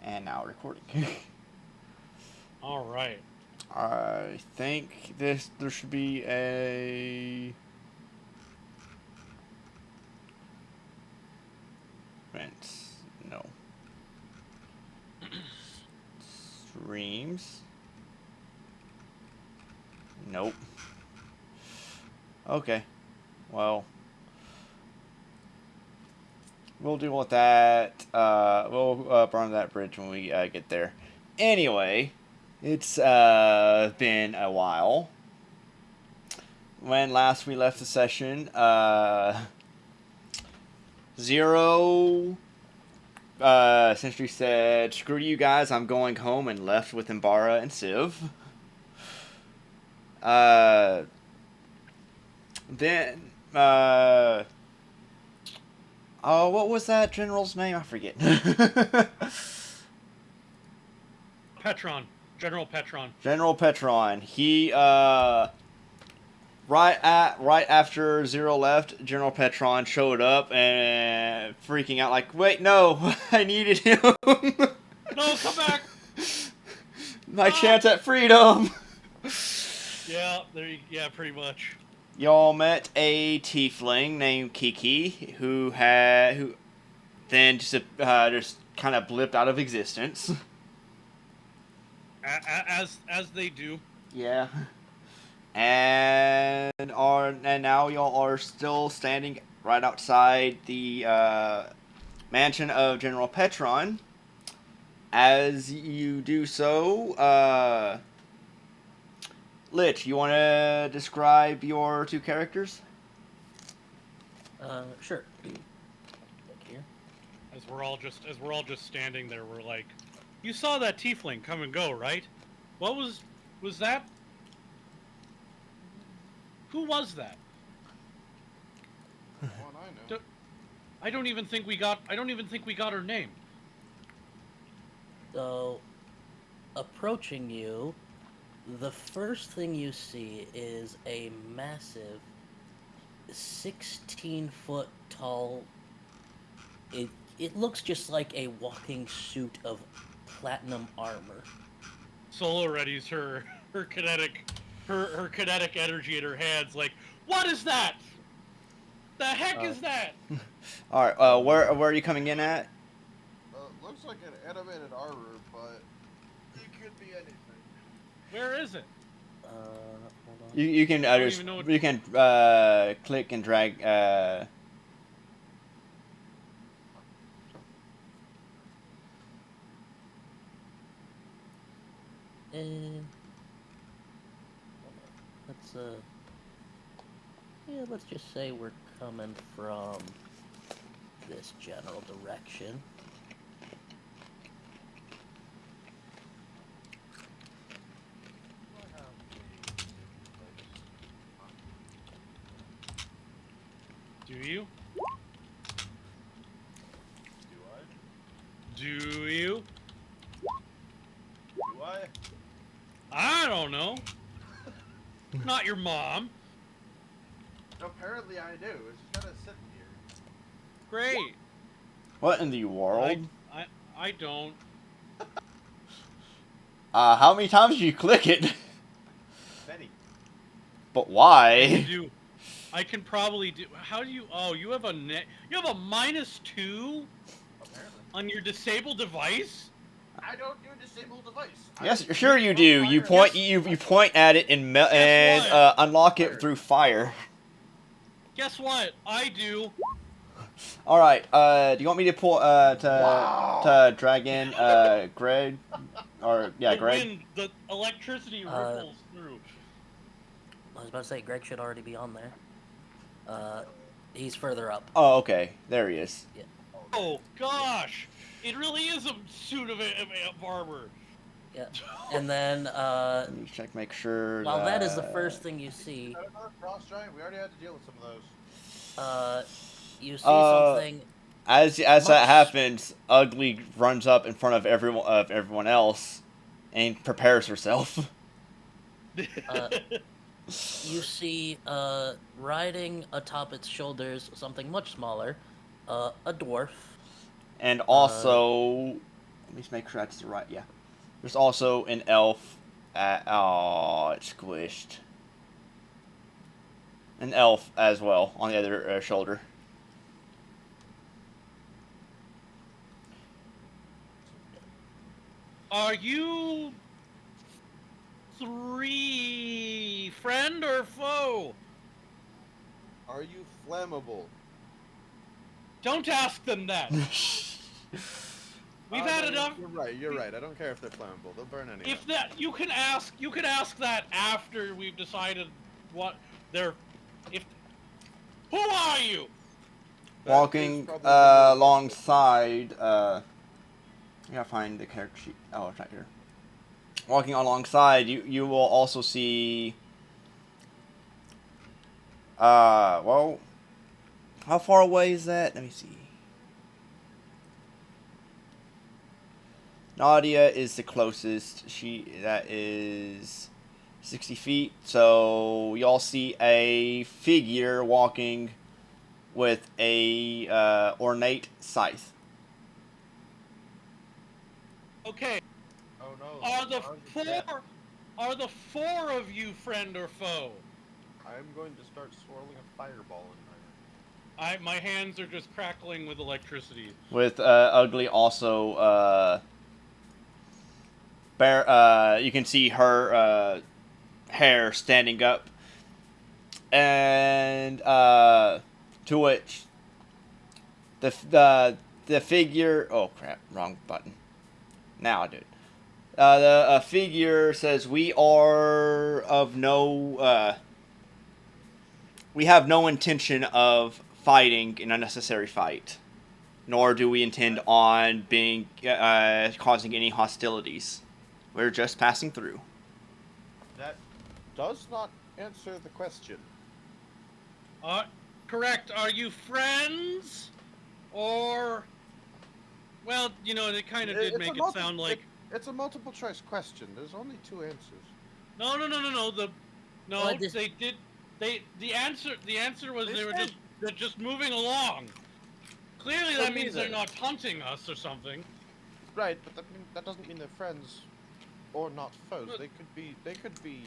And now recording. All right. I think there should be a events. No. Streams. Nope. Okay. Well, we'll deal with that. We'll burn that bridge when we get there. Anyway, it's been a while. When last we left the session, Zero essentially said, "Screw you guys, I'm going home," and left with Imbara and Civ. Then, oh, what was that general's name? I forget. Petron. General Petron. General Petron. He, right after Zero left, General Petron showed up and freaking out like, "Wait, no, I needed him." No, come back! My chance at freedom. Yeah, pretty much. Y'all met a tiefling named Kiki who then just kind of blipped out of existence. As they do. Yeah. And now y'all are still standing right outside the mansion of General Petron. As you do so, Lich, you want to describe your two characters? Sure. Look here. As we're all just standing there, we're like, you saw that tiefling come and go, right? What was that? Who was that? Well, I know. I don't even think we got her name. So, approaching you, the first thing you see is a massive 16-foot tall. It looks just like a walking suit of platinum armor. Solo readies her kinetic energy in her hands. Like, what is that? The heck is that? All right. Where are you coming in at? Looks like an animated armor, but it could be anything. Where is it? Hold on. You can you can click and drag. Let's just say we're coming from this general direction. Do you? Do Do you? I? I don't know. Not your mom. Apparently I do. It's just kind of sitting here. Great. What in the world? I don't. How many times did you click it? Betty. But why? I can probably do. How do you? Oh, you have a -2 Apparently. on your disabled device. I don't do a disabled device. Yes, sure you do. You point at it and unlock it through fire. Guess what? I do. All right. Do you want me to pull to drag in Greg or Greg? Wind, the electricity ripples through. I was about to say Greg should already be on there. He's further up. Oh, okay. There he is. Yeah. Oh gosh, it really is a suit of armor. Yeah. And then Let me check, make sure. while that is the first thing you see, Another frost giant. We already had to deal with some of those. you see something. As that happens, Ugly runs up in front of everyone else and prepares herself. You see, riding atop its shoulders something much smaller, a dwarf. And also, Let me make sure that's the right. Yeah. There's also an elf. Oh, it's squished. An elf as well on the other shoulder. Are you three friend or foe? Are you flammable? Don't ask them that. We've had No, enough. You're right. I don't care if they're flammable. They'll burn anyway. If that you can ask that after we've decided what they're. If who are you? That is Walking probably the more alongside. I gotta find the character sheet. Oh, it's not here. Walking alongside, you will also see. Well, how far away is that? Let me see. Nadia is the closest. That is 60 feet. So y'all see a figure walking with a ornate scythe. Okay. Oh no. Are the four of you friend or foe? I'm going to start swirling a fireball in there. My hands are just crackling with electricity. With Ugly also you can see her hair standing up, and to which the figure. Oh crap! Wrong button. Now I do it. The figure says, "We are of no. We have no intention of fighting an unnecessary fight, nor do we intend on being causing any hostilities. We're just passing through." That does not answer the question. Correct. Are you friends? Or... Well, you know, they kind of did make it sound like... It's a multiple choice question. There's only two answers. No. They did... The answer was they were just moving along. Clearly that means they're not hunting us or something. Right, but that doesn't mean they're friends or not foes. They could be.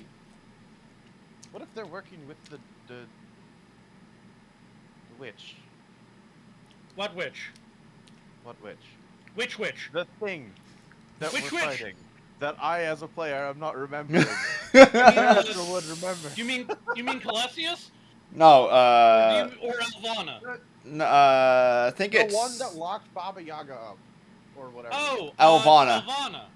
What if they're working with the witch? What witch? What witch? Which witch? The thing that Which we're witch? fighting. That I, as a player, am not remembering. You Master would remember. You mean Calesius? No, Or Elvana? I think it's the one that locked Baba Yaga up, or whatever. Oh, Elvana. Elvana.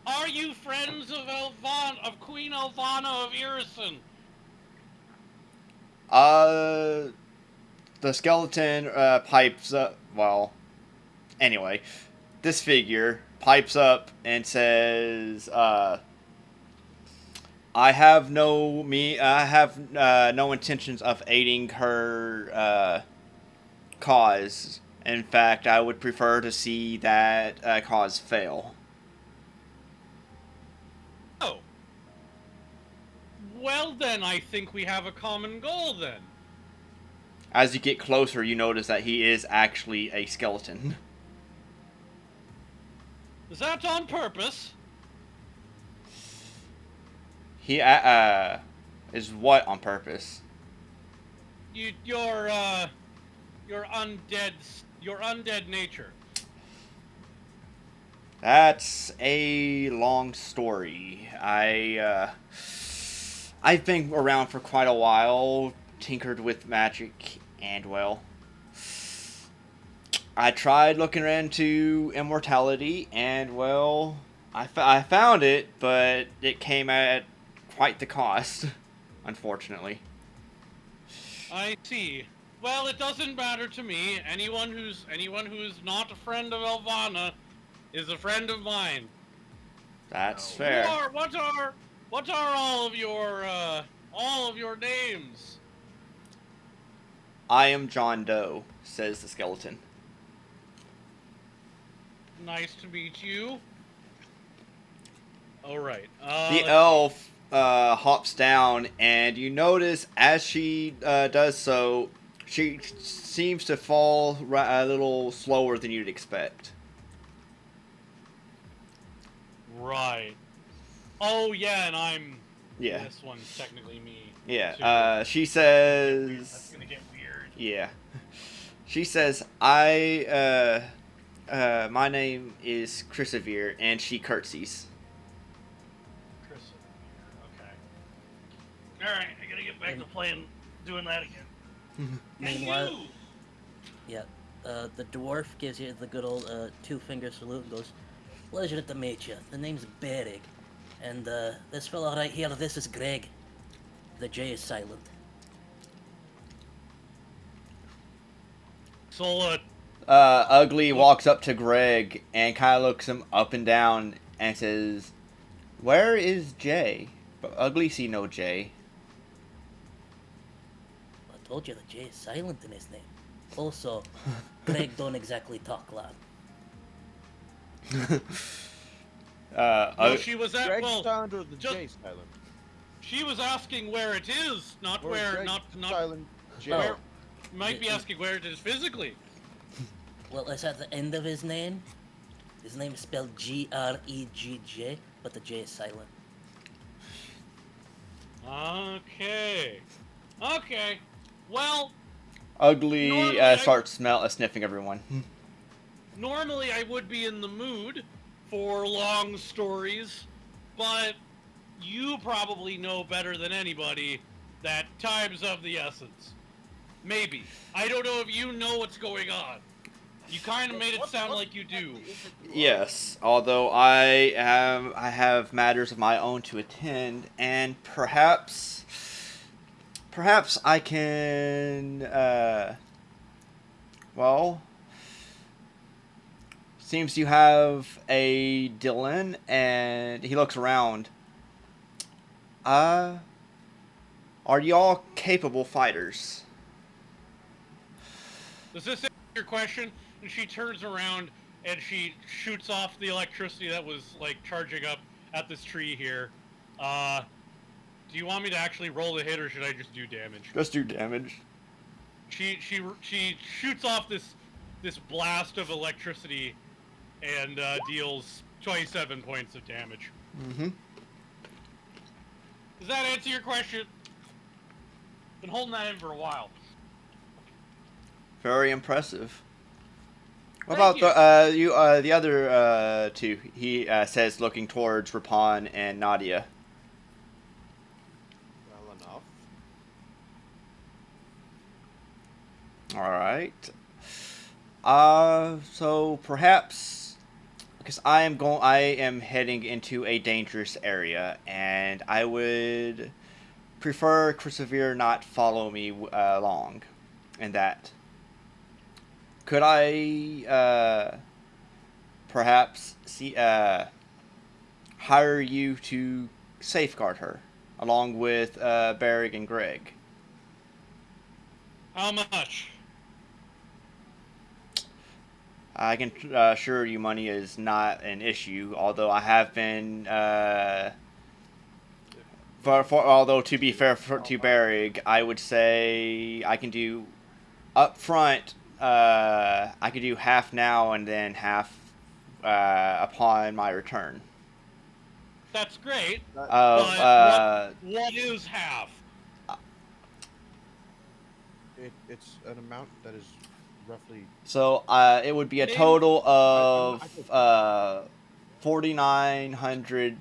Are you friends of Queen Elvana of Irison? The skeleton pipes up. Well, anyway, this figure pipes up and says, I have no intentions of aiding her cause. In fact, I would prefer to see that cause fail." Oh. Well then, I think we have a common goal then. As you get closer, you notice that he is actually a skeleton. Is that on purpose? He is what on purpose? Your undead nature. That's a long story. I've been around for quite a while, tinkered with magic, and well, I tried looking into immortality, and well, I found it, but it came at quite the cost, unfortunately. I see. Well, it doesn't matter to me. Anyone who's not a friend of Elvana is a friend of mine. That's fair. What are all of your names? I am John Doe, says the skeleton. Nice to meet you. All right. The elf hops down, and you notice as she does so, she seems to fall a little slower than you'd expect. Right. Oh yeah, and I'm. Yeah. This one's technically me. Yeah. Too. She That's says. gonna get weird. Yeah. She says, my name is Chrisavir, and she curtsies. Chris. Okay. All right, I gotta get back to playing, doing that again. Meanwhile, yeah, the dwarf gives you the good old two-finger salute and goes, "Pleasure to meet you. The name's Beric, and this fellow right here, this is Greg. The J is silent." So, Ugly walks up to Greg and kind of looks him up and down and says, "Where is Jay?" But Ugly see no Jay. I told you the J is silent in his name. Also, Greg don't exactly talk loud. no, she was at Greg well. sound or the just- J silent? She was asking where it is, not where, Greg not silent J. Oh. might be asking where it is physically. Well, it's at the end of his name. His name is spelled Gregjj, but the J is silent. Okay. Okay. Well, Ugly Normally, starts sniffing everyone. normally I would be in the mood for long stories, but you probably know better than anybody that time's of the essence. Maybe. I don't know if you know what's going on. You kind of made it sound like you do. Yes, although I have matters of my own to attend, and perhaps I can. Well, seems you have a Dylan, and he looks around. Are y'all capable fighters? Does this answer your question? And she turns around and she shoots off the electricity that was like charging up at this tree here. Do you want me to actually roll the hit, or should I just do damage? Just do damage. She shoots off this blast of electricity and deals 27 points of damage. Mm-hmm. Does that answer your question? Been holding that in for a while. Very impressive. What Thank about the other two? He says, looking towards Rapon and Nadia. Well enough. All right. So perhaps because I am heading into a dangerous area, and I would prefer Christopher not follow me long, in that. Could I perhaps hire you to safeguard her, along with Barrick and Greg? How much? I can assure you money is not an issue, although I have been, although to be fair to Barrig, I would say I can do up front, I could do half now and then half upon my return. That's great. Of What is half? It's an amount that is roughly. So it would be a total of 4,900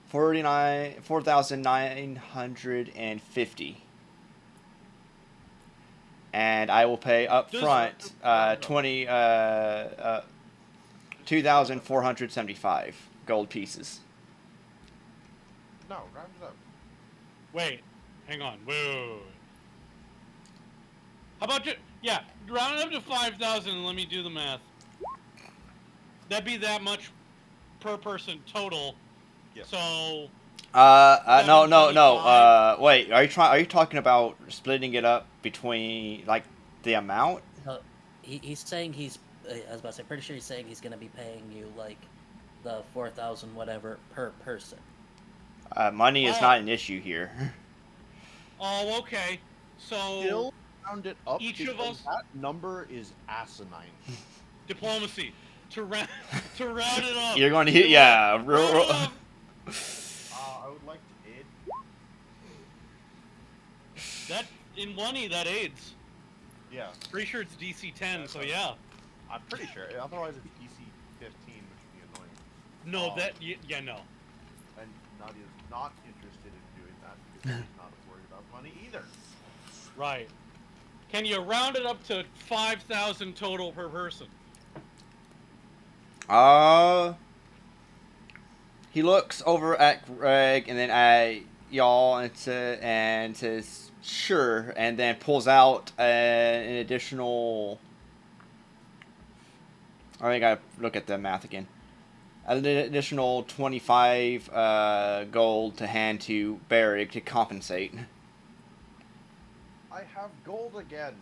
4,950. And I will pay up front 2,475 gold pieces. No, round it up. Wait, hang on. Whoa. How about you? Yeah, round it up to 5,000 and let me do the math. That'd be that much per person total. Yep. So. No. Wait, are you talking about splitting it up between like the amount? He's saying he's. I was about to say, pretty sure he's saying he's gonna be paying you like the 4,000 whatever per person. Money is not an issue here. Oh, okay. So. Still round it up. Each of us. That number is asinine. Diplomacy. To round. To round it up. You're going to hit, yeah. Round it up. I would like to aid. That in 1E that aids. Yeah, Pretty sure it's DC 10, so yeah. I'm pretty sure. Otherwise, it's DC 15, which would be annoying. No, yeah, no. And Nadia's not interested in doing that because she's not worried about money either. Right. Can you round it up to 5,000 total per person? He looks over at Greg and then at y'all and says, sure, and then pulls out an additional. I gotta look at the math again. An additional 25 gold to hand to Barrick to compensate. I have gold again.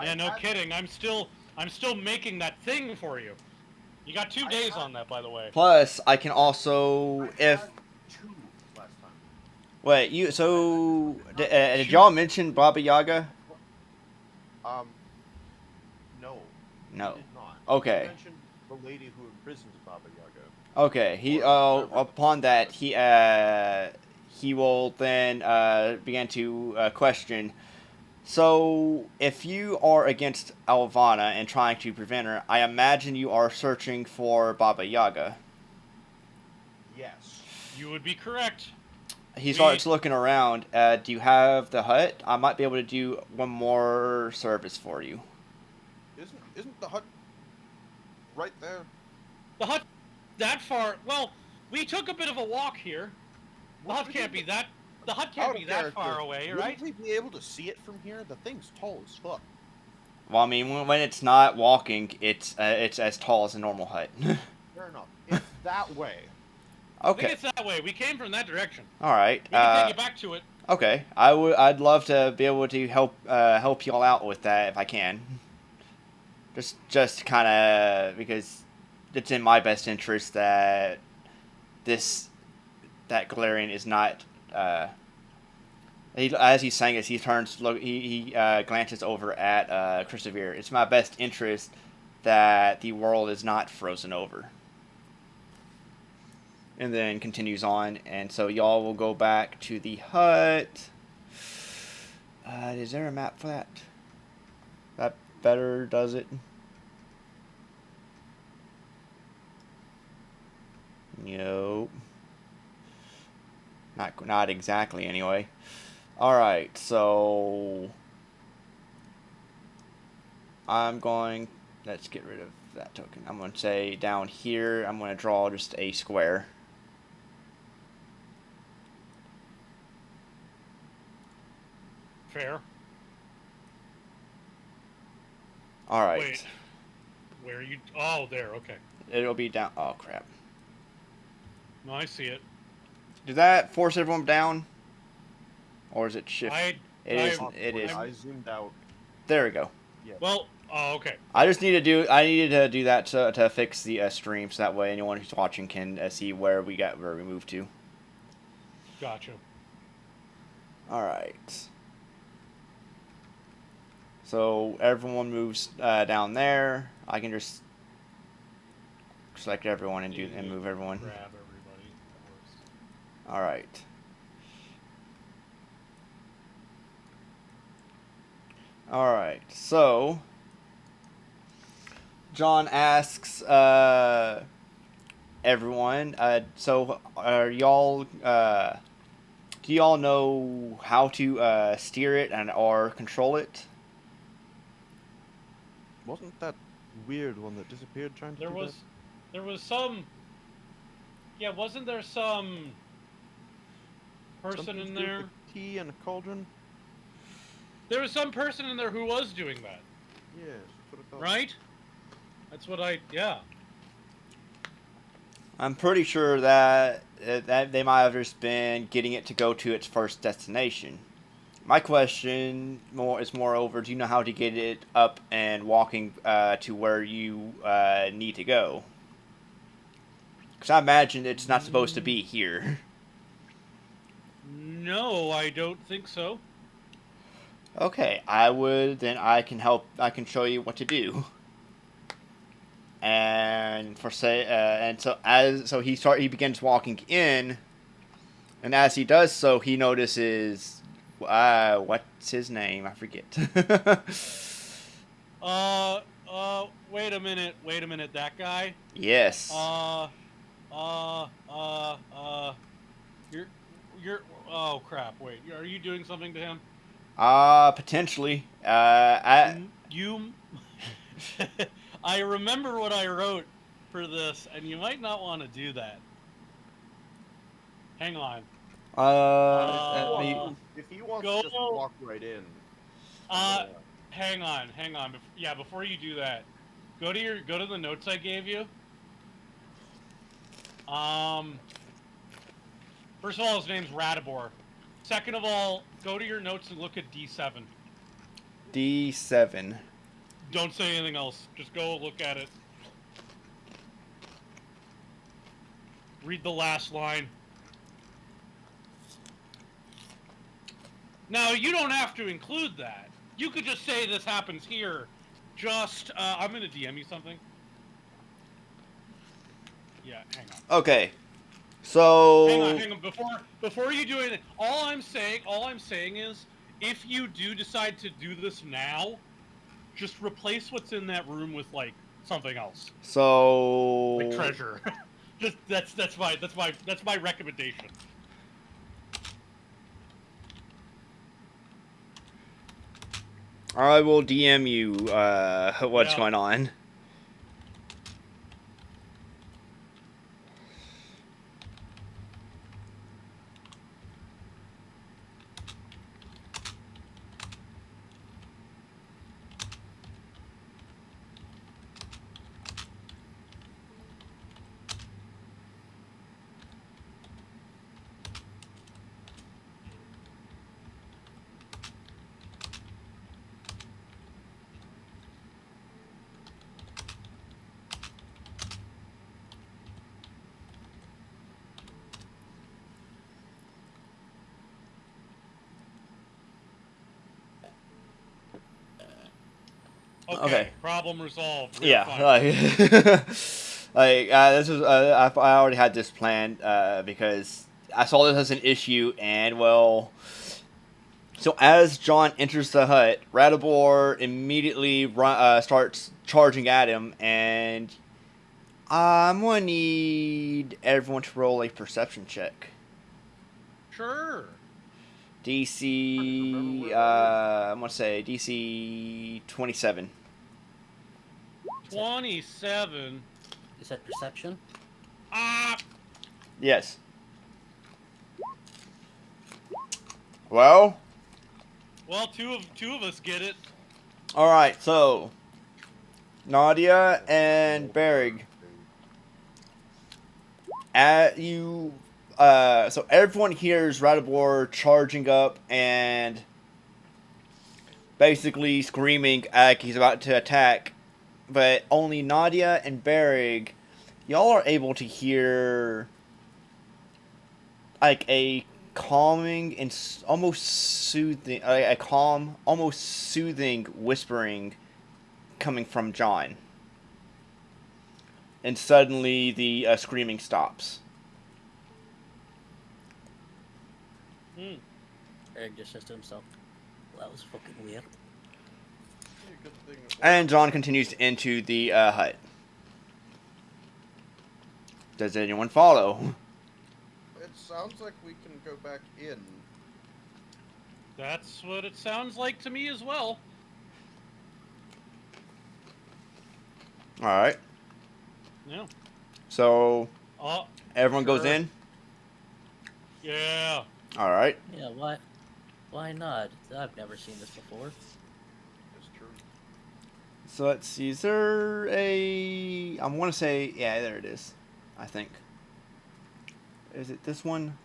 Yeah, no kidding. I'm still making that thing for you. You got 2 days on that, by the way. Plus, I can also I had 2 last time. wait. Did y'all mention Baba Yaga? No. No. He did not. Okay. He mentioned the lady who imprisons Baba Yaga. Okay. Upon that he will then begin to question. So, if you are against Alvana and trying to prevent her, I imagine you are searching for Baba Yaga. Yes. You would be correct. He starts looking around. Do you have the hut? I might be able to do one more service for you. Isn't the hut right there? The hut that far. Well, we took a bit of a walk here. The hut can't be that. The hut can't be that far away, right? Wouldn't we be able to see it from here? The thing's tall as fuck. Well, I mean, when it's not walking, it's as tall as a normal hut. Fair enough. It's that way. I think Okay. it's that way. We came from that direction. All right. We can take you back to it. Okay. I'd love to be able to help y'all out with that if I can. Just kind of because it's in my best interest that that Galarian is not. As he's saying this, he turns. He glances over at Christopher. It's my best interest that the world is not frozen over. And then continues on, and so y'all will go back to the hut. Is there a map for that? That better does it? Nope. Not exactly anyway. Alright, so let's get rid of that token. I'm going to say down here, I'm going to draw just a square. Fair. Alright. Wait. Where are you? Oh, there. Okay. It'll be down. Oh, crap. No, I see it. Does that force everyone down? Or is it shift? I zoomed out. There we go. Yeah. Well. Oh, okay. I needed to do that to fix the stream, so that way anyone who's watching can see where we moved to. Gotcha. All right. So everyone moves down there. I can just select everyone and move everyone. Grab everybody. All right. All right. So John asks everyone. So are y'all? Do y'all know how to steer it or control it? Wasn't that weird one that disappeared trying to There do was some. Yeah, wasn't there some that? person Something in to do there? with a key and a cauldron? There was some person in there who was doing that, Yes, that's what I thought. right? That's what yeah. I'm pretty sure that they might have just been getting it to go to its first destination. My question is moreover, do you know how to get it up and walking to where you need to go? Because I imagine it's not supposed to be here. No, I don't think so. Okay, I can help. I can show you what to do. and he begins walking in, and as he does so, he notices, what's his name? I forget. Wait a minute. That guy? Yes. Uh, uh, uh, uh, you're, oh crap, wait, are you doing something to him? Potentially. You, I remember what I wrote for this, and you might not want to do that. Hang on. If he wants Go, to just walk right in. uh, hang on. Yeah, before you do that, go to the notes I gave you. First of all, his name's Radibor. Second of all, go to your notes and look at D7. D7. Don't say anything else. Just go look at it. Read the last line. Now, you don't have to include that. You could just say this happens here. Just, I'm going to DM you something. Yeah, hang on. Okay. So Hang on. Before you do anything, all I'm saying is, if you do decide to do this now, just replace what's in that room with like something else, So like treasure. Just that's my recommendation. I will DM you what's Yeah. going on. Okay. Problem resolved. We're Yeah, fine. this is I already had this planned because I saw this as an issue, and well, so as John enters the hut, Radibor immediately starts charging at him, and I'm gonna need everyone to roll a perception check. Sure. DC, I'm gonna say DC 27. 27. Is that perception? Yes. Well, Two of us get it. all right. So, Nadia and Berg, so everyone hears Radibor charging up and basically screaming like he's about to attack, but only Nadia and Berg, y'all are able to hear like a calming and almost soothing, a calm, almost soothing whispering coming from John. And suddenly the screaming stops. Eric just says to himself, well, that was fucking weird. And John continues into the hut. Does anyone follow? It sounds like we can go back in. That's what it sounds like to me as well. Alright. Yeah. So, everyone goes sure. in? Yeah. Alright. Yeah, why not? I've never seen this before. It's true. So let's see, is there a... I want to say, yeah, there it is. I think. Is it this one?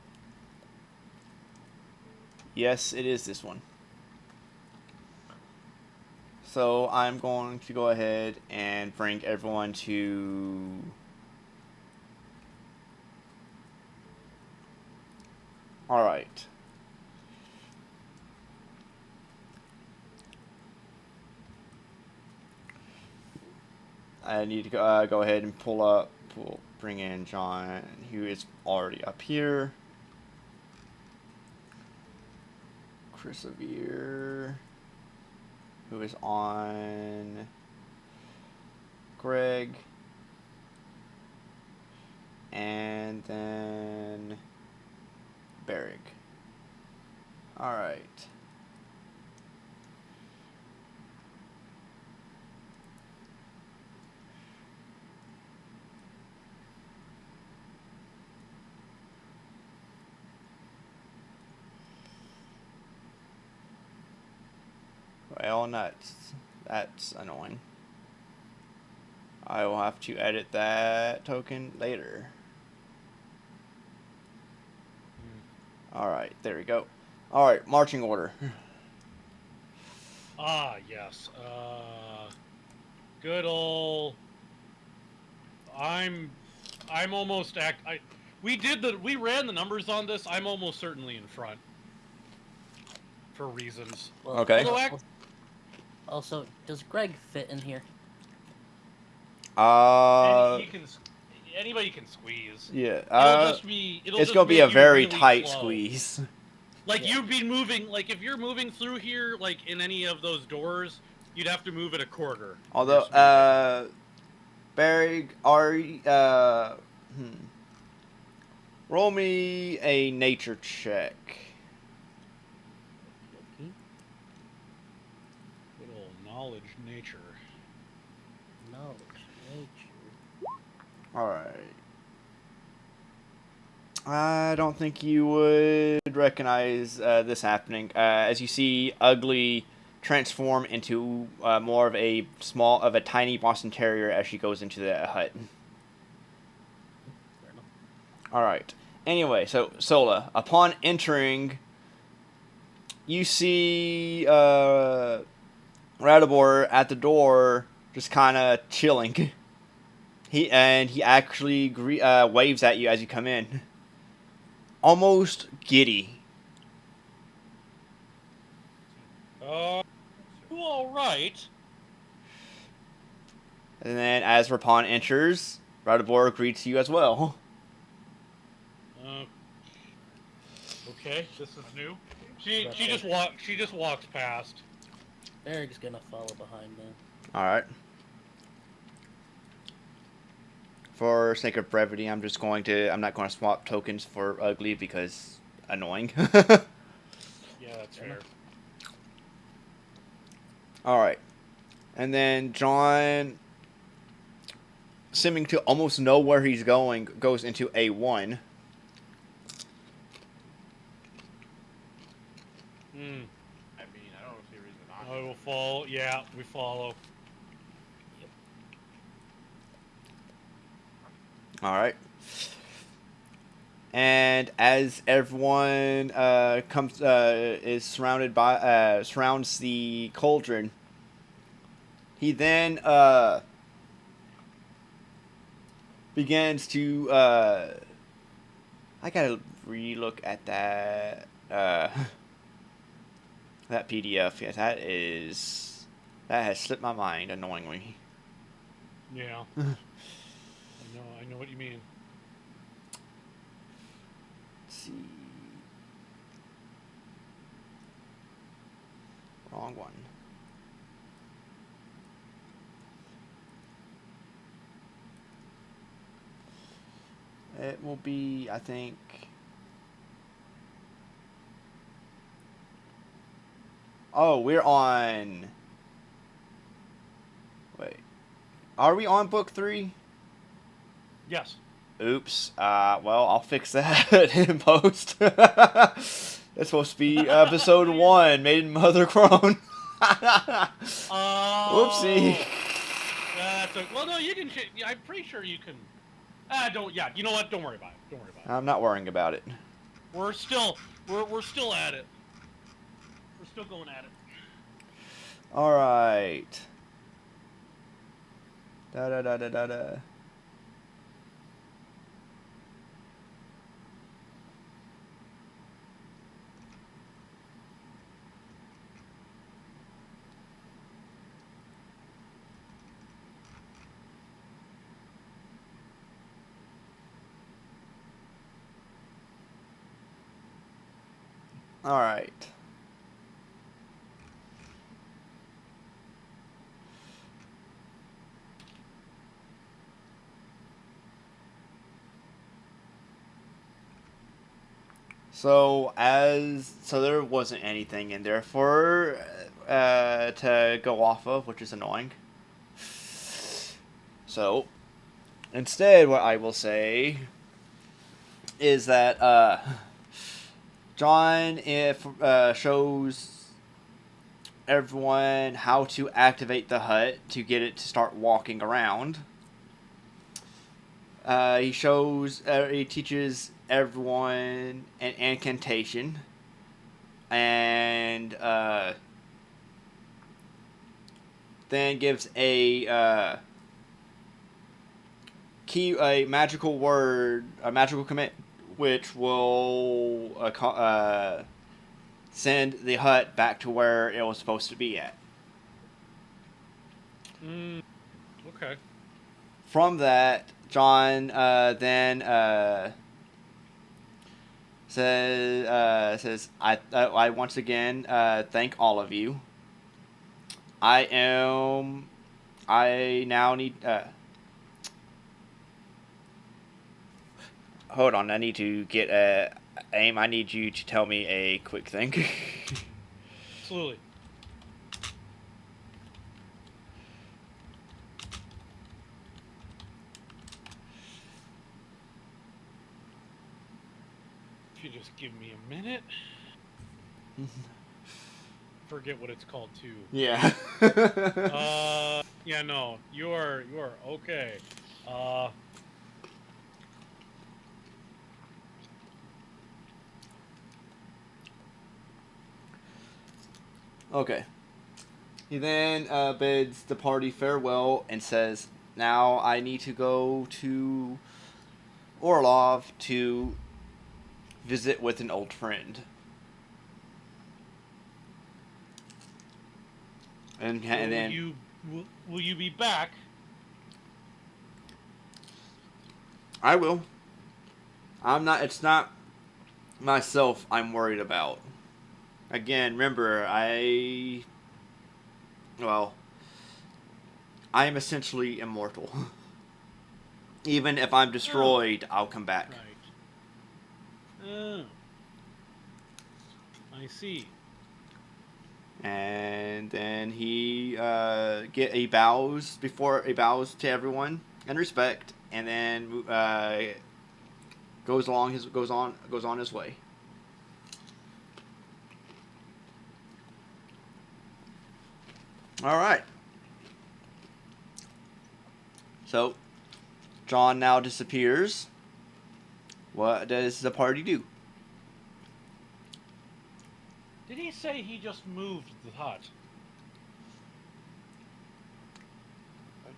Yes, it is this one. So I'm going to go ahead and bring everyone to... Alright. I need to go ahead and bring in John, who is already up here. Chrisavere, who is on Greg, and then Berrig. All right. Well, that's annoying. I will have to edit that token later. Alright, there we go. Alright, marching order. Ah, yes. Good ol'. I'm almost we ran the numbers on this. I'm almost certainly in front. For reasons. Well, Okay. Also, does Greg fit in here? Anybody can squeeze. Yeah. It'll gonna be make a you very really tight slow. squeeze. Like Yeah. you'd be moving, like if you're moving through here, like in any of those doors, you'd have to move at a quarter. of your Although, speed. Barry, roll me a nature check. Okay. Good old knowledge nature. Knowledge, nature. Alright. I don't think you would recognize this happening. As you see Ugly transform into more of a tiny Boston Terrier as she goes into the hut. Fair enough. Alright. Anyway, so Sola, upon entering, you see Radibor at the door just kind of chilling. He actually waves at you as you come in. Almost giddy. You all right? And then as Rapon enters, Radibor greets you as well. Okay, this is new. She Okay. just walks past. Berg's gonna follow behind then. Alright. For sake of brevity, I'm not going to swap tokens for Ugly because annoying. Yeah, that's fair. Alright. And then John, seeming to almost know where he's going, goes into A1. Hmm. I mean, I don't see a reason not. I will follow. Yeah, we follow. Alright. And as everyone surrounds the cauldron, he then begins to I gotta relook at that that PDF. Yes, that has slipped my mind annoyingly. Yeah. I know what you mean. Let's see. Wrong one. It will be, I think. Oh, we're on. Wait. Are we on book 3? Yes. Oops. Well, I'll fix that in post. That's supposed to be episode 1, Maiden Mother Crone. Whoopsie. Well, no, you can. I'm pretty sure you can. Don't. Yeah. You know what? Don't worry about it. Don't worry about it. I'm not worrying about it. We're still at it. We're still going at it. All right. Da da da da da da. All right. So there wasn't anything in there for to go off of, which is annoying. So instead, what I will say is that John shows everyone how to activate the hut to get it to start walking around. He teaches everyone an incantation, and then gives a magical word, a magical command, which will send the hut back to where it was supposed to be at. Okay. From that, John then says, I once again thank all of you. I now need. Hold on, I need to get aim. I need you to tell me a quick thing. Absolutely. If you just give me a minute. Forget what it's called too. Yeah. Yeah, no, you're okay. Okay. He then bids the party farewell and says, "Now I need to go to Orlov to visit with an old friend." And then will you be back? I will. I'm not. It's not myself I'm worried about. Again, remember, well, I am essentially immortal. Even if I'm destroyed, I'll come back. Right. Oh. I see. And then he bows to everyone in respect, and then goes on his way. All right. So, John now disappears. What does the party do? Did he say he just moved the hut? I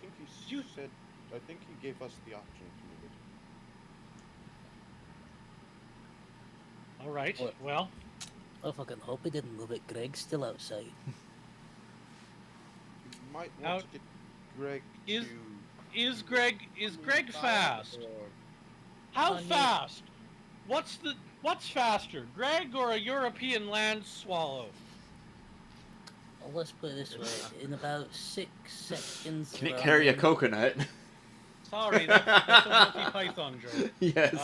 think he said. I think he gave us the option to move it. All right. What? Well, I fucking hope he didn't move it. Greg's still outside. You might want to get Greg Is to. Greg fast? How fast? What's faster, Greg or a European land swallow? Well, let's put it this way: in about 6 seconds. Can it carry a coconut? Sorry, that's a Monty Python joke. Yes.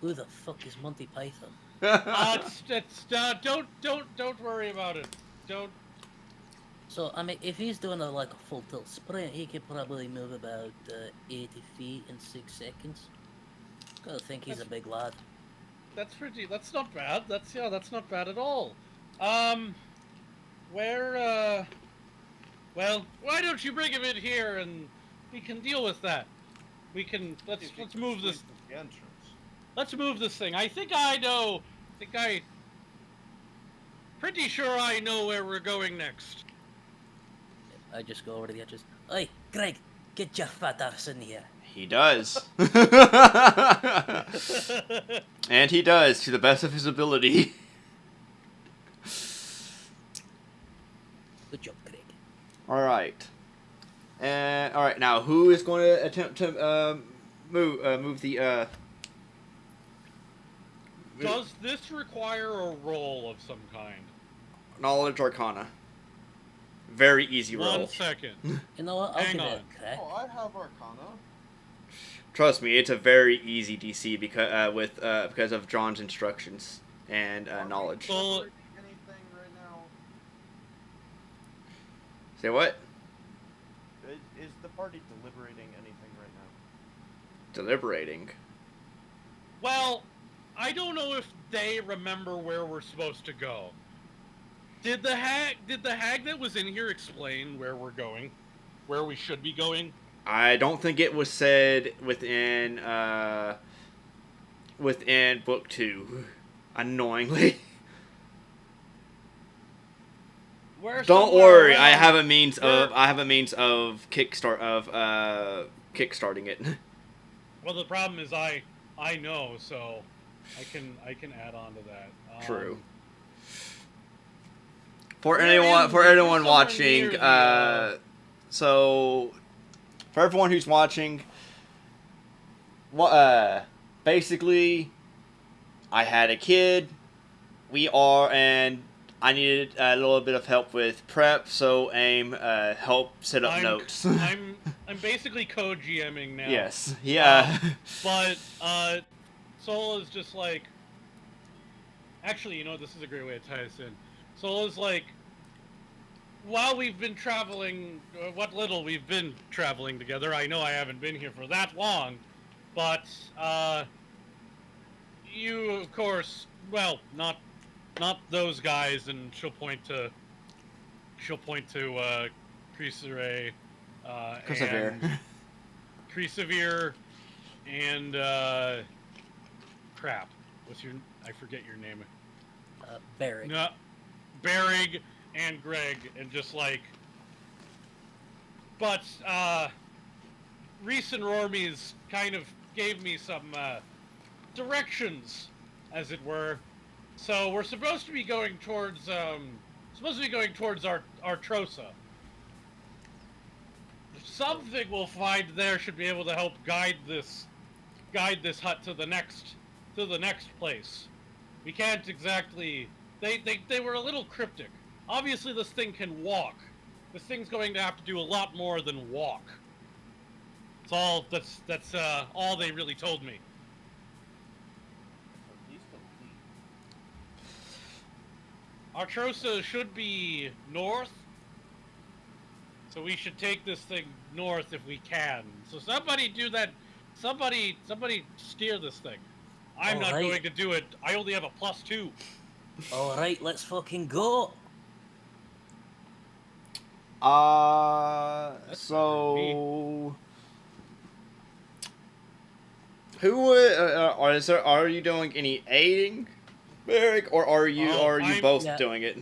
Who the fuck is Monty Python? Don't worry about it. Don't. So I mean, if he's doing like a full tilt sprint, he could probably move about 80 feet in 6 seconds. Gotta think he's a big lad. That's not bad. That's not bad at all. Well, why don't you bring him in here and we can deal with that. Let's move this. The entrance. Let's move this thing. I think I know. Pretty sure I know where we're going next. I just go over to the edges. Oi, Greg, get your fat ass in here. He does. And he does, to the best of his ability. Good job, Greg. Alright. Alright, now who is going to attempt to move the Does this require a roll of some kind? Knowledge Arcana. Very easy roll. 1 second. You know what? I'll Hang give it on. a crack. Oh, I have Arcana. Trust me, it's a very easy DC because of John's instructions and knowledge. So- Anything right now? Say what? Is the party deliberating anything right now? Deliberating. Well, I don't know if they remember where we're supposed to go. Did the hag that was in here explain where we're going? Where we should be going? I don't think it was said within book 2. Annoyingly. Where Don't somewhere worry, around- I have a means where- kickstarting it. Well, the problem is I know, so I can add on to that. True. For We're anyone somewhere watching, near the, so for everyone who's watching, basically, I had a kid. And I needed a little bit of help with prep, so AIM help set up notes. I'm basically co-GMing now. Yes. Yeah. But Soul is just like. Actually, you know, this is a great way to tie this in. Soul is like, while we've been traveling, what little we've been traveling together, I know I haven't been here for that long, but you, of course, well, not those guys, and she'll point to Cresere, Persevere. and Cresevere, and crap, I forget your name. Barrick. No, Berrig and Greg, and just like, but Reese and Rormies kind of gave me some directions, as it were. So we're supposed to be going towards Artrosa. Something we'll find there should be able to help guide this hut to the next place. We can't exactly. They were a little cryptic. Obviously, this thing can walk. This thing's going to have to do a lot more than walk. That's all they really told me. At least a lead. Artrosa should be north, so we should take this thing north if we can. So somebody do that. Somebody steer this thing. I'm not Alright. going to do it. I only have a +2. Alright, let's fucking go. So who would are you doing any aiding, Barrick, or are you I'm- both Yeah. doing it?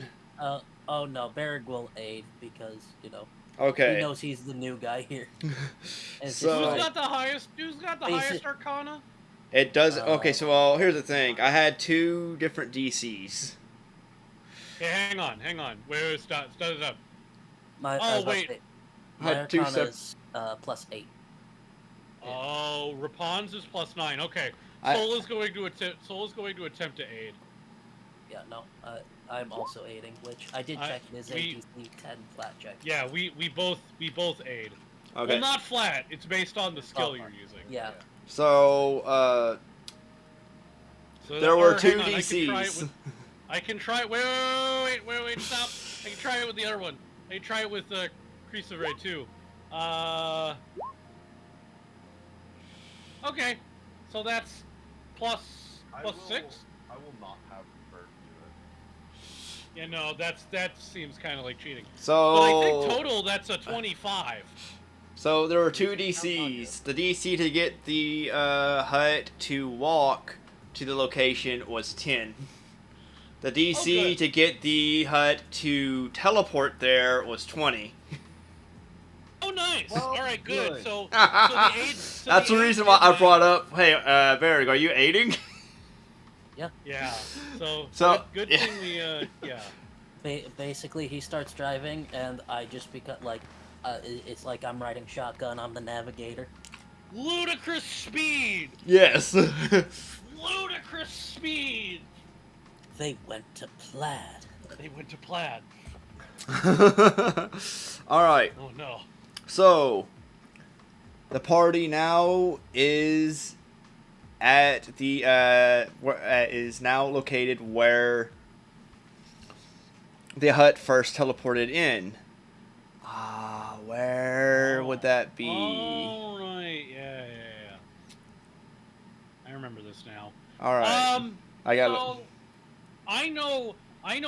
Oh no, Barrick will aid because, you know, Okay. he knows he's the new guy here. It's So- Who's just got the highest? Who's got the Basic- highest Arcana? It does. Uh, Okay, so well, here's the thing. I had 2 different DCs. Hey, hang on. Wait, stop. my, Oh, I was about to wait. say, I my had 2 Arcana sep- is +8. Oh, Rapon's is +9. Okay, I- Soul is going to attempt to aid. Yeah, no, I'm also aiding, which I did check. It is a we- DC 10 flat check. Yeah, we both aid. Okay. Well, not flat. It's based on the skill Oh, you're using. Yeah. So So there were or 2 hang on, DCs. I can try it. Wait, stop. I can try it with the other one. I can try it with Cresevere too. Okay, so that's plus I 6. I will not have Bert do Yeah, no, that seems kind of like cheating. So But I think total that's a 25. So there were 2 DCs. The DC to get the hut to walk to the location was 10. The DC good. to get the hut to teleport there was 20. Oh, nice. Well, All right, good. good. So the aid. So That's the aid reason why did I that. brought up. Hey, Varric, are you aiding? Yeah. So, So, good yeah. thing we yeah. Basically, he starts driving, and I just become like, it's like I'm riding shotgun. I'm the navigator. Ludicrous speed. Yes. Ludicrous ludicrous speed. They went to Plaid. They went to Plaid. All right. Oh no. So, the party now is at the is now located where the hut first teleported in. Where would that be? All right. Yeah. I remember this now. All right. I got. So I know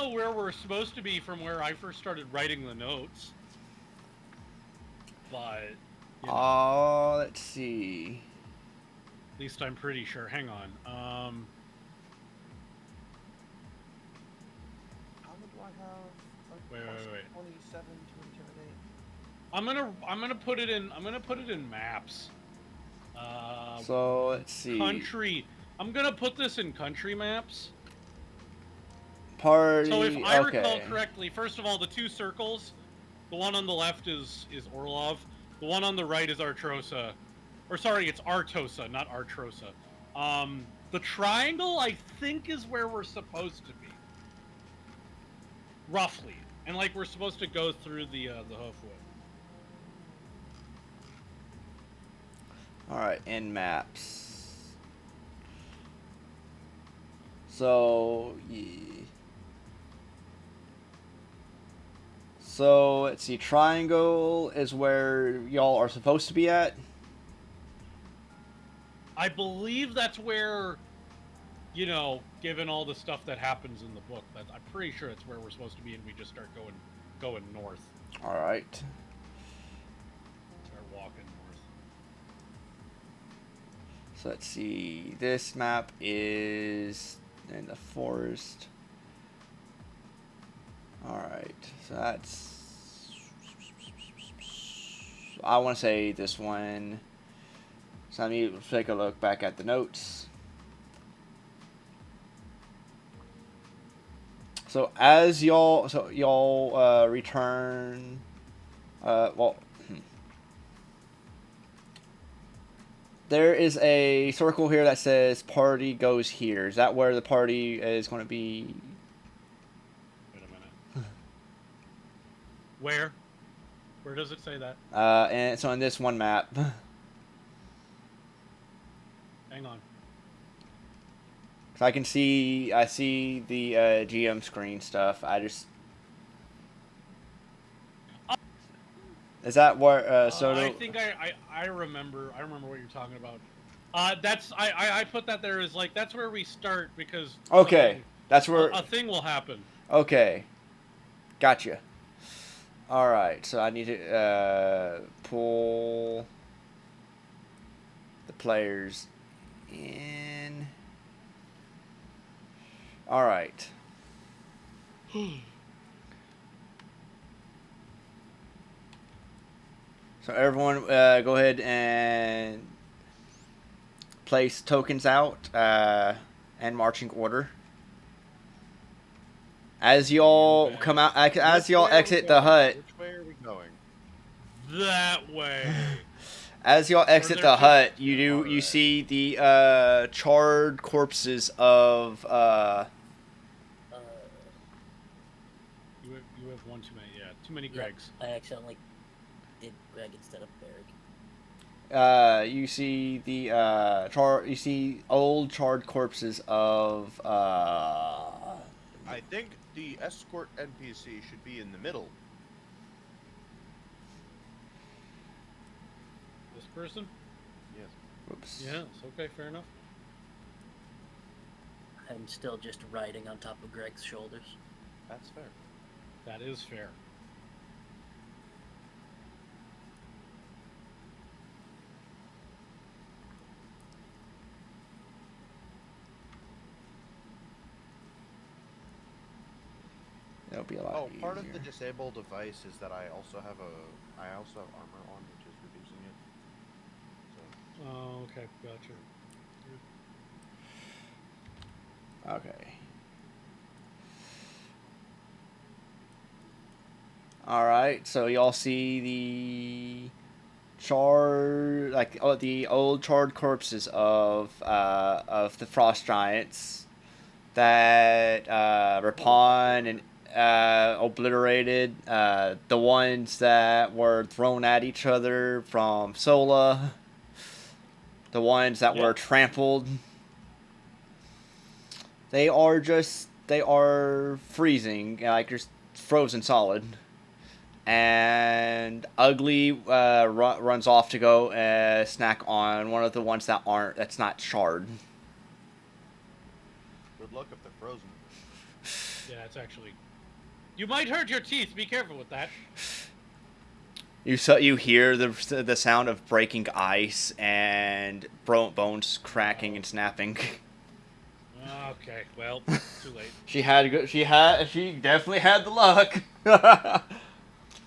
where we're supposed to be from where I first started writing the notes. But Let's see. at least I'm pretty sure. Hang on. How do I have a Wait. 27 to intimidate? I'm gonna put it in maps. So let's see. Country. I'm gonna put this in country maps. Party. So if I recall correctly, first of all, the two circles, the one on the left is Orlov, the one on the right is Artrosa. Or sorry, it's Artosa, not Artrosa. The triangle, I think, is where we're supposed to be. Roughly. And like we're supposed to go through the Hoofwood. Alright, in maps. So, yeah. So, let's see. Triangle is where y'all are supposed to be at. I believe that's where, given all the stuff that happens in the book, I'm pretty sure it's where we're supposed to be, and we just start going north. Alright. Start walking north. So let's see. This map is in the forest. Alright. So that's... I want to say this one. So let me take a look back at the notes. So as y'all return, there is a circle here that says party goes here. Is that where the party is going to be? Wait a minute. Where? Where does it say that? And so in this one map. Hang on. I see the GM screen stuff. Is that where I think I remember what you're talking about. I put that there as like that's where we start because okay, that's where a thing will happen. Okay, gotcha. All right, so I need to pull the players in. All right. So everyone, go ahead and place tokens out in marching order. As y'all come out, as y'all exit the hut. Which way are we going? That way. As y'all exit the hut, you see the charred corpses of You have one too many. Yeah, too many Gregs. I accidentally did Greg instead of Berg. you see the you see old charred corpses of I think the escort NPC should be in the middle. This person? Yes. Whoops. Yes. Okay. Fair enough. I'm still just riding on top of Greg's shoulders. That's fair. That is fair. It'll be a lot easier. Part of the disable device is that I also have armor on, which is reducing it. So. Oh, okay. Gotcha. Okay. All right. So y'all see charred, like the old charred corpses of the frost giants that Rapon and obliterated, the ones that were thrown at each other from Sola, the ones that were trampled. They are freezing, like just frozen solid. And Ugly runs off to go snack on one of the ones that's not charred. Good luck if they're frozen. Yeah, it's actually. You might hurt your teeth. Be careful with that. You hear the sound of breaking ice and bones cracking and snapping. Okay, well, too late. She definitely had the luck.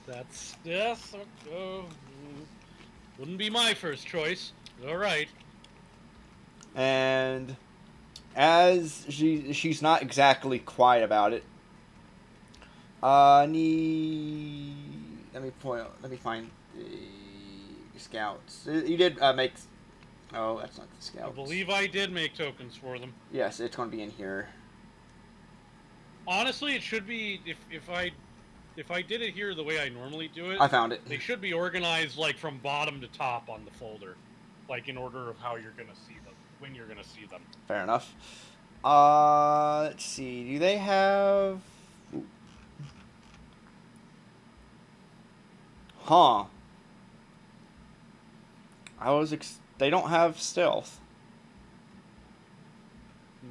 That's yes. Wouldn't be my first choice. All right. And as she's not exactly quiet about it. Let me find the scouts. You did make. Oh, that's not the scouts. I believe I did make tokens for them. Yes, it's going to be in here. Honestly, it should be if I did it here the way I normally do it. I found it. They should be organized like from bottom to top on the folder, like in order of how you're gonna see them when you're gonna see them. Fair enough. Let's see. Do they have? Huh. They don't have stealth.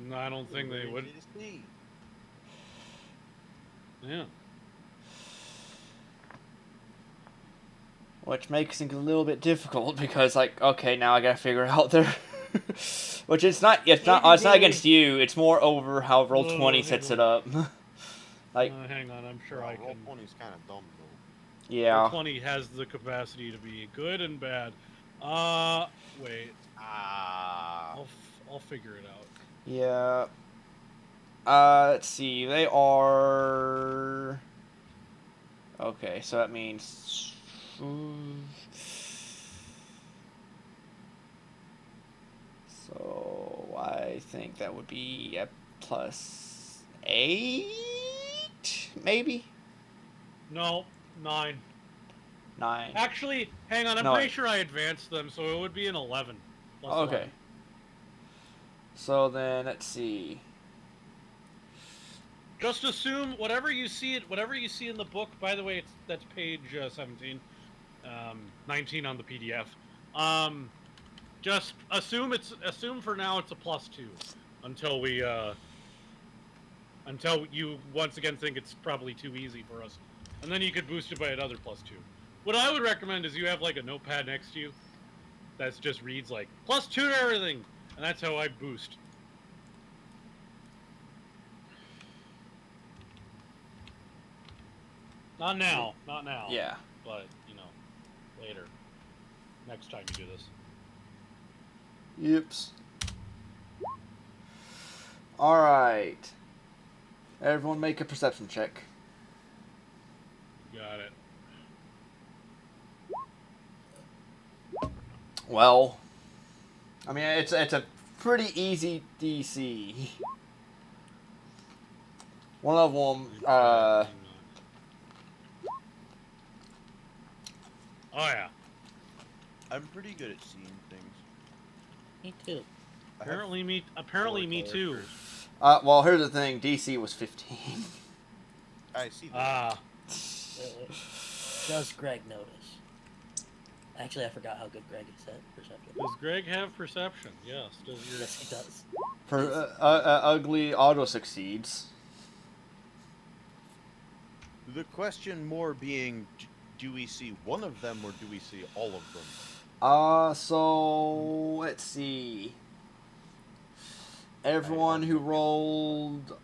No, I don't think they would. Yeah. Which makes things a little bit difficult because, like, okay, now I gotta figure out their. Which it's not against you. It's more over how Roll20 sets it up. Like, hang on, I'm sure I can. Roll20's kind of dumb though. Yeah. Roll20 has the capacity to be good and bad. Wait. I'll figure it out. Yeah. Let's see. They are. Okay, so that means. So I think that would be a +8, maybe. No, 9. 9. Actually, hang on. I'm No, pretty sure I advanced them, so it would be an 11. Okay. 11. So then let's see. Just assume whatever you see in the book. By the way, that's page 17, 19 on the PDF. Just assume for now it's a +2 until you once again think it's probably too easy for us, and then you could boost it by another +2. What I would recommend is you have like a notepad next to you that just reads like +2 to everything, and that's how I boost. Not now. Yeah. But, later. Next time you do this. Yips. Alright. Everyone make a perception check. Got it. Well, I mean, it's a pretty easy DC. One of them, Oh, yeah. I'm pretty good at seeing things. Me too. Apparently me too. well, here's the thing. DC was 15. I see that. Does Greg notice? Actually, I forgot how good Greg is at perception. Does Greg have perception? Yes. Yes, he does. Ugly auto succeeds. The question more being, do we see one of them or do we see all of them? So let's see. Everyone who rolled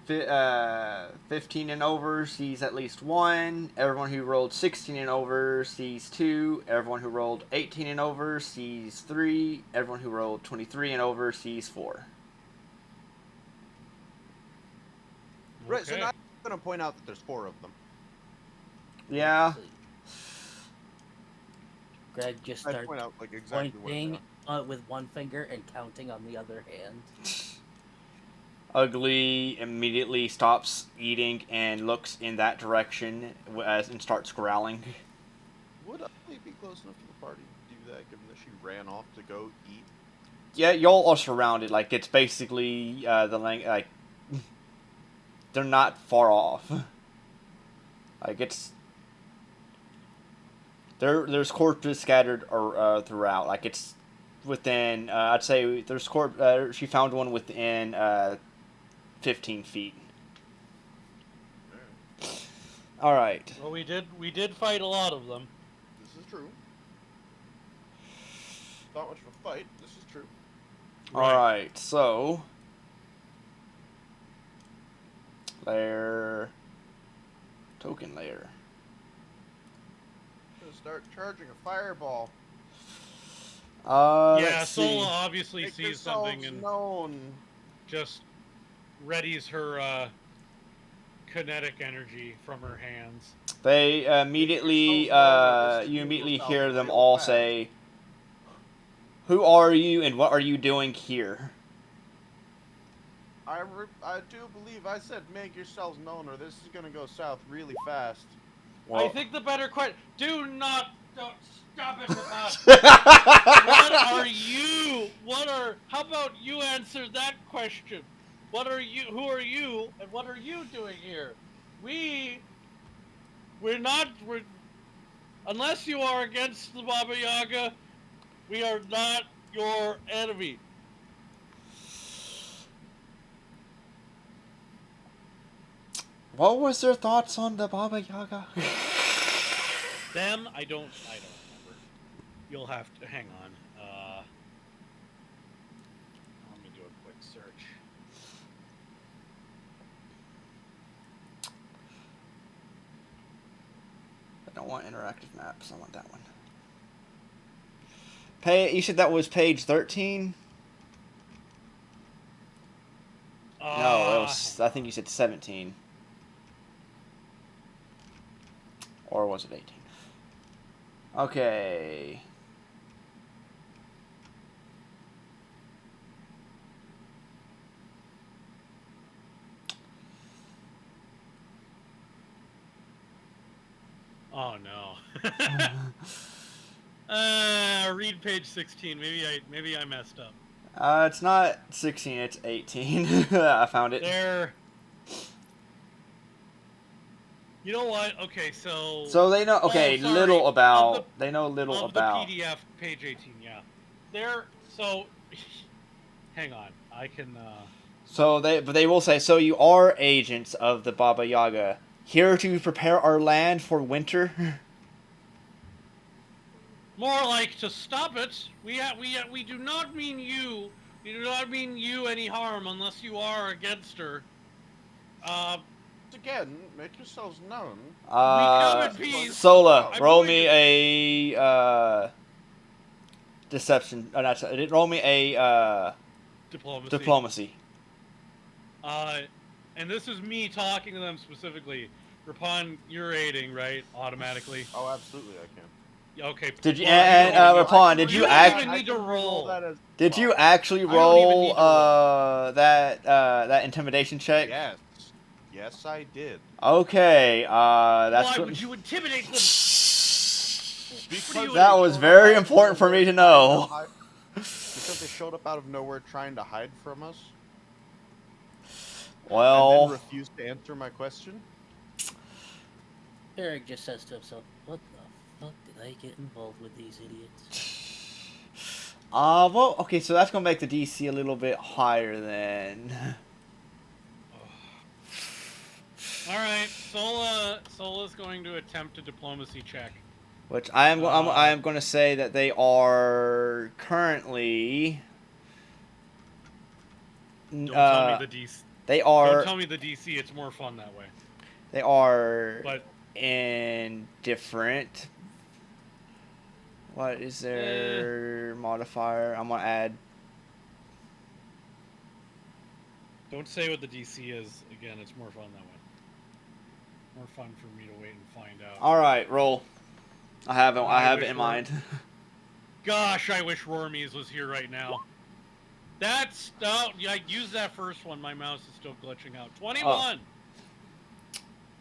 15 and over sees at least 1. Everyone who rolled 16 and over sees 2. Everyone who rolled 18 and over sees 3. Everyone who rolled 23 and over sees 4. Right, so Okay. now I'm going to point out that there's 4 of them. Yeah. Greg just I starts point out like exactly where they pointing are. with one finger and counting on the other hand. Ugly immediately stops eating and looks in that direction and starts growling. Would Ugly be close enough to the party to do that, given that she ran off to go eat? Yeah, y'all are surrounded. Like, it's basically like they're not far off. Like, it's there's corpses scattered throughout. Like, it's within I'd say there's she found one within 15 feet. Alright. All right. Well, we did fight a lot of them. This is true. Not much of a fight. This is true. All right. So layer token layer. Gonna start charging a fireball. Yeah, Let's see. Sola obviously Make sees something yourselves and known. just readies her kinetic energy from her hands. They immediately, you immediately hear them real all fast. say, "Who are you and what are you doing here?" I do believe I said make yourselves known, or this is gonna go south really fast. I think the better question. Don't stop it, Natasha. What are you? How about you answer that question? What are you? Who are you? And what are you doing here? We're not. Unless you are against the Baba Yaga, we are not your enemy. What was their thoughts on the Baba Yaga? Them, I don't remember. You'll have to hang on. Let me do a quick search. I don't want interactive maps. I want that one. You said that was page 13? No, it was. I think you said 17. Or was it 18? Okay. Oh no. Read page 16. Maybe I messed up. It's not 16. It's 18. I found it. There. You know what? Okay, so. So they know. Okay, sorry. little about. They know little of about. the PDF, page 18. Yeah. There. So. Hang on. I can. So they will say. So you are agents of the Baba Yaga, here to prepare our land for winter. More like to stop it. We do not mean you. We do not mean you any harm unless you are against her. Again, make yourselves known. We come in peace. Sola, I'm roll going me a deception. Not roll me a diplomacy. And this is me talking to them specifically. Rapon, you're aiding, right? Automatically. Oh, absolutely, I can. Okay. Did you well, Rapon? Did you don't actually? even need to roll. Did you actually I don't even need roll to roll. that intimidation check? Yes. Yes, I did. Okay. That's Why good. would you intimidate them? Because that was very important for me to know. Because they showed up out of nowhere trying to hide from us. Well. And then refused to answer my question. Eric just says to himself, "What the fuck did I get involved with these idiots?" Well, okay, so that's gonna make the DC a little bit higher then. All right, Sola's going to attempt a diplomacy check. Which I am going to say that they are currently. Don't tell me the DC. They are. Don't tell me the DC. It's more fun that way. They are. But indifferent. What is their modifier? I'm gonna add. Don't say what the DC is. Again, it's more fun that way. More fun for me to wait and find out. All right, roll. I have it wish in mind. Gosh, I wish Rormies was here right now. That's yeah. Use that first one. My mouse is still glitching out. 21.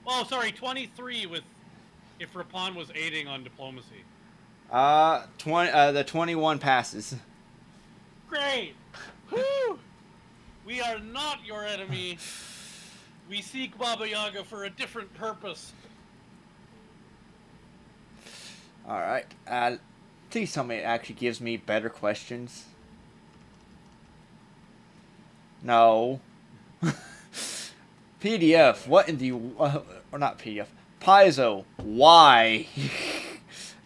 Oh, sorry, 23 with if Rapon was aiding on diplomacy. 21 passes. Great. Whew. We are not your enemy. We seek Baba Yaga for a different purpose. All right. Please tell me it actually gives me better questions. No. PDF. What in the or not PDF? Paizo. Why?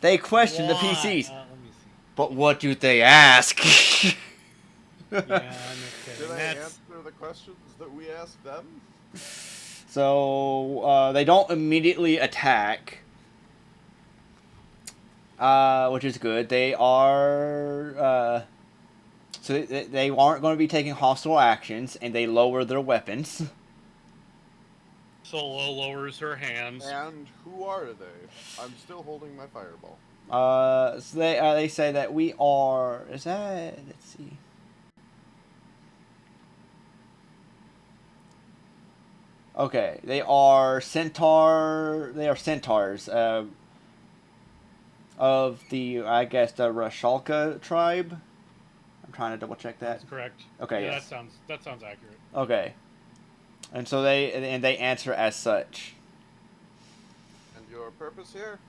They question the Why? PCs. Let me see. But what do they ask? Yeah, no Did kidding. I That's answer the questions that we asked them? So they don't immediately attack, which is good. They are so they aren't going to be taking hostile actions, and they lower their weapons. Solo lowers her hands. And who are they? I'm still holding my fireball. So they say that we are. Is that? Let's see. Okay, they are centaur. They are centaurs. Of the, I guess, the Rashalka tribe. I'm trying to double check that. That's correct. Okay, Yeah, yes. that sounds accurate. Okay. And so they answer as such. And your purpose here?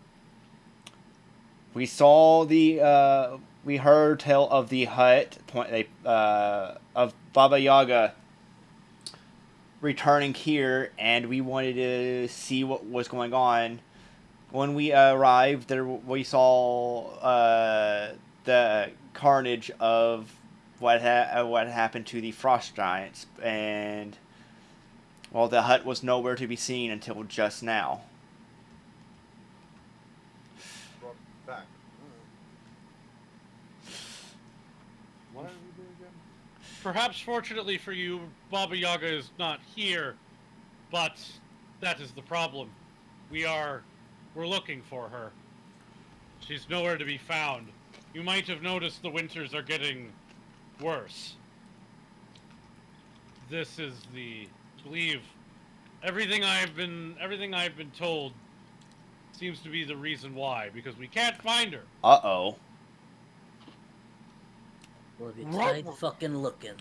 We saw we heard tell of the hut of Baba Yaga returning here, and we wanted to see what was going on. When we arrived, we saw the carnage of what happened to the frost giants, and well, the hut was nowhere to be seen until just now. Brought back. What are we doing again? Perhaps fortunately for you, Baba Yaga is not here, but that is the problem. We're looking for her. She's nowhere to be found. You might have noticed the winters are getting worse. This is believe everything I've been told seems to be the reason why, because we can't find her. Uh-oh. Well, have you tried Ruh-roh. fucking looking?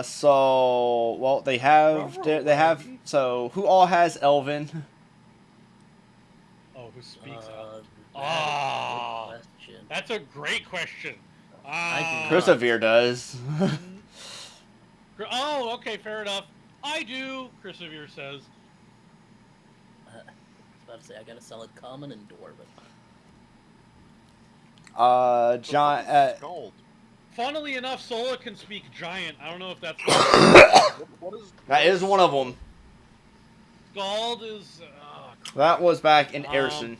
So well, they have Ruh-roh. so who all has Elven? Oh, who speaks out? That Ah, is a good question. that's a great question. I do. Persevere does. Oh, okay, fair enough. I do, Christopher says. I was about to say I got a solid common and dwarven. John. Scald. Funnily enough, Sola can speak giant. I don't know if that's That is one of them. Scald is. That was back in Um, Erison.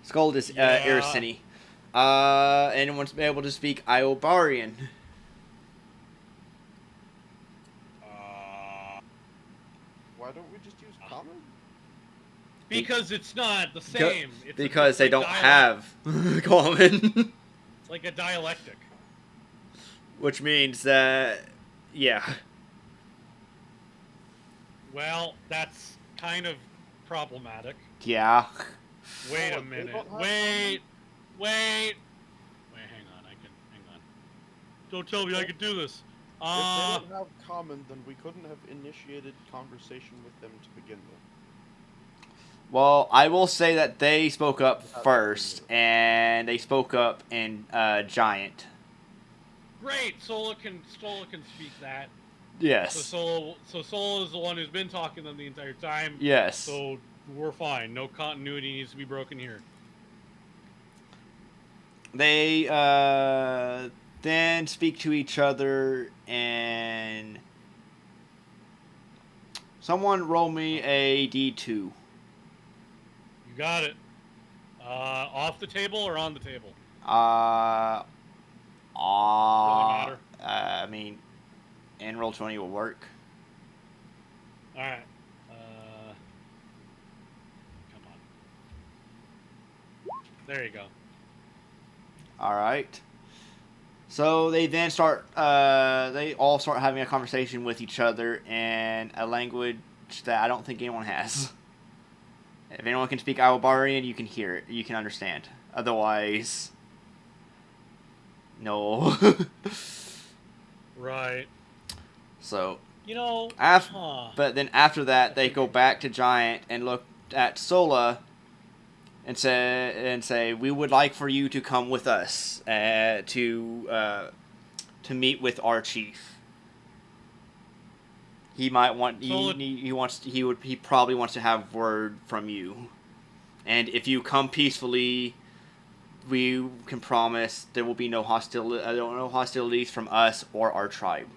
Skuld is yeah. Erisini. Anyone's able to speak Iobarian? Why don't we just use common? Because it's not the same. Because they like don't have common. It's like a dialectic. Which means that, yeah. Well, that's kind of problematic. Yeah. Wait Oh, a they minute. don't have Wait. Hang on. Hang on. Don't tell me I can do this. If they don't have common, then we couldn't have initiated conversation with them to begin with. Well, I will say that they spoke up first, and they spoke up in Giant. Great. Sola can speak that. Yes. So Sola is the one who's been talking to them the entire time. Yes. So we're fine. No continuity needs to be broken here. They then speak to each other, and someone roll me a D2. You got it. Off the table or on the table? Really matter? I mean, and roll 20 will work. All right. Come on. There you go. All right. So they then start. They all start having a conversation with each other in a language that I don't think anyone has. If anyone can speak Iwabarian, you can hear it. You can understand. Otherwise, no. Right. So, You know, but then after that, they go back to Giant and look at Sola and say, we would like for you to come with us to meet with our chief. He might want he probably wants to have word from you, and if you come peacefully, we can promise there will be no hostilities from us or our tribe.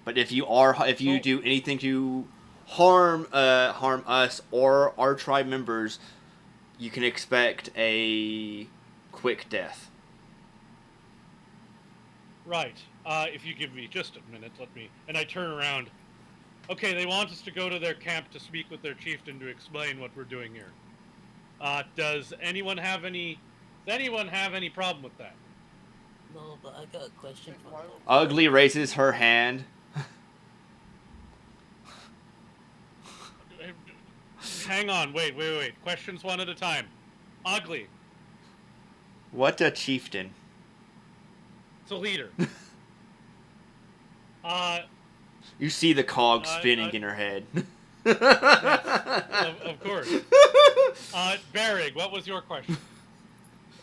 But if you do anything to harm us or our tribe members, you can expect a quick death. Right. If you give me just a minute, and I turn around. Okay, they want us to go to their camp to speak with their chieftain to explain what we're doing here. Does anyone have any problem with that? No, but I got a question for you. Ugly raises her hand. Hang on, wait. Questions one at a time. Ugly. What a chieftain. It's a leader. You see the cog spinning in her head. Yes, of course. Barrig, what was your question?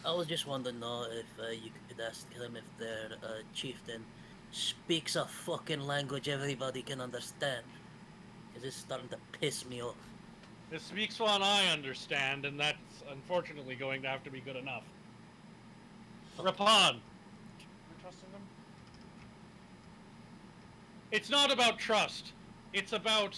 I was just wanting to know if you could ask them if their chieftain speaks a fucking language everybody can understand. Because it's starting to piss me off. It speaks one I understand, and that's unfortunately going to have to be good enough. Rapan. We're trusting them? It's not about trust. It's about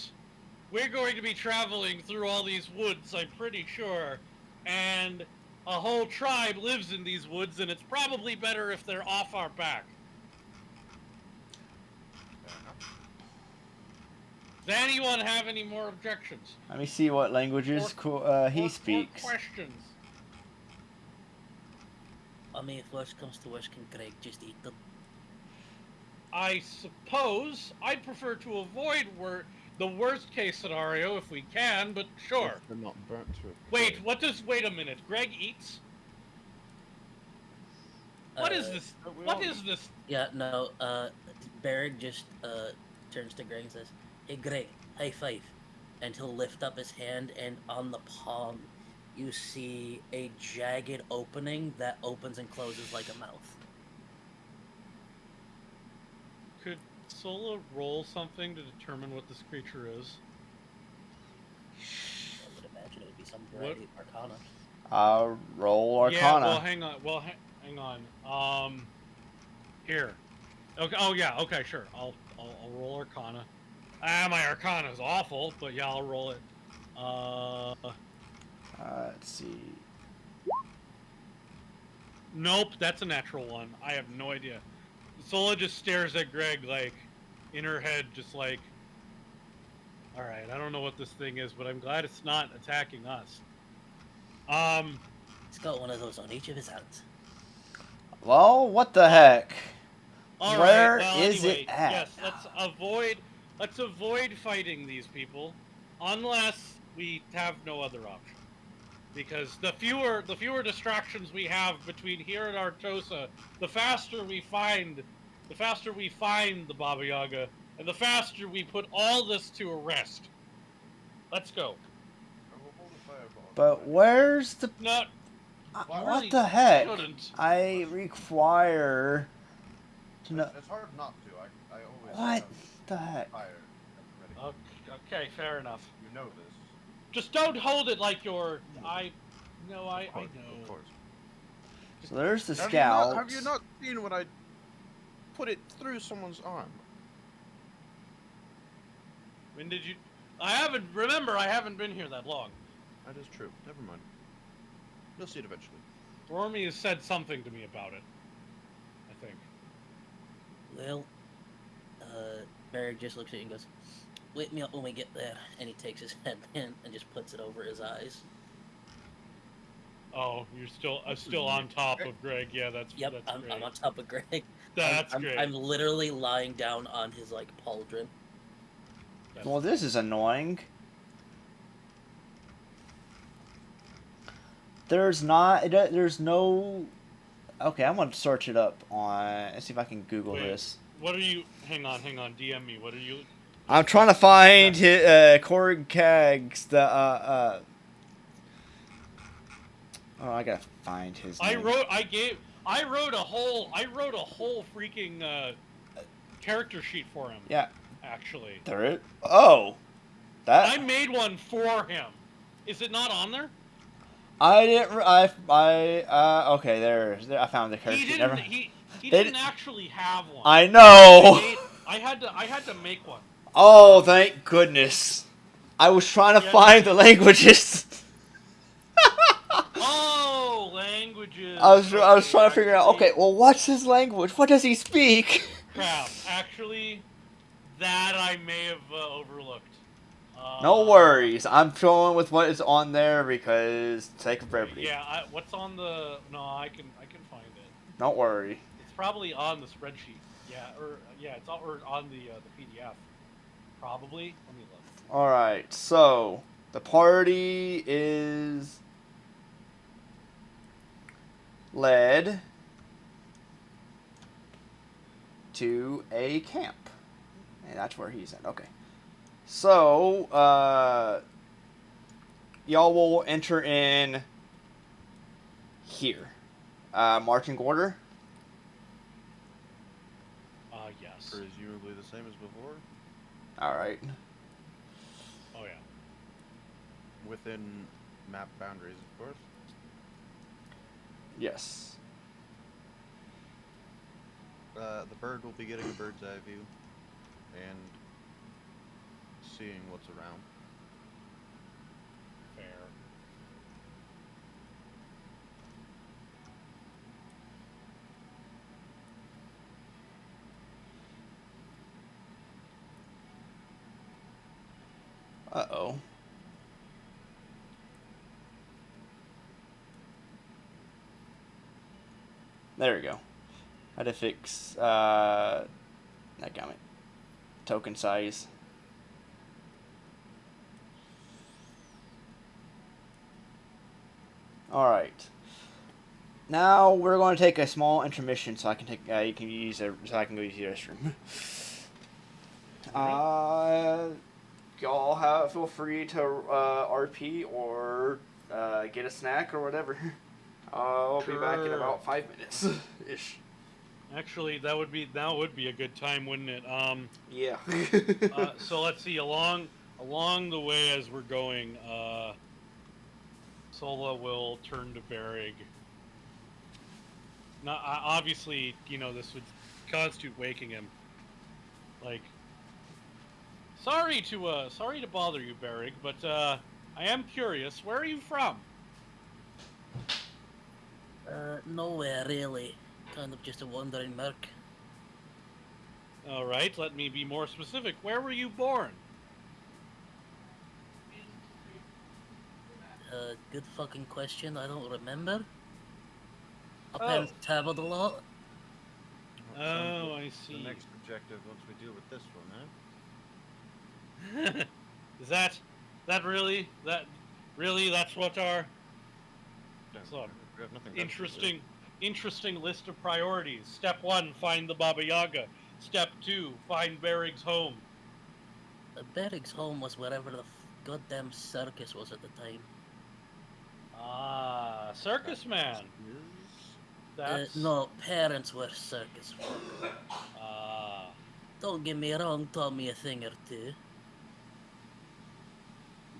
we're going to be traveling through all these woods, I'm pretty sure, and a whole tribe lives in these woods, and it's probably better if they're off our back. Fair enough. Does anyone have any more objections? Let me see what languages he speaks. Or questions? I mean, if worst comes to worst, can Greg just eat them? I suppose I'd prefer to avoid the worst case scenario if we can, but sure. If they're not burnt to it. Wait a minute. Greg eats? What is this? What is this? Yeah, no, Barrett just turns to Greg and says, "Hey Greg, high five." And he'll lift up his hand, and on the palm, you see a jagged opening that opens and closes like a mouth. Could Sola roll something to determine what this creature is? I would imagine it would be some variety of Arcana. Roll Arcana. Yeah, well, hang on. Hang on. Here. Okay. Oh, yeah. Okay, sure. I'll roll Arcana. My Arcana is awful, but yeah, I'll roll it. Let's see. Nope, that's a natural one. I have no idea. Sola just stares at Greg, like, in her head, just like, alright, I don't know what this thing is, but I'm glad it's not attacking us. He's got one of those on each of his hands. Well, what the heck? Where is anyway, it at? Yes, let's avoid fighting these people, unless we have no other option. Because the fewer distractions we have between here and Artosa, the faster we find the Baba Yaga, and the faster we put all this to a rest. Let's go. I will hold a fireball. But where's the... Not. what the heck? Shouldn't. I require to know... It's hard not to. I always What have the heck? fire at the ready. Okay, fair enough. You know this. Just don't hold it like you're. I know. Of course. So there's the Have scouts. have you not seen when I put it through someone's arm? When did you? I haven't been here that long. That is true. Never mind. You'll see it eventually. Romy has said something to me about it. I think. Well, Barrett just looks at you and goes, "Wake me up when we get there." And he takes his headband and just puts it over his eyes. Oh, you're still on top of Greg. Yeah, that's Yep, that's great. I'm on top of Greg. That's I'm great. literally lying down on his like pauldron. Well, this is annoying. There's not. There's no. Okay, I'm gonna search it up on. Let's see if I can Google Wait, this. what are you? Hang on. DM me. What are you? I'm trying to find Korg Kag's Oh, I gotta find his I name. wrote a whole freaking character sheet for him. Yeah, Actually, there it. Oh, I that made one for him. Is it not on there? I didn't. Okay, there. I found the character. He sheet. didn't. Never. He They didn't actually have one. I know. I had to make one. Oh, thank goodness. I was trying to Yeah. find the languages. Oh, languages. I was trying to Okay, figure out. Okay, well, what's his language? What does he speak? Crap. Actually, that I may have overlooked. No worries. I'm going with what is on there because sake of brevity. Yeah. What's on the? No, I can find it. Don't worry. It's probably on the spreadsheet. It's on the PDF. Probably. Let me look. All right. So the party is led to a camp, and that's where he's at. Okay. So y'all will enter in here. Marching order. Yes. Presumably the same as before, All right. Oh yeah. within map boundaries, of course. Yes. The bird will be getting a bird's eye view and seeing what's around. Fair. Uh-oh. There we go. How to fix, that got me. Token size. Alright. Now we're going to take a small intermission so I can take, you can use a, so I can go use the restroom. Y'all feel free to RP or get a snack or whatever. I'll be back in Sure. about 5 minutes ish. Actually, that would be a good time, wouldn't it? Yeah. So let's see. Along the way as we're going, Sola will turn to Berrig. Now, obviously, this would constitute waking him. Like, sorry to bother you, Berrig, but I am curious. Where are you from? Nowhere really. Kind of just a wandering merc. All right, let me be more specific. Where were you born? Good fucking question. I don't remember. My Oh. parents traveled a lot. Oh, I see. The next objective once we deal with this one, huh? Is that really that's what our So, We have nothing better to do. interesting list of priorities. Step 1, find the Baba Yaga. Step 2, find Berig's home. Berig's home was wherever the goddamn circus was at the time. Ah, circus man. That's No, parents were circus folk. Ah. Don't get me wrong, taught me a thing or two.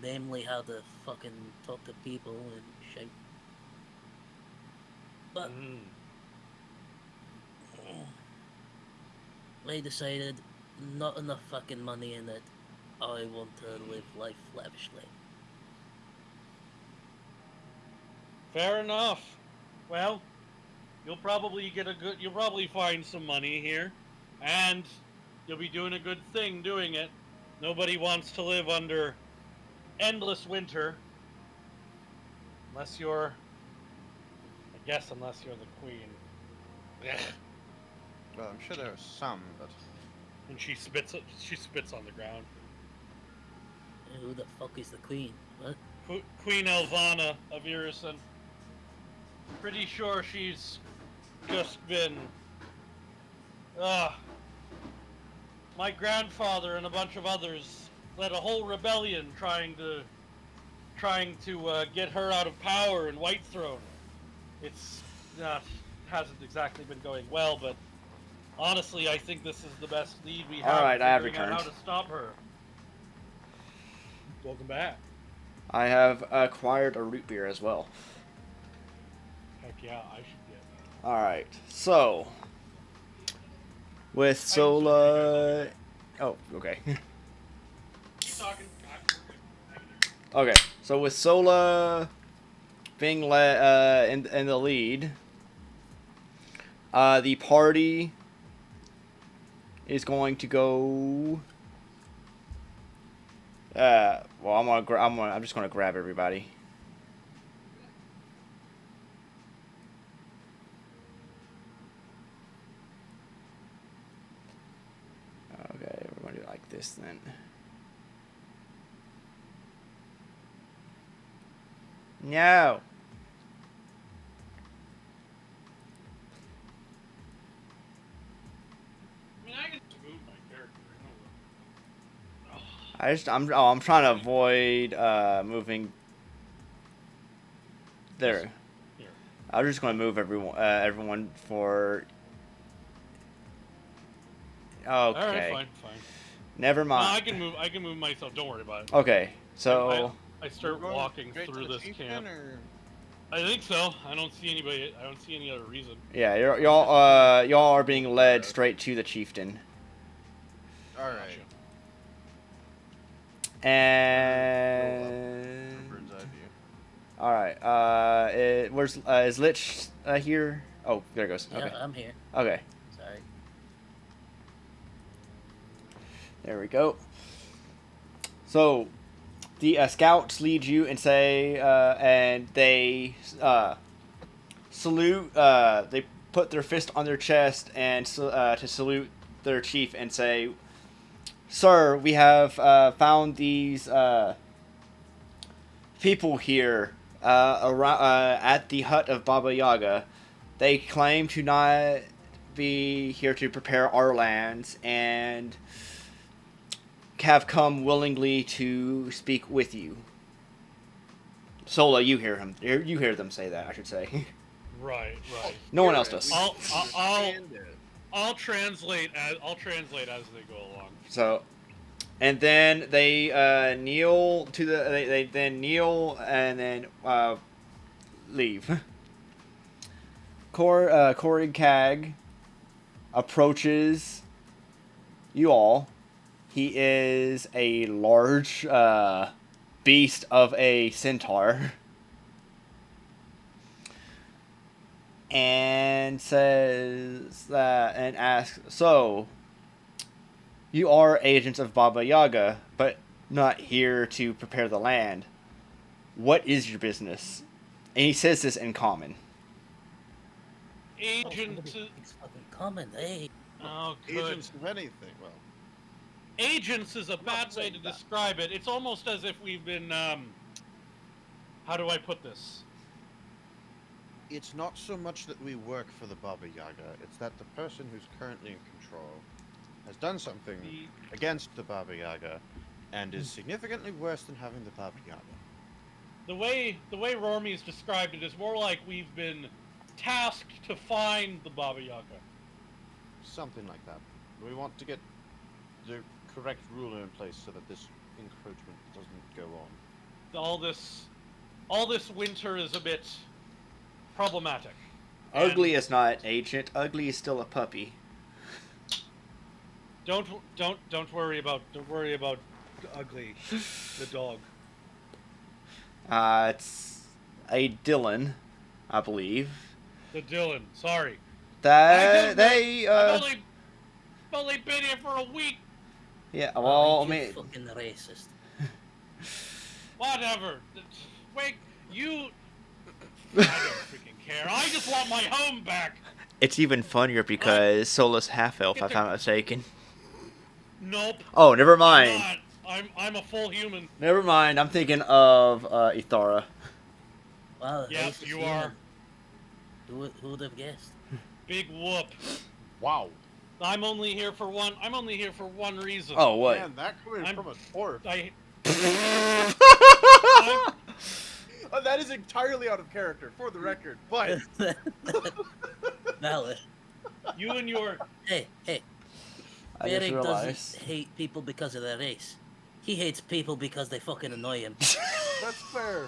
Namely how to fucking talk to people and shit. But I decided not enough fucking money in it. I want to live life lavishly. Fair enough. Well, you'll probably find some money here, and you'll be doing a good thing doing it. Nobody wants to live under endless winter, unless you're guess unless you're the queen. Ugh. Well, I'm sure there are some, but And she spits on the ground. Who the fuck is the queen? What? Queen Elvana of Irison. Pretty sure she's just been. My grandfather and a bunch of others led a whole rebellion trying to get her out of power in Whitethrone. It's hasn't exactly been going well, but honestly, I think this is the best lead we have. All right, I have figuring out returned. how to stop her. Welcome back. I have acquired a root beer as well. Heck yeah, I should get that. All right, so with I can Sola. certainly Oh, okay. Keep talking. Okay, so with Sola being in the lead, the party is going to go. Well, I'm just gonna grab everybody. Okay, we're gonna do it like this then. No. I mean, I can just move my character. I'm trying to avoid moving. There. Here. I'm just gonna move everyone for. Okay. All right, fine. Never No, I mind. can move myself. Don't worry about it. Okay, so I start We're going walking straight to through the this chieftain, camp. or- I think so. I don't see anybody. I don't see any other reason. yeah, y'all are being led straight to the chieftain, All right. Gotcha. and Bird's eye view. all right. Where's is Lich here? Oh, there it goes. Yeah, Okay. I'm here. Okay. Sorry. There we go. So, the scouts lead you and say, and they salute. They put their fist on their chest and to salute their chief and say, "Sir, we have found these people here around at the hut of Baba Yaga. They claim to not be here to prepare our lands and have come willingly to speak with you." Sola, you hear him. You hear them say that, I should say. Right. No one else does. I'll translate as they go along. So, and then they kneel to the. They then kneel and then leave. Corey Cag approaches you all. He is a large beast of a centaur. And says that and asks, "So, you are agents of Baba Yaga, but not here to prepare the land. What is your business?" And he says this in common. Agent. It's fucking common, hey. Oh, good. Agents of anything. Well, Agents is a bad way saying to that. describe it. It's almost as if we've been. How do I put this? it's not so much that we work for the Baba Yaga, it's that the person who's currently in control has done something against the Baba Yaga and is significantly worse than having the Baba Yaga. The way Rormy's described it is more like we've been tasked to find the Baba Yaga. Something like that. We want to get the correct ruler in place so that this encroachment doesn't go on. All this winter is a bit problematic. Ugly is not ancient. Ugly is still a puppy. Don't worry about Ugly, the dog. It's a Dylan, I believe. The Dylan. Sorry. That they I've only been here for a week. yeah. Oh, Well, I you mean, fucking racist. Whatever. Wait, you. I don't freaking care. I just want my home back. It's even funnier because Sola's half-elf, if I'm not mistaken. Nope. Oh, never I'm mind. not. I'm a full human. Never mind. I'm thinking of Ithara. Wow, Yep, Ace is you human. are. Who would have guessed? Big whoop. Wow. I'm only here for one reason. Oh, what? Man, that coming I'm- from a dwarf. That is entirely out of character, for the record. But Valid. You and your Hey, I just Beric realized. doesn't hate people because of their race. He hates people because they fucking annoy him. that's fair.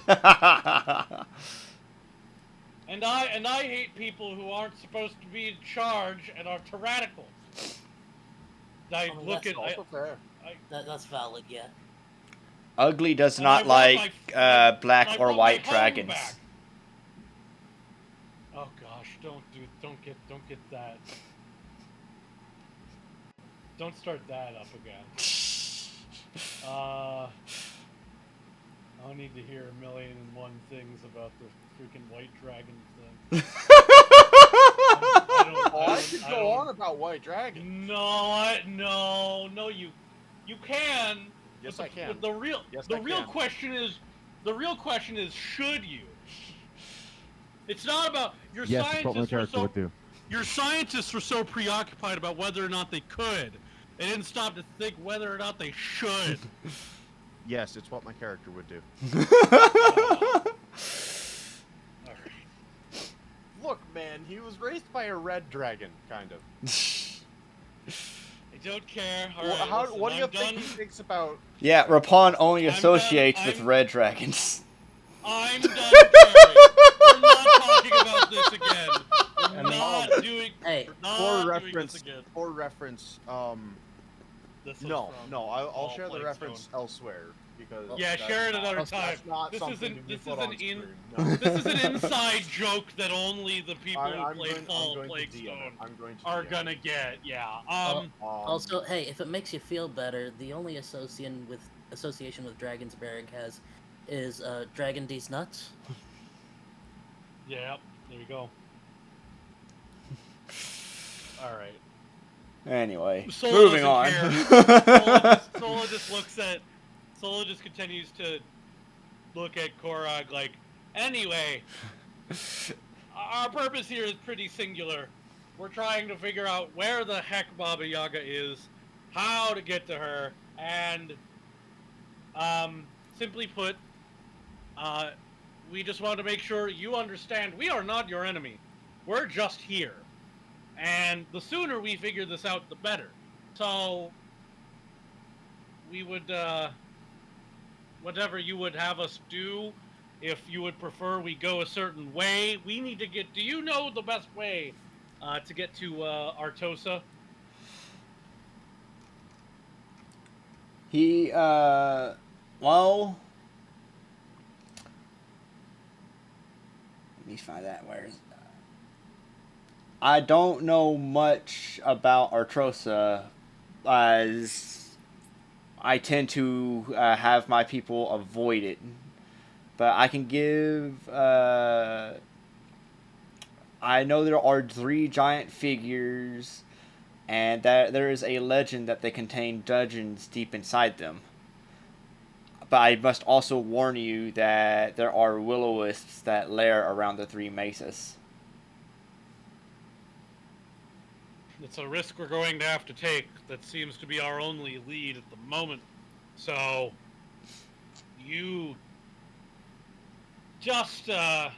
and I hate people who aren't supposed to be in charge and are tyrannical. I Oh, look that's at I, Also fair. That's valid, yeah. Ugly does And I not want like my- black I or want white my home dragons. back. Oh gosh, don't get that. Don't start that up again. I'll need to hear 1,000,001 things about the freaking white dragon thing. I could go on about White Dragon. No, you can. Yes, but I can. The real Yes, the I real can. question is should you? It's not about your Yes, that's what my scientists were character so would do. your scientists were so preoccupied about whether or not they could. They didn't stop to think whether or not they should. Yes, it's what my character would do. Alright. Look, man, he was raised by a red dragon, kind of. I don't care. Well, Alright, what do you I'm think done. he thinks about? Yeah, Rapon only I'm associates done. with red dragons. I'm done caring. We're not talking about this again. We're not doing. Hey, We're not For doing reference, this again. This was no, from I'll All share the Plague reference Stone. elsewhere because Yeah, that's share it not- another that's time. not This something isn't- to be this put isn't on in- screen. No. This is an inside joke that only the people who played Fall going Plague to DM Stone it. I'm going to are DM gonna it. get. Yeah. also, hey, if it makes you feel better, the only association with dragons Beric has is Dragon D's nuts. Yeah. There you go. All right. Anyway, Sola moving doesn't on. care. Sola just looks at. Sola just continues to look at Korog like. Anyway, our purpose here is pretty singular. We're trying to figure out where the heck Baba Yaga is, how to get to her, and simply put, we just want to make sure you understand we are not your enemy. We're just here. And the sooner we figure this out, the better. So, we would, whatever you would have us do, if you would prefer we go a certain way, we need to get, do you know the best way to get to Artosa? He, well, let me find that. Where is I don't know much about Artrosa, as I tend to have my people avoid it. But I can give. I know there are 3 giant figures, and that there is a legend that they contain dungeons deep inside them. But I must also warn you that there are will-o-wisps that lair around the 3 mesas. It's a risk we're going to have to take. That seems to be our only lead at the moment. So, you just, I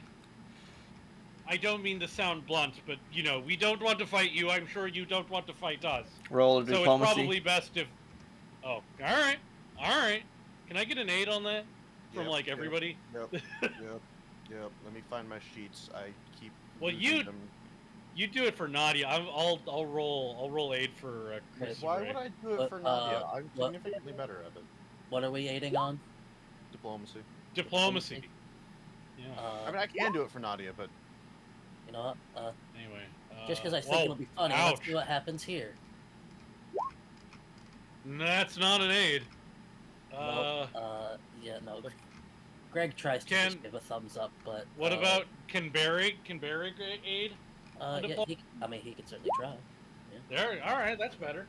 don't mean to sound blunt, but, you know, we don't want to fight you. I'm sure you don't want to fight us. Roll of So diplomacy. it's probably best if... Oh, alright. Can I get an 8 on that? From, Yep, like, yep, everybody? Yep. Let me find my sheets. I keep. Well, losing them. You do it for Nadia. I'll roll 8 for Chris. Why would I do it But, for Nadia? I'm what- significantly better at it. What are we aiding on? Diplomacy. Diplomacy. Yeah. I mean, I can do it for Nadia, but You know what? Anyway. Just because I think whoa, it'll be funny, let's ouch. see what happens here. That's not an aid. No, yeah, no. Greg tries to Can- just give a thumbs up, but What about can Barry aid? Yeah, diplo- he can certainly try. There. All right, that's better.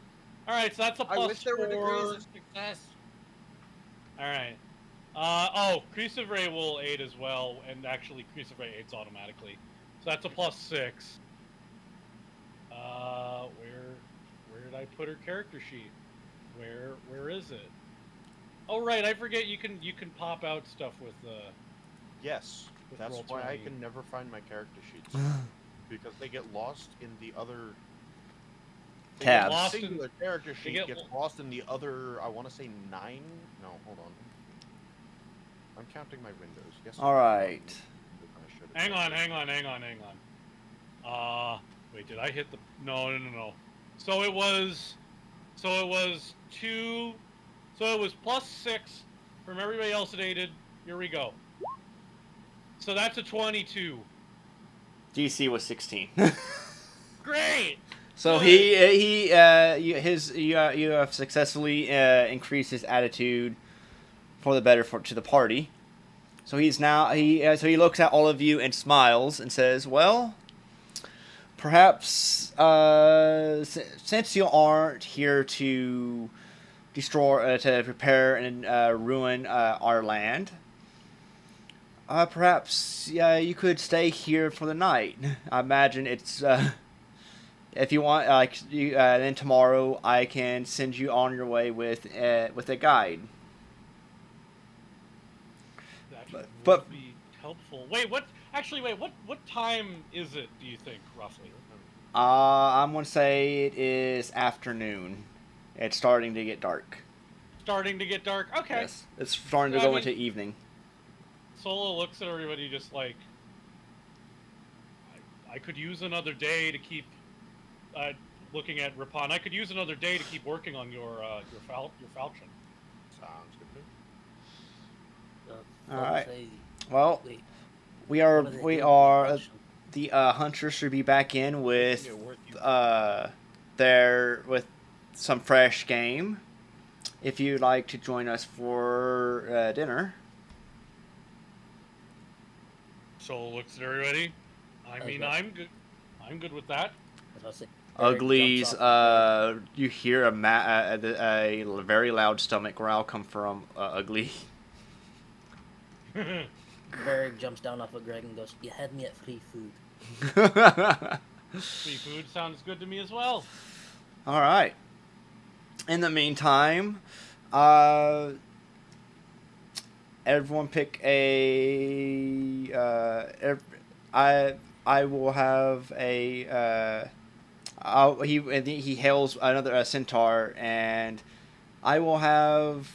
All right, so that's a I plus wish there were degrees 4. of success. All right. Creasive Ray will aid as well, and actually Creasive Ray aids automatically. So that's a plus 6. Where did I put her character sheet? Where is it? Oh right, I forget you can pop out stuff with Yes, With that's roll why I 20. can never find my character sheets because they get lost in the other Tabs. lost The singular character they sheet get gets lost in the other. I want to say 9. No, hold on. I'm counting my windows. Yes. All right. Hang on. Wait, did I hit the? No. So it was 2. So it was plus 6 from everybody else that aided. Here we go. So that's a 22. DC was 16. Great. So Good. you have successfully increased his attitude for the better to the party. So he looks at all of you and smiles and says, "Well, perhaps since you aren't here to destroy, to prepare and ruin our land, perhaps you could stay here for the night. I imagine it's." If you want, then tomorrow I can send you on your way with a guide. That But- would be helpful. Wait, what? Actually, wait. What time is it? Do you think roughly? I'm gonna say it is afternoon. It's starting to get dark. Starting to get dark. Okay. Yes, it's starting to Yeah, go I mean- into evening. Solo looks at everybody just like, I could use another day to keep looking at Rapon. I could use another day to keep working on your falchion. Sounds good. All right. Say, Well, wait, we what are do they we do? are the hunters should be back in with with some fresh game. If you'd like to join us for dinner. Solo looks at everybody. I mean, Okay. I'm good. I'm good with that. As I say, Eric Uglies, jumps off you hear a very loud stomach growl come from Ugly. Varric jumps down off of Greg and goes, "You had me at free food." Free food sounds good to me as well. All right. In the meantime, everyone pick a. I will have a. He hails another centaur, and I will have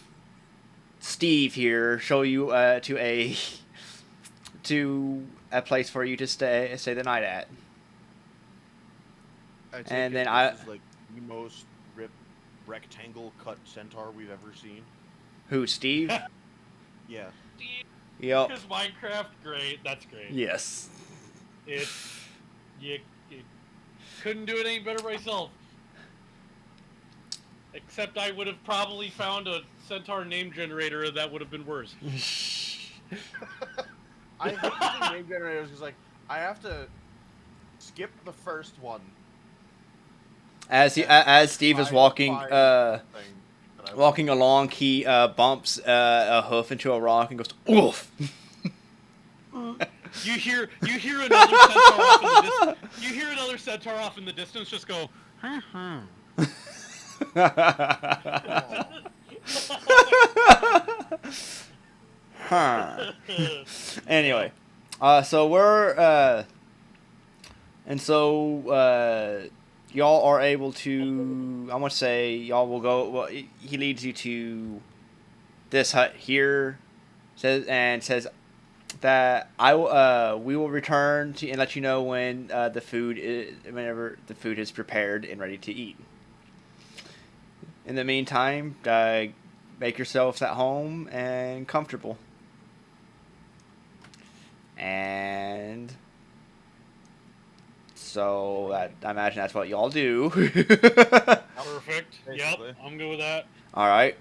Steve here show you to a place for you to stay the night at. I take And it then this is like the most ripped rectangle cut centaur we've ever seen. Who, Steve? Yeah. Yep. Because Minecraft, great. That's great. Yes. You couldn't do it any better myself. Except I would have probably found a centaur name generator that would have been worse. I hate using name generators because like I have to skip the first one. As Steve is walking walking along, he bumps a hoof into a rock and goes, "Oof!" You hear another centaur off in the distance. You hear another centaur off in the distance just go. Huh. Anyway, so we're and so y'all are able to. I want to say y'all will go. Well, he leads you to this hut here, says that we will return to and let you know when whenever the food is prepared and ready to eat. In the meantime, make yourselves at home and comfortable. And so I imagine that's what y'all do. Perfect. Basically. Yep, I'm good with that. All right.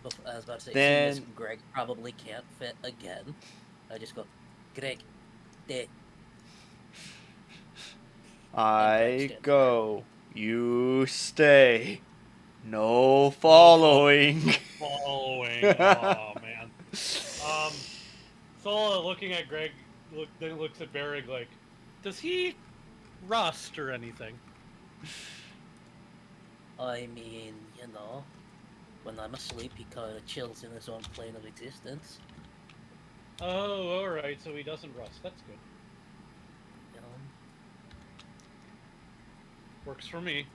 I was about to say, seeing as Then Greg probably can't fit again, I just go, Greg, stay. And Greg I stands there. go, you stay. No No following. following. Oh man. Sola looking at Greg, then looks at Barrig like, does he rust or anything? I mean, when I'm asleep, he kind of chills in his own plane of existence. Oh, all right. So he doesn't rust. That's good. You know, Works for me.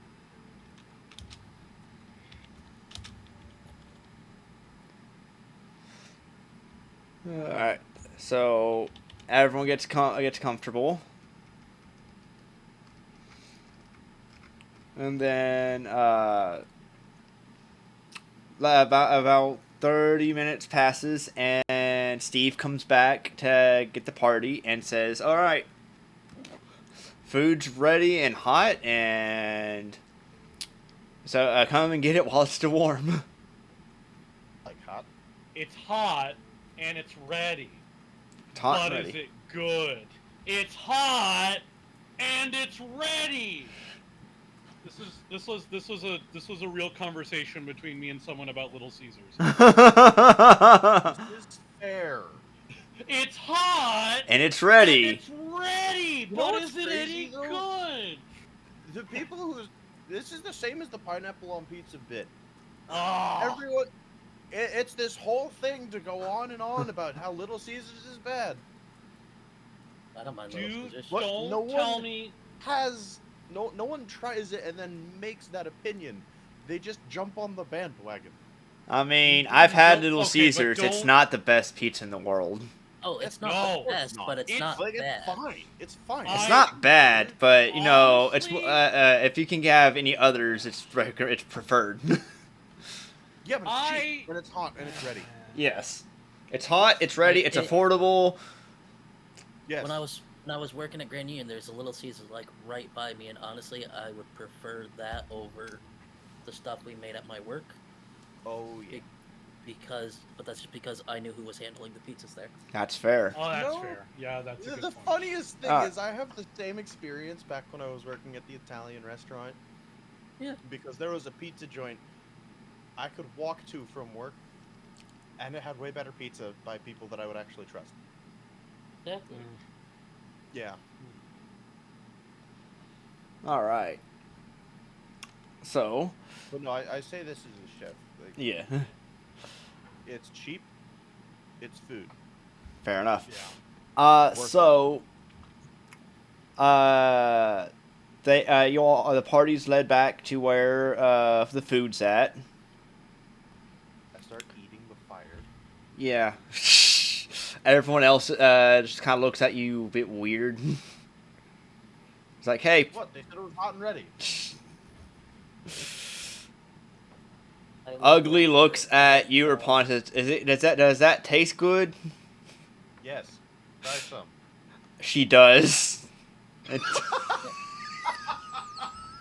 Alright, so everyone gets comfortable. And then about 30 minutes passes, and Steve comes back to get the party and says, "All right, food's ready and hot, and so come and get it while it's still warm." Like hot. It's hot and it's ready. It's hot But and ready. is it good? It's hot and it's ready. This was a real conversation between me and someone about Little Caesars. This is fair. It's hot And it's and ready. it's ready, You know but what's is it crazy, any though? good? The people who this is the same as the pineapple on pizza bit. Oh, Everyone, it's this whole thing to go on and on about how Little Caesars is bad. I don't mind Little dude, Caesars. What? don't No tell one me. has no one tries it and then makes that opinion. They just jump on the bandwagon. I mean, I've had Little Okay, but Caesars. It's don't- not the best pizza in the world. Oh, it's not No. the best, but it's not like, bad. It's fine. It's fine. It's I- not bad, but you know, Honestly- it's if you can have any others, it's preferred. Yeah, but it's I- cheap when it's hot and it's ready. Yes, it's hot, it's ready, Like, it's it- affordable. Yes. When I was working at Grand Union, there's a Little Caesars like right by me, and honestly, I would prefer that over the stuff we made at my work. Oh yeah. But that's just because I knew who was handling the pizzas there. That's fair. Oh, that's No. fair. Yeah, that's a good The point. funniest thing Ah. is I have the same experience back when I was working at the Italian restaurant. Yeah. Because there was a pizza joint I could walk to from work, and it had way better pizza by people that I would actually trust. Exactly. Yeah. All right. So, But no, I say this as a chef. Like, yeah, it's cheap. It's food. fair enough. Yeah. So, you all the party's led back to where the food's at. I start eating the fire. Yeah. Everyone else just kind of looks at you a bit weird. It's like, hey, What? They said it was hot and ready. I look Ugly over looks at you, uh, Rapunzel. Does that taste good? Yes. Try some. She does.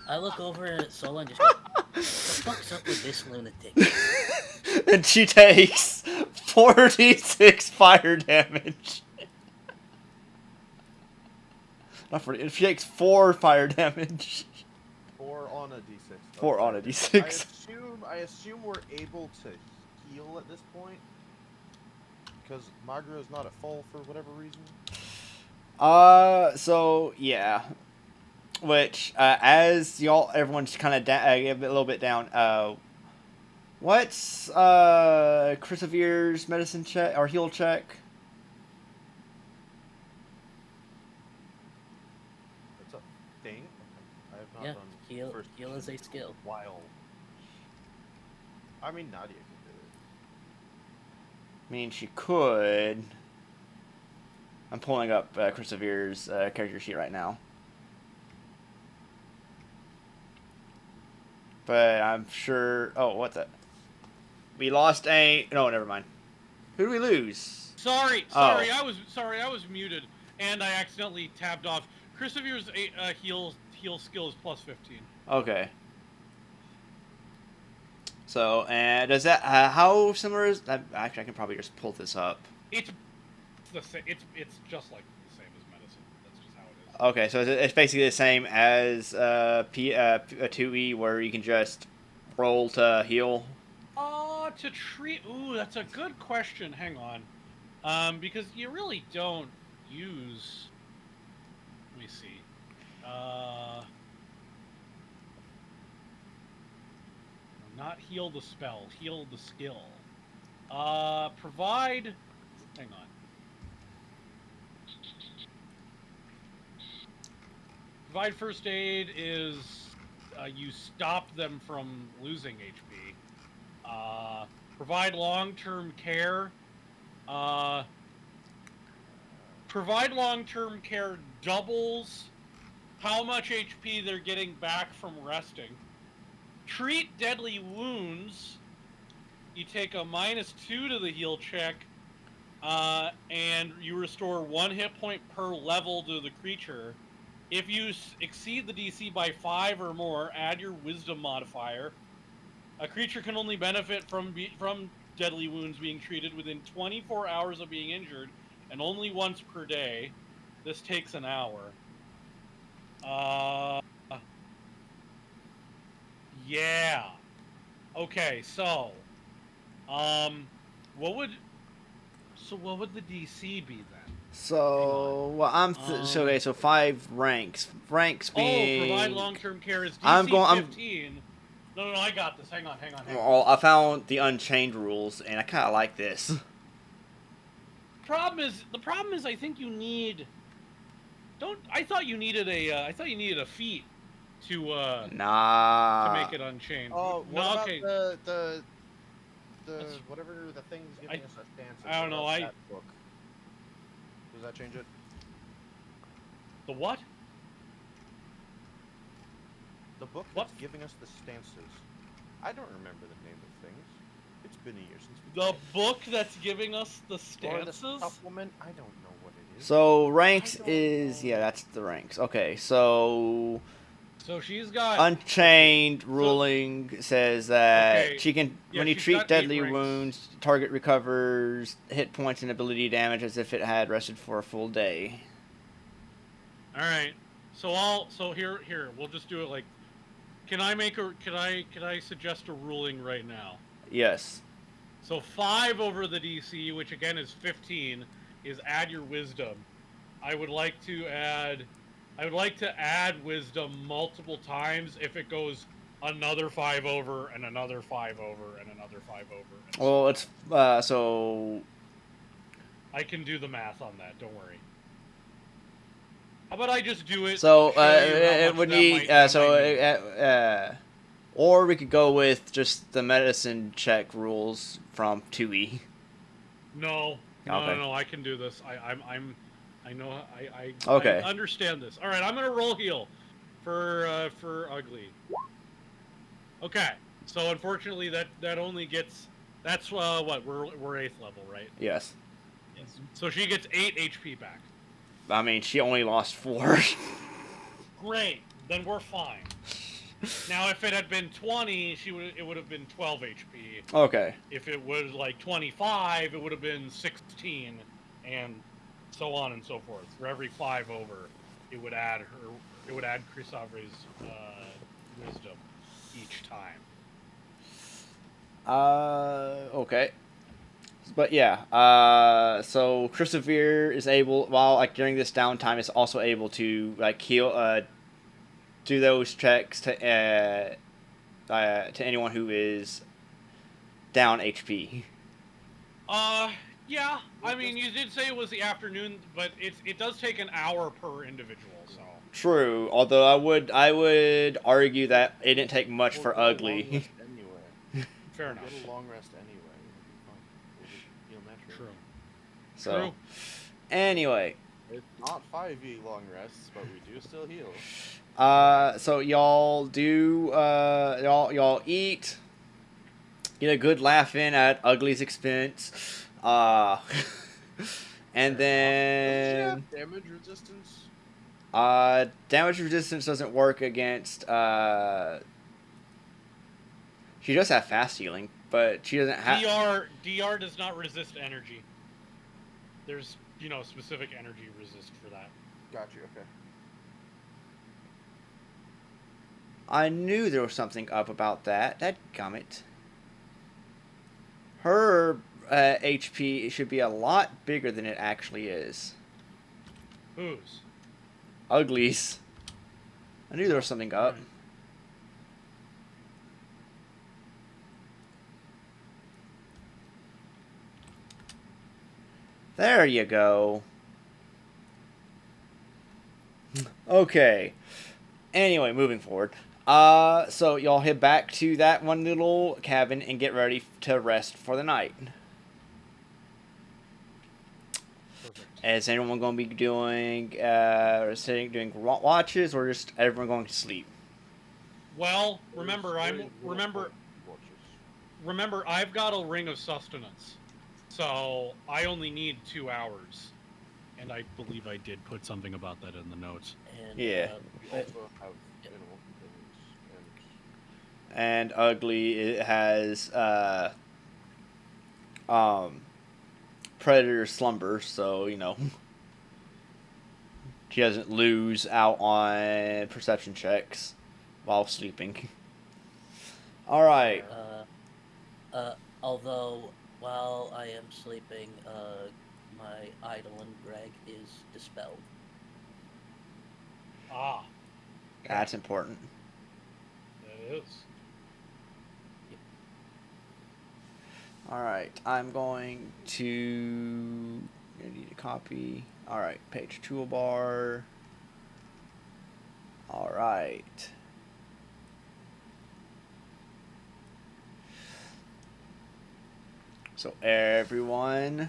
I look over at Sola and just go, "What the fuck's up with this lunatic?" And she takes 46 fire damage. Not 40, she takes 4 fire damage. 4 on a d6. 4 on a d6. I assume we're able to heal at this point, because Margot is not at full for whatever reason. So yeah, which as everyone's kind of a little bit down. What's Christopher's medicine check or heal check? That's a thing. Okay. I have not Yeah, done first heal is a skill. in a while. I mean, Nadia can do it. I mean, she could. I'm pulling up Christopher's character sheet right now. But I'm sure. Oh, what's that? We lost a. No, never mind. Who did we lose? Sorry, Oh. I was muted, and I accidentally tabbed off. Christopher's heal skill is +15. Okay. So, and does that how similar is that? Actually, I can probably just pull this up. It's the same. It's just like the same as medicine. That's just how it is. Okay, so it's basically the same as a 2E where you can just roll to heal. To treat. Ooh, that's a good question. Hang on. Because you really don't use. Let me see. Not heal the spell, heal the skill. Provide. Hang on. Provide first aid is you stop them from losing HP. Provide long-term care. Provide long-term care doubles how much HP they're getting back from resting. Treat deadly wounds. You take a -2 to the heal check, and you restore 1 hit point per level to the creature. If you exceed the DC by 5 or more, add your Wisdom modifier. A creature can only benefit from deadly wounds being treated within 24 hours of being injured, and only once per day. This takes an hour. Yeah. Okay, so, what would the DC be then? So, well, okay. So 5 ranks. Ranks being. Provide long-term care is DC I'm going. 15. No, I got this. Hang on. Well, I found the Unchained rules, and I kind of like this. The problem is, I think you need. I thought you needed a feat to make it unchained. Oh, no, what okay. about the whatever the thing's giving us a stance? I don't know. That book. Does that change it? The what? The book What? that's giving us the stances. I don't remember the name of things. It's been a year since we The played. book that's giving us the Or stances? the supplement. I don't know what it is. So ranks I don't is know. that's the ranks. Okay, so So she's got Unchained ruling says that Okay, she can yeah, when you she's treat got 8 deadly ranks. wounds, target recovers hit points and ability damage as if it had rested for a full day. All right. So here we'll just do it like. Can I suggest a ruling right now? Yes. So 5 over the DC, which again is 15, is add your wisdom. I would like to add wisdom multiple times if it goes another 5 over and another 5 over and another 5 over. And Well, it's so I can do the math on that. Don't worry. How about I just do it? so show you how it much would that need might mean. or we could go with just the medicine check rules from 2E. No, Okay. no, I can do this. I Okay. I understand this. All right, I'm gonna roll heal for ugly. Okay, so unfortunately that only gets that's what we're 8th level, right? Yes. Yes. So she gets 8 HP back. I mean, she only lost 4. Great, then we're fine. Now, if it had been 20, it would have been 12 HP. Okay. If it was like 25, it would have been 16, and so on and so forth. For every 5 over, it would add Chrysavre's wisdom each time. Okay. But yeah, so Christopher is able, while like during this downtime, is also able to like heal, do those checks to anyone who is down HP. Yeah. I mean, you did say it was the afternoon, but it does take an hour per individual. So True, although I would argue that it didn't take much for We'll get a long Ugly. rest anyway. fair We'll enough. get a long rest anyway. It'll be fun. We'll just heal naturally. True. So, True. anyway, It's not 5e long rests, but we do still heal. so y'all do y'all eat, get a good laugh in at Ugly's expense, and Does he then have damage resistance? damage resistance doesn't work against She does have fast healing, but she doesn't have. DR does not resist energy. There's, specific energy resist for that. Got you. Okay. I knew there was something up about that. Dadgummit. Her HP should be a lot bigger than it actually is. Whose? Ugly's. I knew there was something up. Right. There you go. Okay. Anyway, moving forward. So y'all head back to that one little cabin and get ready to rest for the night. Perfect. Is anyone going to be doing doing watches, or just everyone going to sleep? Well, remember, Watches. remember, I've got a ring of sustenance, so I only need 2 hours, and I believe I did put something about that in the notes. And, Yeah. We also have animal companions And Ugly, it has Predator Slumber, so she doesn't lose out on perception checks while sleeping. All right. Although, while I am sleeping, my Eidolon Greg is dispelled. Ah, That's important. that is. All right. I'm going to. I need a copy. All right. Page toolbar. All right. So everyone.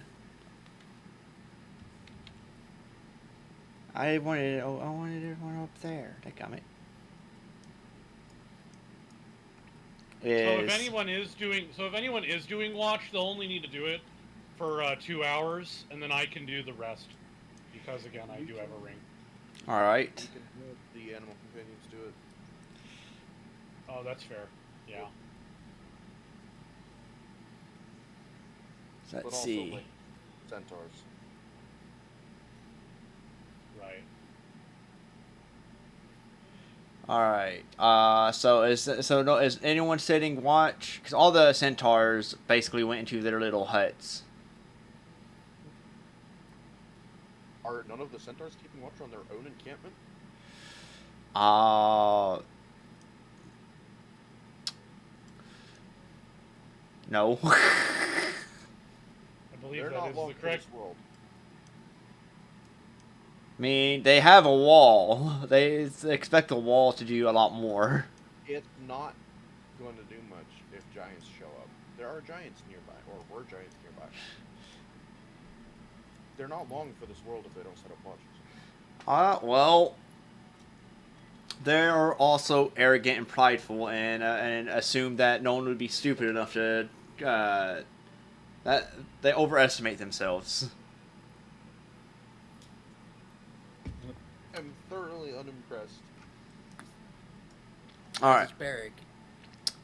I wanted everyone up there. Dadgummit. So if anyone is doing watch, they'll only need to do it for 2 hours, and then I can do the rest, because again, I do have a ring. All right. You can have the animal companions do it. Oh, that's fair. Yeah. So But let's also, see. like, centaurs. Right. All right. Is anyone sitting watch? Because all the centaurs basically went into their little huts. Are none of the centaurs keeping watch on their own encampment? No. I believe They're that not is long the for correct. this world. I mean, they have a wall. They expect the wall to do a lot more. It's not going to do much if giants show up. There are giants nearby, or were giants nearby. They're not long for this world if they don't set up watches. Well, they're also arrogant and prideful, and assume that no one would be stupid enough to that they overestimate themselves. I'm thoroughly unimpressed. All right. It's Beric.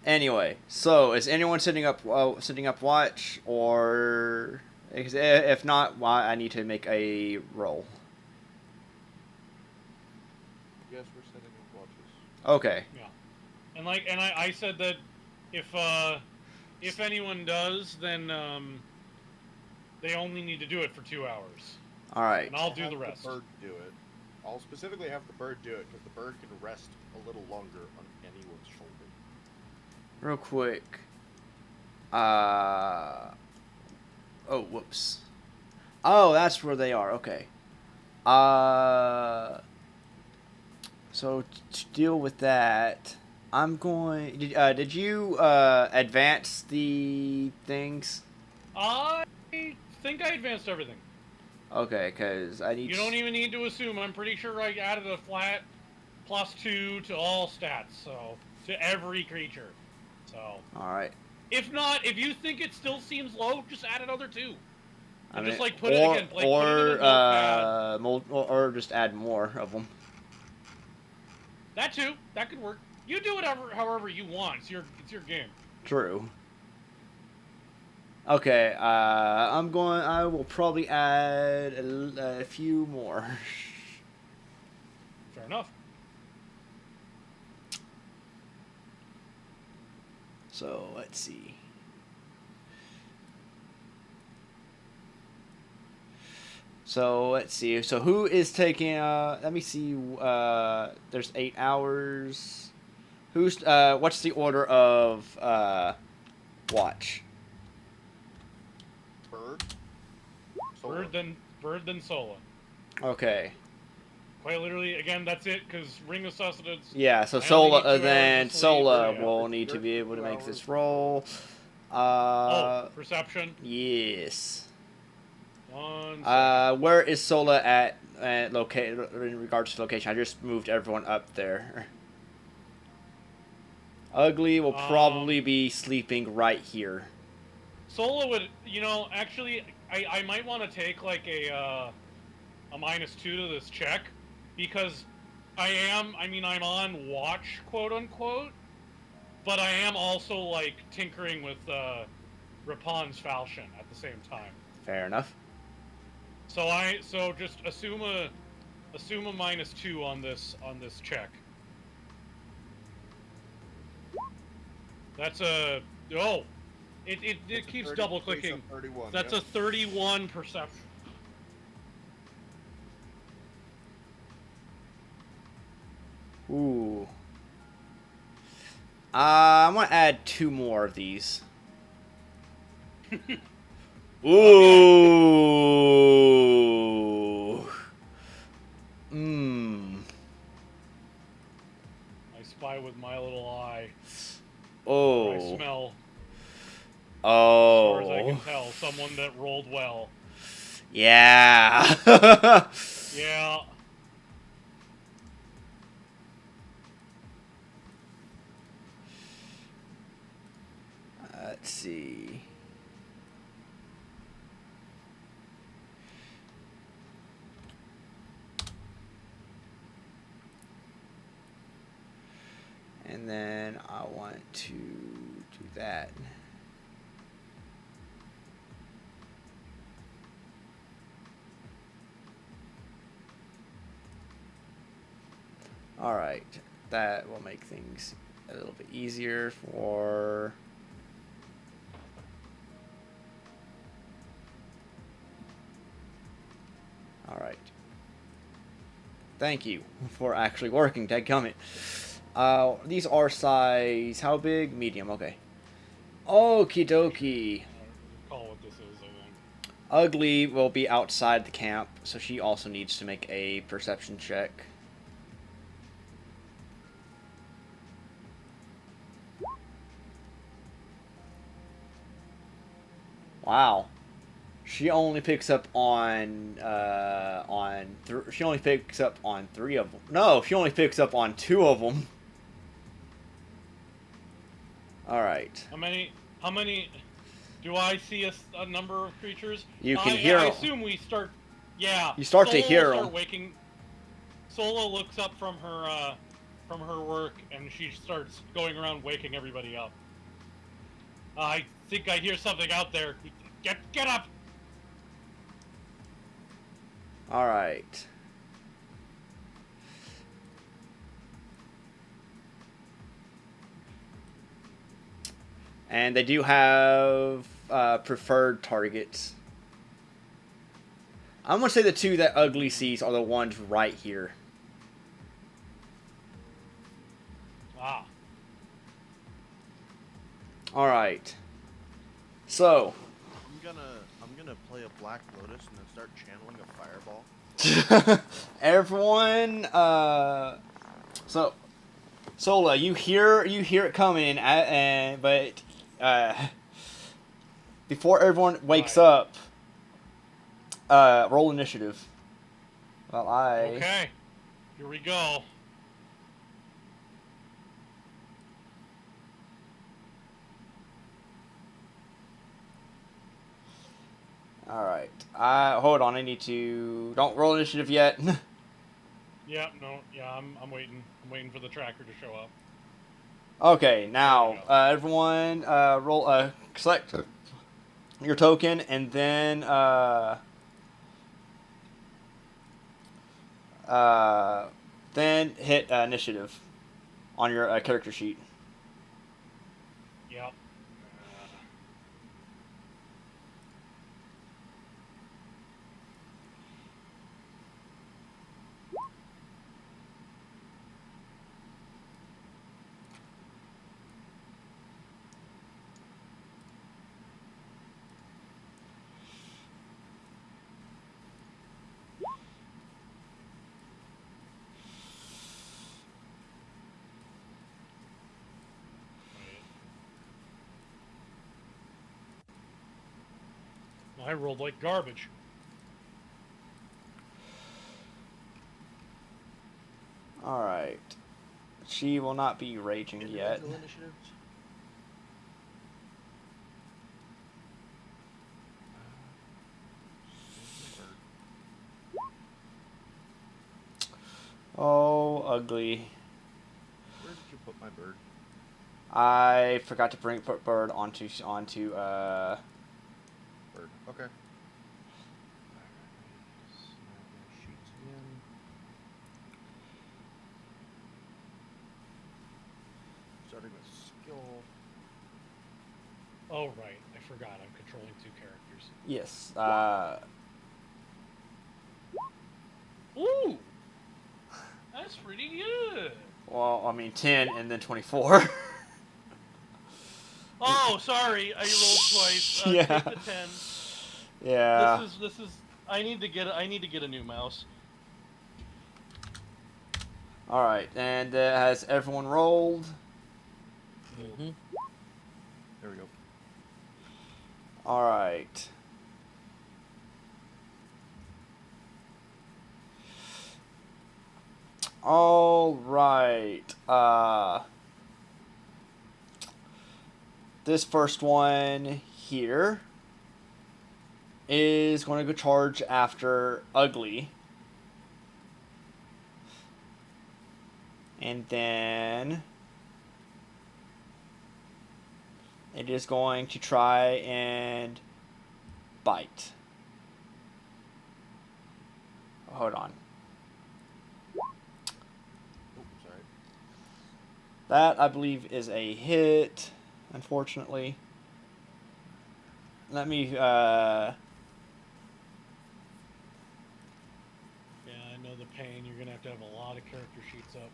Anyway, so is anyone sitting up watch, or if not, why I need to make a roll? Yes, we're setting up watches. Okay. Yeah. And I said that if anyone does, then they only need to do it for 2 hours, All right. and I'll do Have the rest. The bird do it. I'll specifically have the bird do it because the bird can rest a little longer on anyone's shoulder. Real quick. Oh, whoops. Oh, that's where they are. Okay. So to deal with that, I'm going. Did you advance the things? I think I advanced everything. Okay, because I need. You don't even need to assume. I'm pretty sure I added a flat +2 to all stats, so to every creature. So All right. if not, if you think it still seems low, just add another 2. I And mean, just put it again, put it in a notepad. or just add more of them. That too. That could work. You do whatever, however you want. It's your game. True. Okay, I will probably add a few more. Fair enough. So, let's see. So who is taking, let me see, there's 8 hours. What's the order of, watch? Bird. Solar. Bird then Sola. Okay. Quite literally, again, that's it, because Ring of Sustenance. Yeah, so I only Sola, need 2 hours then of sleep, Sola yeah. will need to You're be able to 2 make hours. this roll. Perception. Yes. 1 second. Where is Sola at located in regards to location? I just moved everyone up there. Ugly will probably be sleeping right here. Sola would, actually, I might want to take, like, a -2 to this check, because I'm on watch, quote-unquote, but I am also, like, tinkering with, Rapon's falchion at the same time. Fair enough. So just assume a -2 on this check. That's a it keeps 30, double clicking. it's a 31. That's Yep. a 31 perception. Ooh. I'm gonna add 2 more of these. Ooh. Mmm. I spy with my little eye. Oh. I smell. As Oh. far as I can tell, someone that rolled well. Yeah. Yeah. Let's see. And then I want to do that. All right, that will make things a little bit easier for. All right. Thank you for actually working, dadgummit. These are size, how big? Medium, okay. Okie dokie. Recall what this is, I think. Ugly will be outside the camp, so she also needs to make a perception check. Wow. She only picks up on she only picks up on 3 of them. No, she only picks up on 2 of them. All right. How many? Do I see a number of creatures? You can hear I 'em. assume we start. Yeah. You start to Sola hear will start 'em. waking. Sola looks up from her work, and she starts going around waking everybody up. I think I hear something out there. Get up! All right. And they do have preferred targets. I'm going to say the 2 that Ugly sees are the ones right here. Ah. All right. So. I'm gonna play a Black Lotus and then start channeling a fireball. Everyone, so Sola, you hear it coming, but before everyone wakes up, roll initiative. Well, Okay. Here we go. All right. Hold on. I need to. Don't roll initiative yet. Yeah. No. Yeah. I'm waiting. I'm waiting for the tracker to show up. Okay, now There we go. everyone roll select your token and then hit initiative on your character sheet. Yep. I rolled like garbage. All right. She will not be raging yet. Individual initiatives. Oh, ugly. Where did you put my bird? I forgot to put bird onto Bird. Okay. Snap my sheets again. Starting with skill. Oh, right. I forgot. I'm controlling 2 characters. yes. Ooh! That's pretty good. Well, I mean 10 and then 24. Oh, sorry. I rolled twice. Yeah. Take the 10. Yeah. This is. I need to get a new mouse. All right, and has everyone rolled? Mm-hmm. There we go. All right. All right. This first one here is going to go charge after Ugly. And then it is going to try and bite. Hold on. Oh, sorry. That, I believe, is a hit, unfortunately. Let me, Yeah, I know the pain. You're gonna have a lot of character sheets up.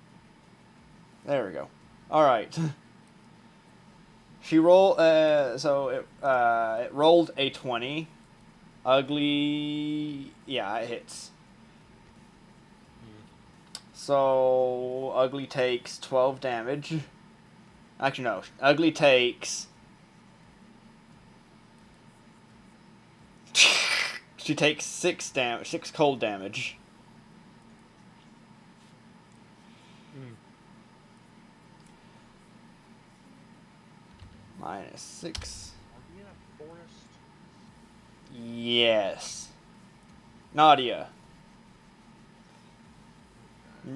there we go. All right. She so it rolled a 20. Ugly, yeah, it hits. So Ugly takes 12 damage. Actually, no. Ugly takes. She takes 6 damage, 6 cold damage. Minus 6. Are we in a forest? Yes. Nadia.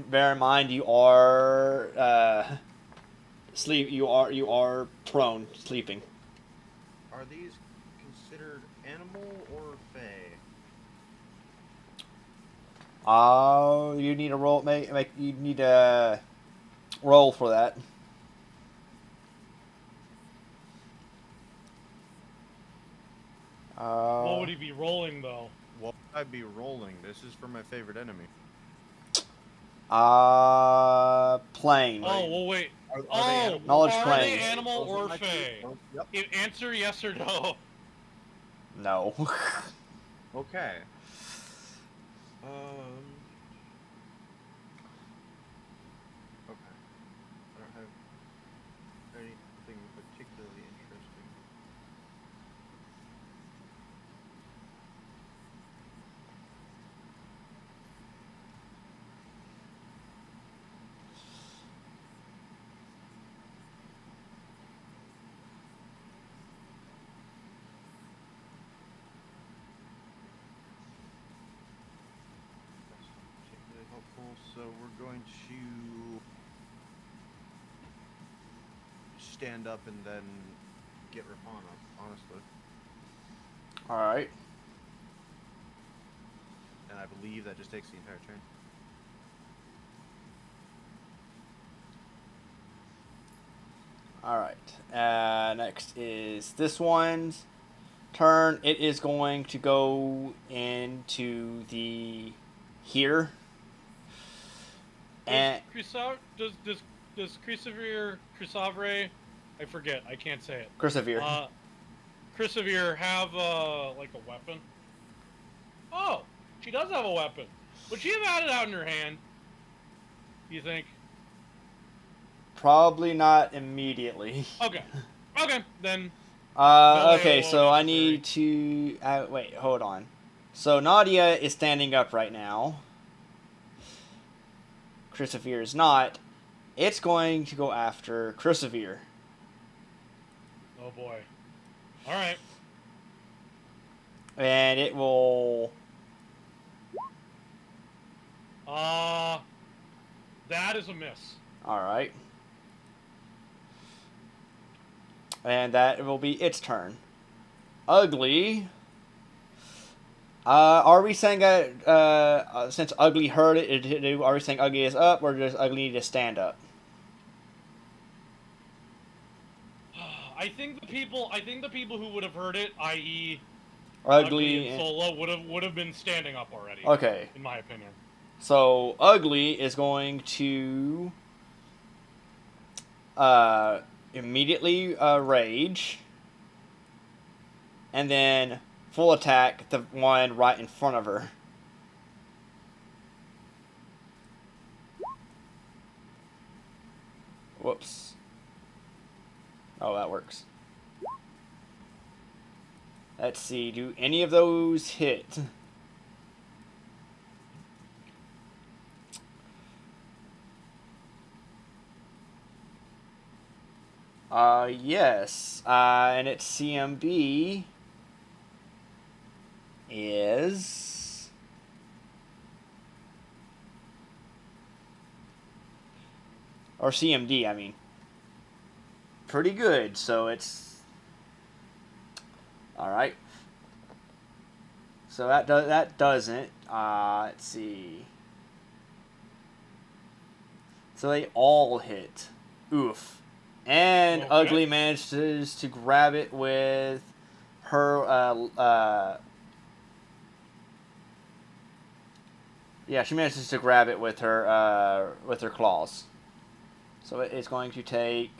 Bear in mind you are sleep. You are prone, sleeping. Are these considered animal or fey? You need a roll. You need a roll for that. What would he be rolling though? What would I be rolling? This is for my favorite enemy. Plane. Oh, well, wait. Are they Oh, animal? Knowledge are plane. they animal Those are or my two- fey? Yep. Answer yes or no. No. Okay. Okay. I don't have anything particularly interesting. That's not particularly helpful, so we're going to stand up and then get Rapana, honestly. All right. And I believe that just takes the entire turn. All right. Next is this one's turn. It is going to go into the here. And Does Crisavre, I forget, I can't say it. Persevere. Crisavere have like a weapon? Oh, she does have a weapon. Would she have had it out in her hand? Do you think? Probably not immediately. Okay. Okay, then. Okay, won't so I necessary. need to. Wait, hold on. So Nadia is standing up right now. Crisavere is not. It's going to go after Crisavere. Oh boy. All right. And it will. That is a miss. Alright. And that will be its turn. Ugly. Are we saying that since Ugly heard it, are we saying Ugly is up, or does Ugly need to stand up? I think the people who would have heard it, i.e., Ugly and Solo, would have been standing up already. Okay. In my opinion. So Ugly is going to immediately rage, and then full attack the one right in front of her. Whoops. Oh, that works. Let's see, do any of those hit? Yes. And its CMB is... Or CMD, I mean. Pretty good, so it's... Alright. So that doesn't. Let's see. So they all hit. Oof. And Okay. Ugly manages to grab it with her yeah, she manages to grab it with her claws. So it is going to take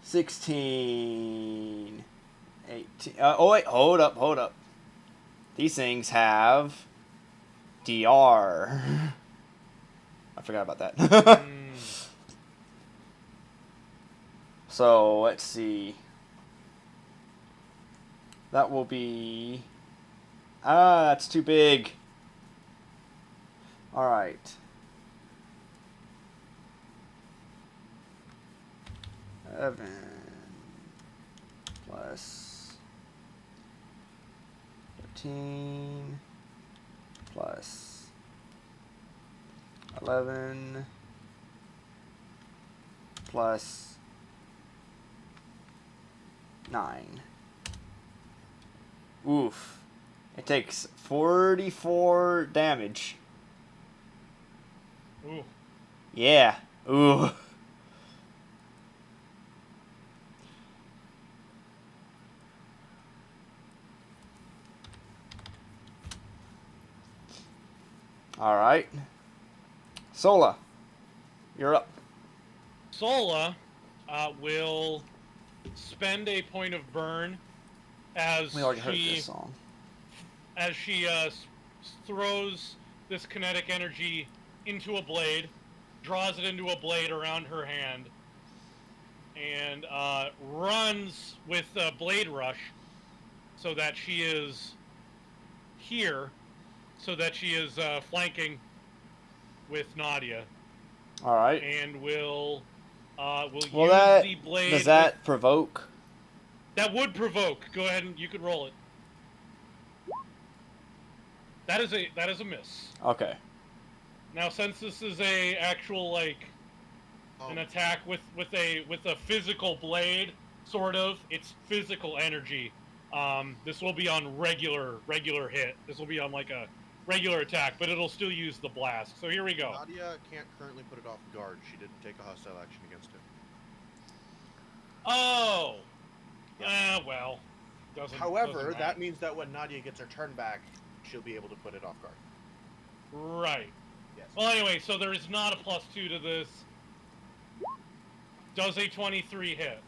16, 18. Oh wait, hold up. These things have DR. I forgot about that. So let's see. That will be. That's too big. All right. Seven plus 13 plus 11 plus 9. Oof. It takes 44 damage. Ooh. Yeah. Ooh. Alright. Sola. You're up. Sola will spend a point of burn as We already heard this song. As she throws this kinetic energy into a blade, draws it into a blade around her hand, and runs with Blade Rush so that she is here, so that she is flanking with Nadia. All right. And will use the blade. Does that provoke? That would provoke. Go ahead and you can roll it. That is a miss. Okay. Now, since this is a actual like an attack with a physical blade, sort of. It's physical energy. This will be on regular hit. This will be on like a regular attack, but it'll still use the blast. So here we go. Nadia can't currently put it off guard. She didn't take a hostile action against it. Oh. Well. However, doesn't matter. that means that when Nadia gets her turn back, she'll be able to put it off guard. Right. Yes. Well, anyway, so there is not a +2 to this. Does a 23 hit?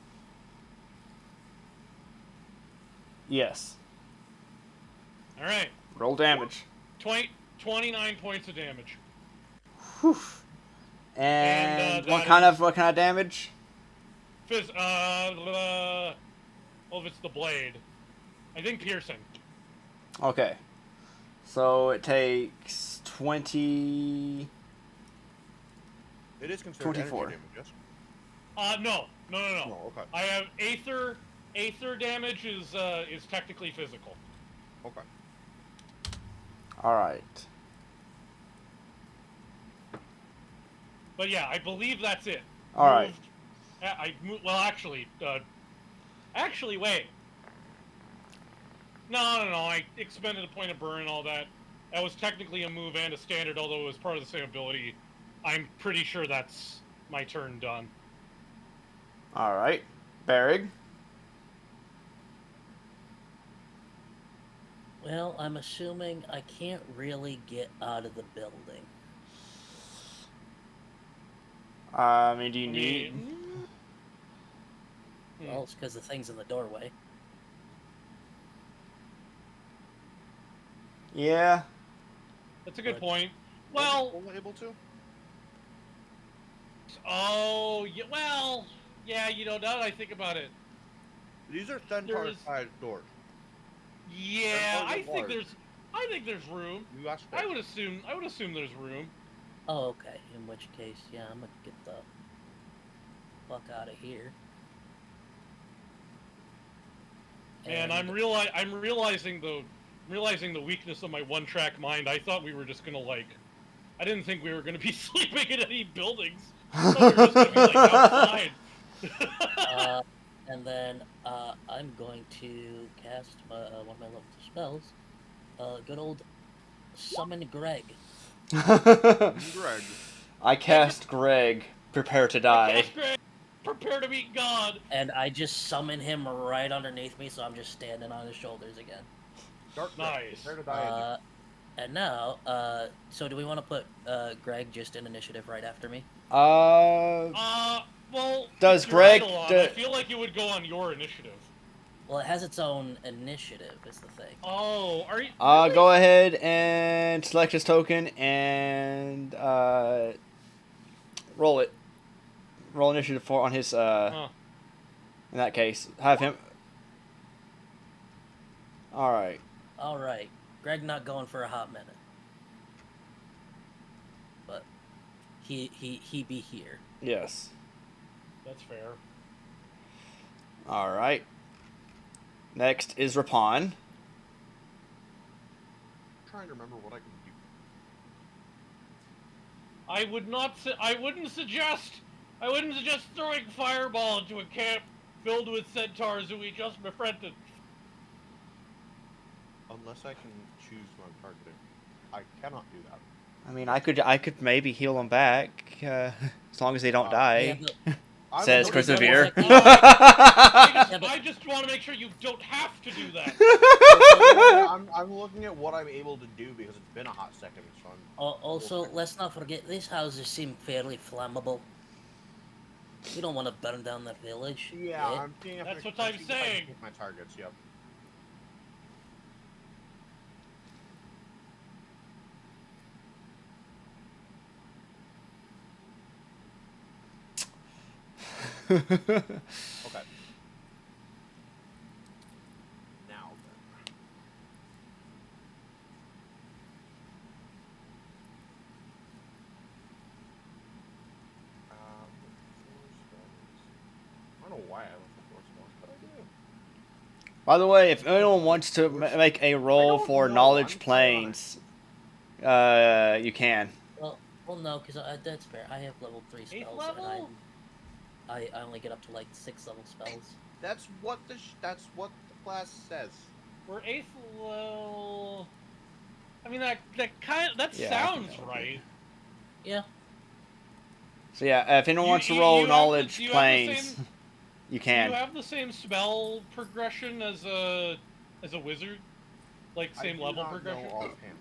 Yes. All right. Roll damage. 29 points of damage. Whew. And what that kind of damage? Well, if it's the blade, I think piercing. Okay. So it takes 20. It is considered 24. energy damage, yes? No. No, okay. I have Aether. Aether damage is technically physical. Okay. All right. But yeah, I believe that's it. All right. Well, actually, wait. No. I expended a point of burn and all that. That was technically a move and a standard, although it was part of the same ability. I'm pretty sure that's my turn done. All right. Barrig. Well, I'm assuming I can't really get out of the building. I mean, do you need? Well, it's because the thing's in the doorway. Yeah. That's a good But- point. Well, Only able to? oh, yeah, well, yeah, now that I think about it, These are centaur-sized doors. yeah, They're large. I think there's room. You asked I would assume there's room. Oh, okay. In which case, yeah, I'm gonna get the fuck out of here. And I'm realizing the weakness of my one-track mind. I thought we were just gonna I didn't think we were gonna be sleeping in any buildings. I thought we were just gonna be outside. And then I'm going to cast one of my level 2 spells. Good old Summon Greg. Greg. I cast Greg. Prepare to die. Yes, Greg, prepare to meet God. And I just summon him right underneath me, so I'm just standing on his shoulders again. Dark Nice. Prepare to die. And now, so do we want to put Greg just in initiative right after me? Well, Does you're Greg- right, Alon. do- I feel like it would go on your initiative. Well, it has its own initiative, is the thing. Oh, are you? Go ahead and select his token and roll it. Roll initiative 4 on his. Huh. In that case, have him. All right. Alright. Greg not going for a hot minute. But he be here. Yes. That's fair. All right. Next is Rapon. Trying to remember what I can do. I wouldn't suggest throwing fireball into a camp filled with centaurs who we just befriended. Unless I can choose my targeting. I cannot do that. I mean, I could maybe heal them back as long as they don't Yeah, die. but I'm Says looking- Persevere. I just want to make sure you don't have to do that. I'm looking at what I'm able to do because it's been a hot second. So also, let's not forget, these houses seem fairly flammable. We don't want to burn down the village. yeah, I'm seeing if That's I, what I'm I'm seeing if I can saying. pick my targets. Yep. Okay. Now then. I don't know why I went for 4 spells, but I do. By the way, if anyone wants to make a roll don't for know, Knowledge I'm Planes, you can. Well, Well, no, because that's fair. I have level 3 spells, level? and I only get up to like 6 level spells. That's what the class says. We're 8th level. I mean that Yeah, I think sounds that would be right. good. Yeah. So yeah, if anyone wants to roll knowledge do you have the planes, same- you Do can. you have the same spell progression as a wizard? Like I same do level not progression? know offhand.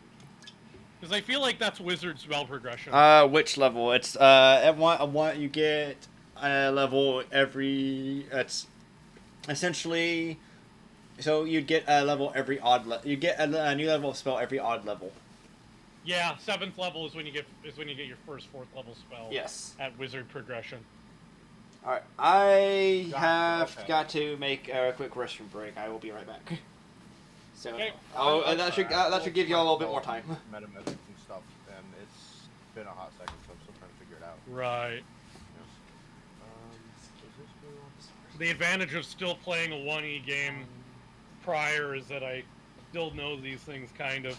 Because I feel like that's wizard spell progression. Which level? It's at one you get a level every. It's essentially. So you'd get a level every odd level. You get a new level of spell every odd level. Yeah, 7th level is when you get your first 4th level spell. Yes. At wizard progression. All right. I Gotcha, have okay. got to make a quick restroom break. I will be right back. So Okay. that should give you all a little bit more time. Metamythics and stuff, and it's been a hot second, so I'm still trying to figure it out. Right. Does this go on? The advantage of still playing a 1E game prior is that I still know these things kind of,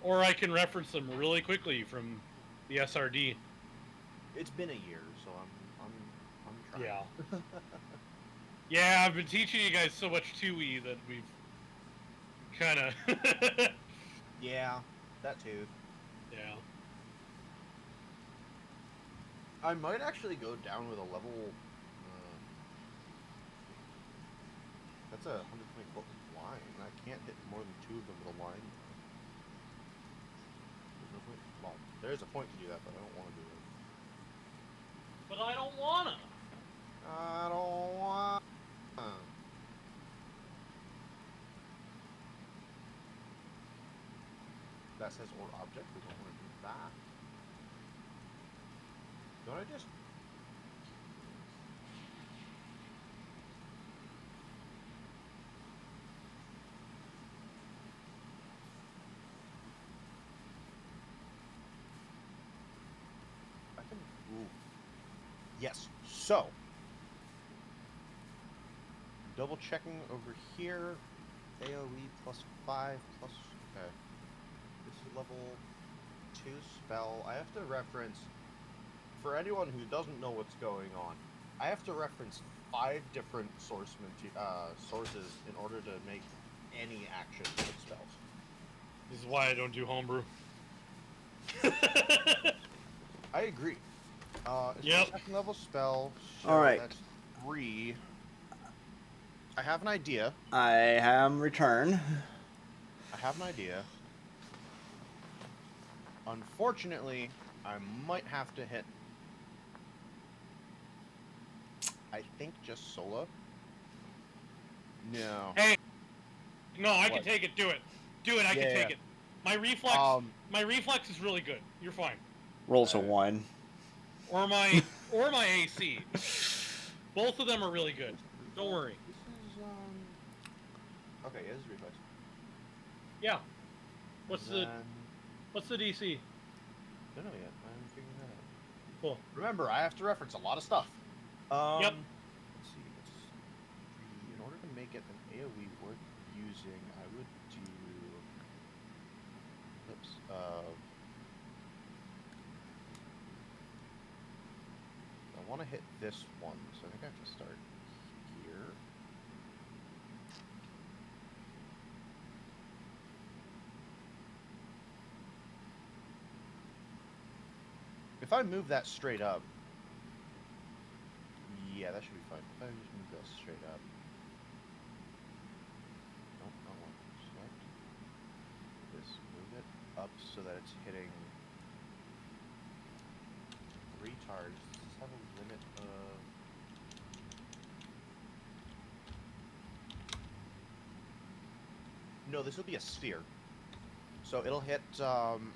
or I can reference them really quickly from the SRD. It's been a year, so I'm trying. Yeah. Yeah, I've been teaching you guys so much 2E that we've kind of. Yeah, that too. Yeah. I might actually go down with a level. That's a 120-foot line. I can't hit more than 2 of them with a line. There's no point. Well, there's a point to do that, but I don't want to do it. But I don't wanna. I don't want. That says or object. We don't want to do that. Don't I just? I can. Ooh. Yes. So. Double checking over here. AoE plus 5 plus. Okay. This is level 2 spell. I have to reference. For anyone who doesn't know what's going on, I have to reference 5 different sources in order to make any action with spells. This is why I don't do homebrew. I agree. It's Yep. a second level spell. So All right. That's 3. I have an idea. I am return. Unfortunately, I might have to hit. I think just Sola. No. Hey. No, I can What? take it. Do it. Do it. I can Yeah. take it. My reflex. My reflex is really good. You're fine. Rolls a 1. Or my AC. Both of them are really good. Don't worry. This is Okay, yeah, this is reflex. Yeah. What's the Then- DC? Don't know yet. I'm figuring that out. Cool. Remember, I have to reference a lot of stuff. Yep. Let's see. It's 3. In order to make it an AoE worth using, I would do. Oops. I want to hit this one, so I think I have to start here. If I move that straight up, yeah, that should be fine. If I just move that straight up, nope, I want to select this, move it up so that it's hitting retards. Does this have a limit of? No, this will be a sphere. So it'll hit.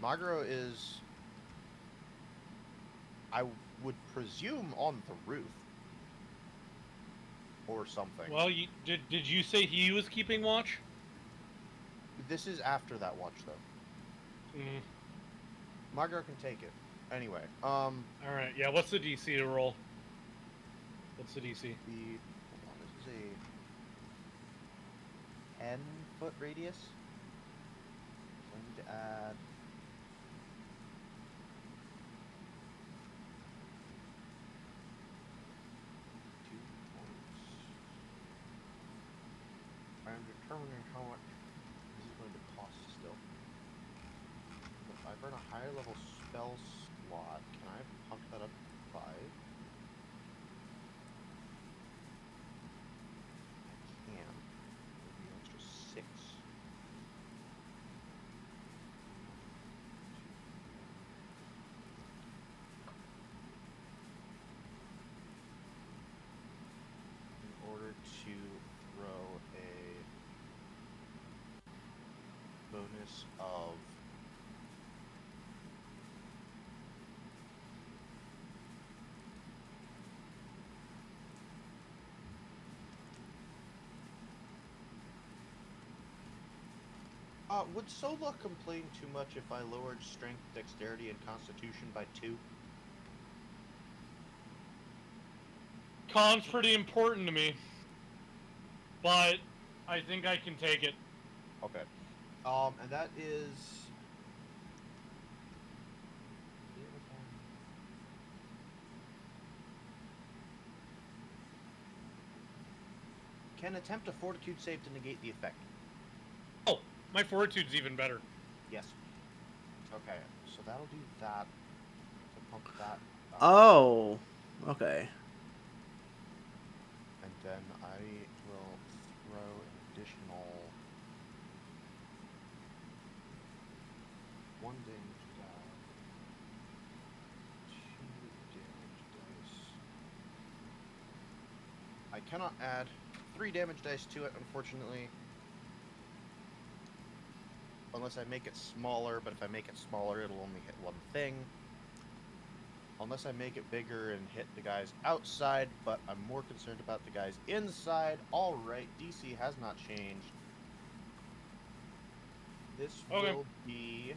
Magro is. I would presume on the roof. Or something. Well, did you say he was keeping watch? This is after that watch, though. Mm. Magro can take it. Anyway, All right. Yeah. What's the DC to roll? What's the DC? hold on, this is a 10-foot radius. So I need to add determining how much this is going to cost still. If I burn a higher level spell slot, can I pump that up to 5? I can. It'll be an extra 6. In order to throw a bonus of would Sola complain too much if I lowered strength, dexterity, and constitution by 2? Con's pretty important to me, but I think I can take it. Okay. And that is... Can attempt a fortitude save to negate the effect. Oh, my fortitude's even better. Yes. Okay, so that'll do that. To pump that up. Oh, okay. And then I will throw an additional 1 damage die, 2 damage dice. I cannot add 3 damage dice to it, unfortunately. Unless I make it smaller, but if I make it smaller, it'll only hit 1 thing. Unless I make it bigger and hit the guys outside, but I'm more concerned about the guys inside. Alright, DC has not changed. This will be...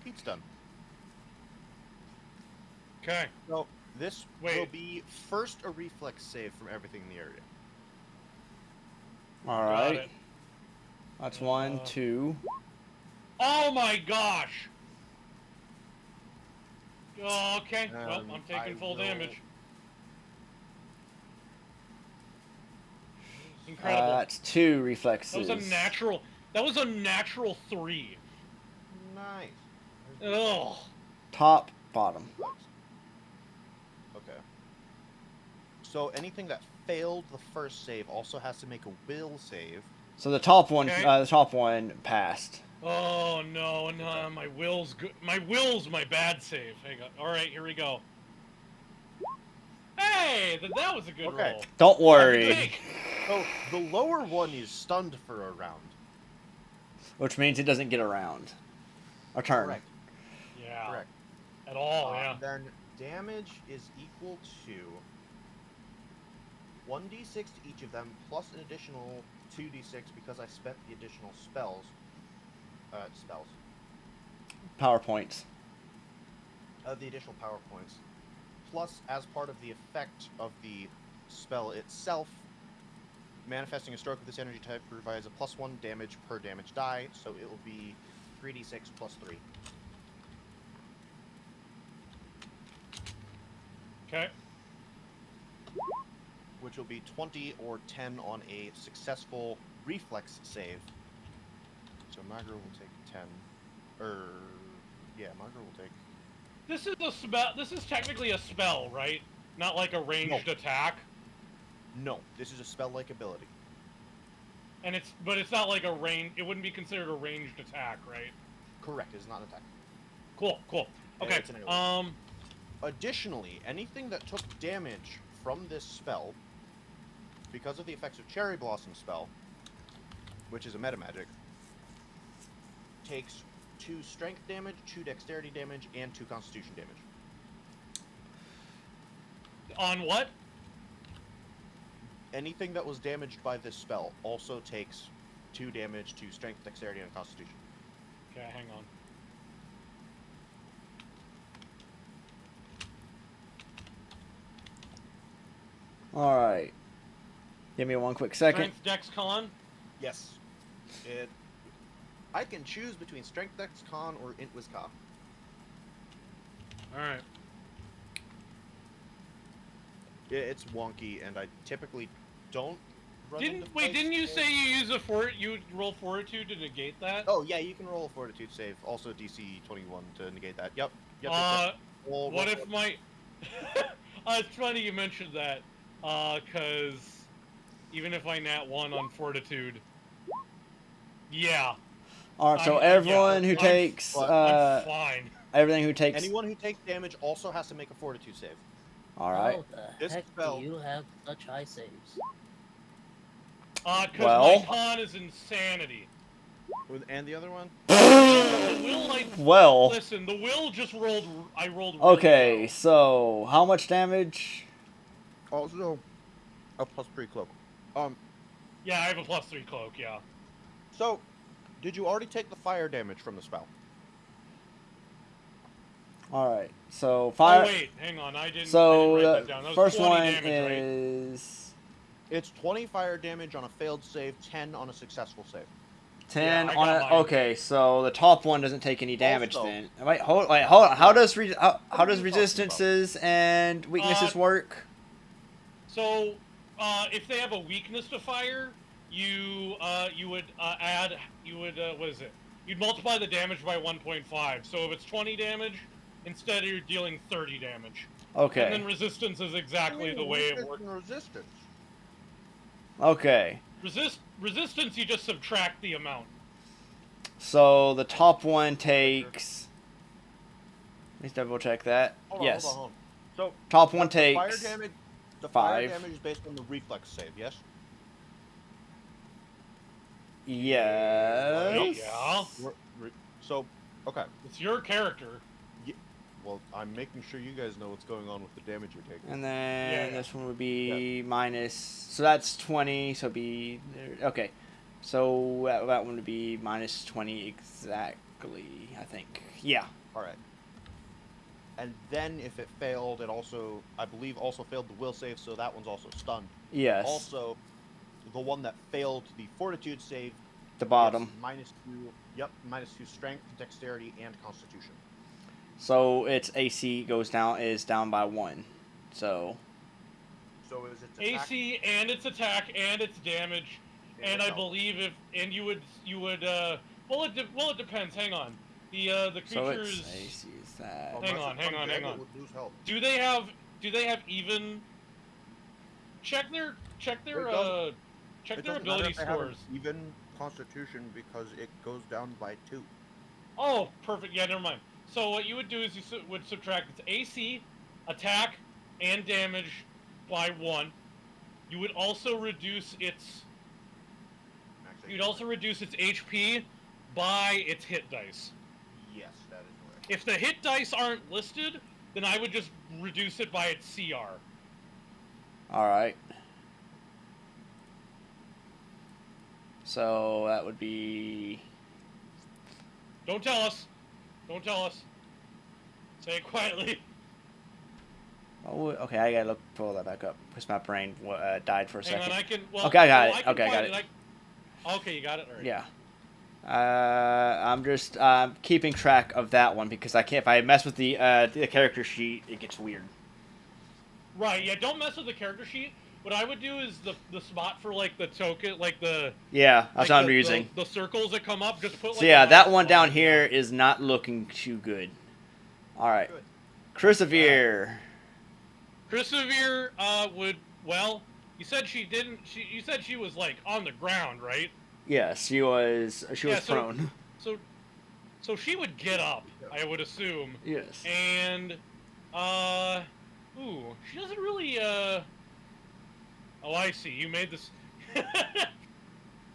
Pete's done. Okay. So, this will Wait. be first a reflex save from everything in the area. All Got right. it. That's 1, 2. Oh my gosh! Oh, okay. Well, I'm taking I full will- damage. Incredible. That's 2 reflexes. That was a natural. That was a natural 3. Nice. Ugh. Top, bottom. Okay. So anything that failed the first save also has to make a will save. So the top one, Okay. the top one passed. Oh no, no, my will's good. My will's my bad save. Hang on. All right, here we go. Hey, that was a good Okay. roll. Don't Hey. worry. So the lower one is stunned for a round. Which means it doesn't get around. A turn. Correct. Yeah. Correct. At all, yeah. Then damage is equal to 1d6 to each of them, plus an additional 2d6 because I spent the additional spells. PowerPoints. The additional power points. Plus, as part of the effect of the spell itself, manifesting a stroke of this energy type provides a +1 damage per damage die, so it will be 3d6 plus 3. Okay. Which will be 20 or 10 on a successful reflex save. So Magra will take 10. Yeah, Magra will take... This is a spell. This is technically a spell, right? Not like a ranged attack. No, this is a spell-like ability. And but it's not like a range. It wouldn't be considered a ranged attack, right? Correct, it is not an attack. Cool. Cool. Yeah, Okay. it's an AoE. Additionally, anything that took damage from this spell, because of the effects of Cherry Blossom spell, which is a meta magic, takes 2 strength damage, 2 dexterity damage, and 2 constitution damage. On what? Anything that was damaged by this spell also takes 2 damage to strength, dexterity, and constitution. Okay, hang on. All right. Give me one quick second. Strength Dex Con. Yes. I can choose between strength, dex, con, or int whiz ka. All right. It's wonky, and I typically don't run into Didn't you fights say you use you roll fortitude to negate that? Oh yeah, you can roll a fortitude save. Also DC 21 to negate that. Yep. Yep. Roll What if fortitude. my? It's funny you mentioned that, cause even if I nat 1 on fortitude, yeah, All right, so I'm everyone who I'm, takes I'm fine. everything who takes. Anyone who takes damage also has to make a fortitude save. All right. How the This heck spell- do you have such high saves? Cause Well- my con is insanity. And the other one? The will, Well. listen, the will just rolled. I rolled. Really Okay, well. so how much damage? Also, a +3 cloak. Yeah, I have a +3 cloak. Yeah. So, did you already take the fire damage from the spell? All right, so fire. Oh wait, hang on. I didn't So write that the down. That was first 20 one damage, right? is It's 20 fire damage on a failed save, 10 on a successful save. 10 Yeah, I on got a. mine. Okay, so the top one doesn't take any damage Also- then. Wait, hold on. How does What how are you does talking resistances and weaknesses work? So, if they have a weakness to fire, you would add what is it? You'd multiply the damage by 1.5. So if it's 20 damage, instead you're dealing 30 damage. Okay. And then resistance is exactly the way it Weakness works. and resistance. Okay. Resistance, you just subtract the amount. So the top one takes. Let's double check that. Hold on, Yes. hold on, hold on. So, Top one the fire takes. damage. The fire 5. damage is based on the reflex save. Yes. Yes. Yeah. So, okay. It's your character. Well, I'm making sure you guys know what's going on with the damage you're taking. And then Yeah. this one would be minus. So that's 20. So it'd be okay. So that one would be minus 20 exactly. I think. Yeah. All right. And then if it failed, it also, I believe, also failed the will save, so that one's also stunned. Yes. Also, the one that failed the fortitude save. The bottom. Gets -2. Yep, -2 strength, dexterity, and constitution. So its AC is down by 1. So. So is its attack? AC and its attack and its damage, and I its health. believe you would well it depends. Hang on. The So creatures its AC is that. Hang on, hang on, hang on. Would lose health. do they have even check their It check their doesn't matter ability if they have an scores. even constitution because it goes down by 2. Oh, perfect. Yeah, never mind. So what you would do is you would subtract its AC, attack, and damage by 1. You would also reduce its HP by its hit dice. Yes, that is correct. If the hit dice aren't listed, then I would just reduce it by its CR. All right. So that would be. Don't tell us. Don't tell us. Say it quietly. Oh, okay. I gotta pull that back up because my brain died for a Hang second. on, I can. Well, Okay, I got well, it. can Okay, I got find it. Okay, you got it. All right. Yeah. I'm just keeping track of that one because I can't. If I mess with the character sheet, it gets weird. Right. Yeah. Don't mess with the character sheet. What I would do is the spot for like the token, like the Yeah, that's like what I'm the, using. the circles that come up. Just put. Like, So yeah, a that mouse one on down it. here is not looking too good. All right, Good. Crucifere. Crucifere would. Well, you said she didn't. You said she was like on the ground, right? Yes, she was. She was Yeah, so- prone. So she would get up, I would assume. Yes. And she doesn't really Oh, I see. You made this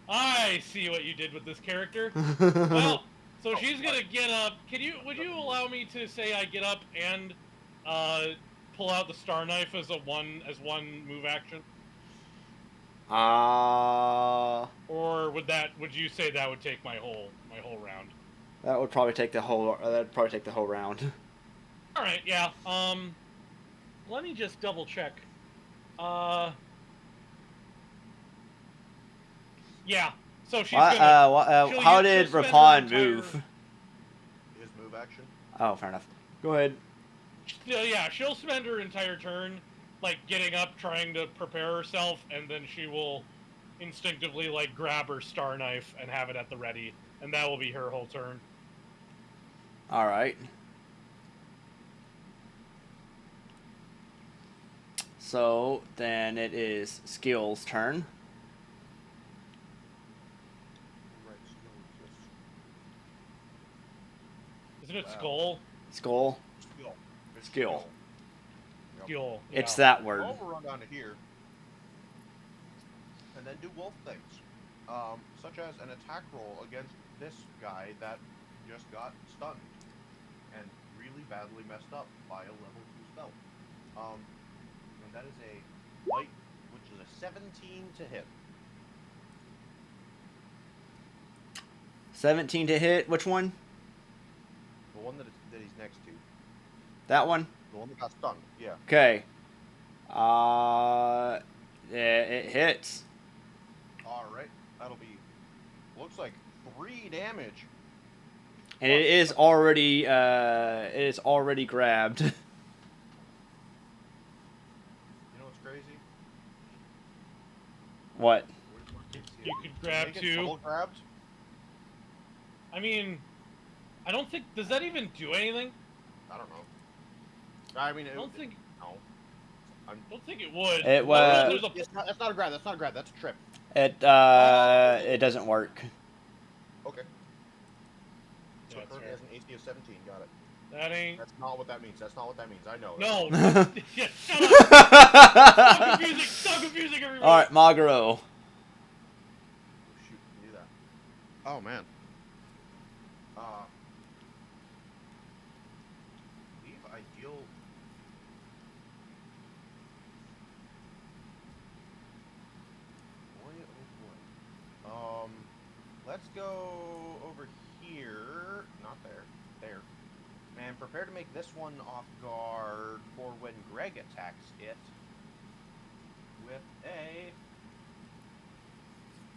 I see what you did with this character. Well, so she's going to get up. Would you allow me to say I get up and pull out the star knife as one move action? Or would you say that would take my whole round? That would probably take the whole. That'd probably take the whole round. All right, yeah. Let me just double check. Yeah. So she's gonna. she'll How use- did she'll spend her Rapon entire- move? His move action. Oh, fair enough. Go ahead. Yeah, she'll spend her entire turn like getting up, trying to prepare herself, and then she will instinctively like grab her star knife and have it at the ready, and that will be her whole turn. All right. So then it is Skill's turn. Right, skill exists. Isn't it Wow. skull? Skull. Skill. It's Skill. Yep. Skill. It's yeah. that word. Well, we'll run down to here. And then do wolf things. Such as an attack roll against this guy that just got stunned. And really badly messed up by a level 2 spell. And that is a white, which is a 17 to hit. 17 to hit. Which one? The one that he's next to. That one? The one that got stunned, yeah. Okay. It hits. Alright, that'll be, looks like 3 damage. And it is already grabbed. You know what's crazy? What? You could grab Make it two. double grabbed? I mean, I don't think does that even do anything? I don't know. I mean, I don't think no. don't think it would. It Well, was- there's a- That's not a grab. That's not a grab. That's a trip. It doesn't work. Okay. So Yeah, that's currently fair. has an AC of 17. Got it. That ain't. That's not what that means. That's not what that means. I know. No. That's- Yeah, shut up. Stop confusing. Stop confusing everybody. All right, Magaro. Oh, shoot, can do that. Oh man. Leave ideal. Boy, oh boy. Let's go over here. Not there. There. And prepare to make this one off guard for when Greg attacks it with a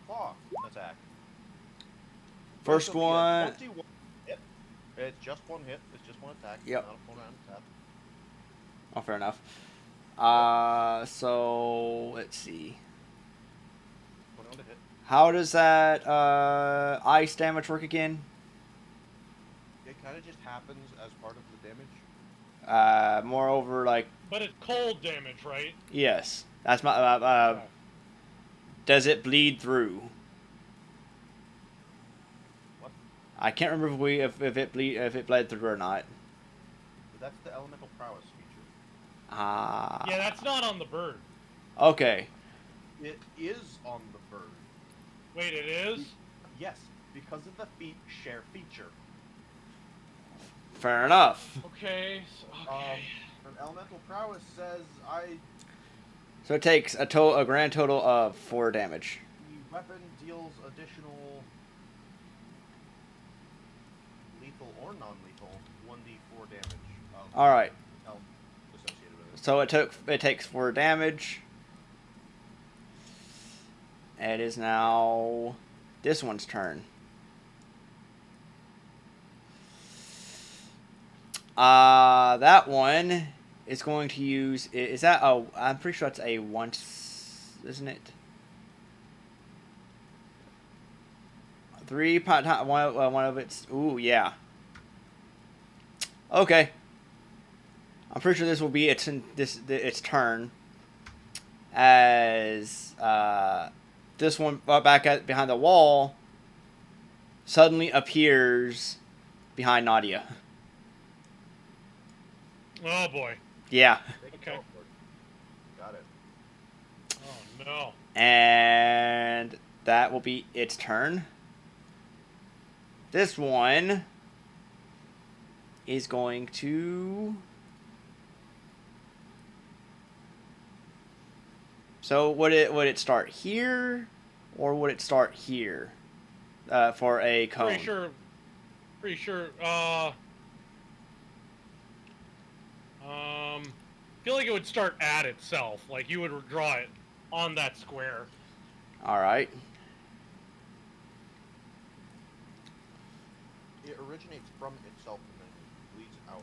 claw attack. First This will be a one. 21 hit. It's just one hit. It's just one attack. Yep. Not a full round attack. Oh, fair enough. So let's see. 21 to hit. How does that ice damage work again? It kind of just happens as part of the damage. Moreover, like But it's cold damage, right? yes, that's my. Yeah. Does it bleed through? What? I can't remember if it bled through or not. But that's the elemental prowess feature. Yeah, that's not on the bird. Okay. It is on the bird. Wait, it is? Yes, because of the share feature. Fair enough. Okay. Okay. An elemental prowess says So it takes a grand total of 4 damage. the weapon deals additional lethal or non-lethal 1d4 damage. All right. Health associated with it. So it takes 4 damage. It is now this one's turn. That one is going to use. Is that a? I'm pretty sure that's a once, isn't it? 3 one of its. Ooh, yeah. Okay. I'm pretty sure this will be its turn. As this one behind the wall suddenly appears behind Nadia. Oh boy. Yeah. Make a Okay. teleport. Got it. Oh no. And that will be its turn. This one is going to. So would it start here, or would it start here, for a cone? Pretty sure. Feel like it would start at itself. Like you would draw it on that square. All right. It originates from itself and then bleeds out.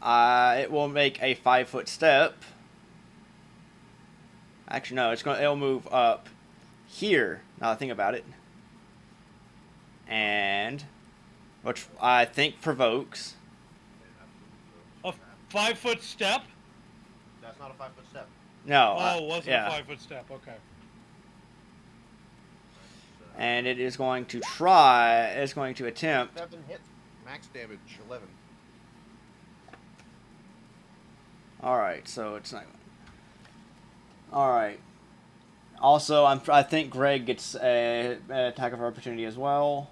It will make a 5-foot step. Actually, no, it'll move up here. Now that I think about it, and which I think provokes. A 5-foot step? That's not a 5-foot step. No. Oh, it wasn't yeah. a 5-foot step. Okay. And it is going to try. It's going to attempt. 7 hits. Max damage 11. All right, so it's not. All right. Also, I think Greg gets a attack of opportunity as well.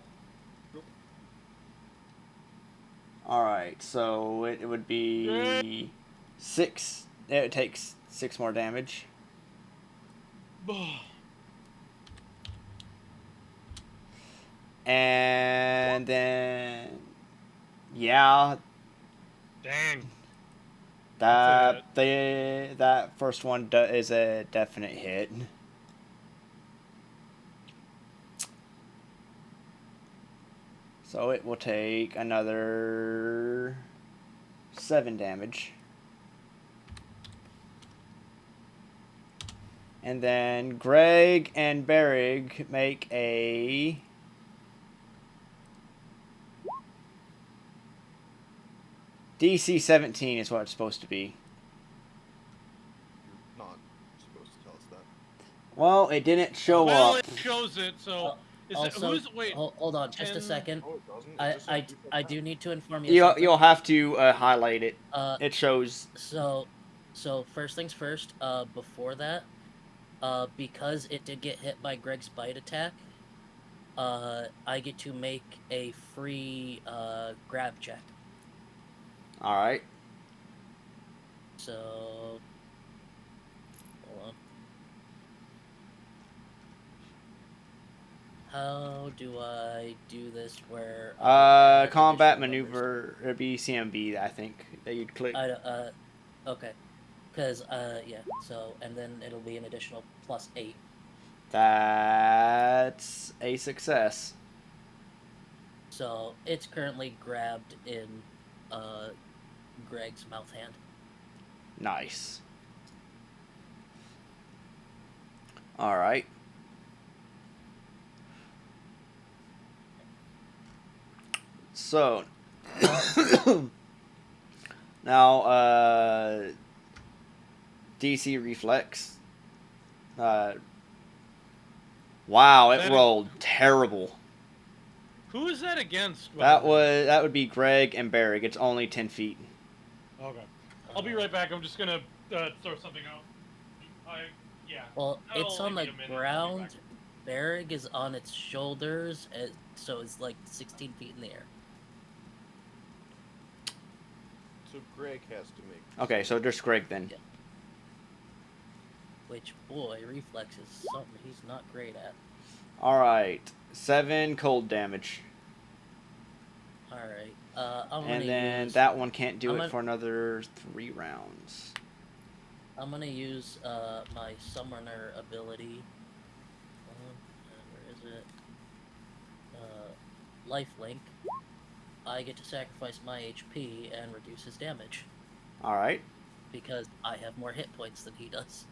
All right, so it would be 6. It takes 6 more damage. And then, yeah, Dang. that first one is a definite hit. So it will take another 7 damage. And then Greg and Berrig make a DC 17 is what it's supposed to be. You're not supposed to tell us that. Well, it didn't show Well, up. it shows it, so... Is Also, it, wait, hold on, just a 10 second. Oh, it doesn't. It just says reflex I attack. do need to inform you. Something. You'll have to highlight it. It shows. So first things first. Before that, because it did get hit by Greg's bite attack, I get to make a free grab check. All right. So, hold on. How do I do this? Where I have Combat additional numbers? maneuver. It'd be CMB, I think, that you'd click. Okay, because yeah. So and then it'll be an additional +8. That's a success. So it's currently grabbed in Greg's mouth hand. Nice. All right. So now DC reflex. Wow, it rolled terrible. Who is that against? by the way? That would be Greg and Berrig. It's only 10 feet. Okay. I'll be right back. I'm just gonna throw something out. Yeah. Well, That'll it's on only the be a minute. I'll be ground. back. Berrig is on its shoulders, so it's like 16 feet in the air. So Greg has to make. Okay, so just Greg then. Yeah. Which, boy, reflex is something he's not great at. All right, 7 cold damage, Alright, I'm gonna and then use, that one can't do I'm it gonna- for another 3 rounds. I'm gonna use my summoner ability. Where is it? Lifelink. I get to sacrifice my HP and reduce his damage All right. because I have more hit points than he does.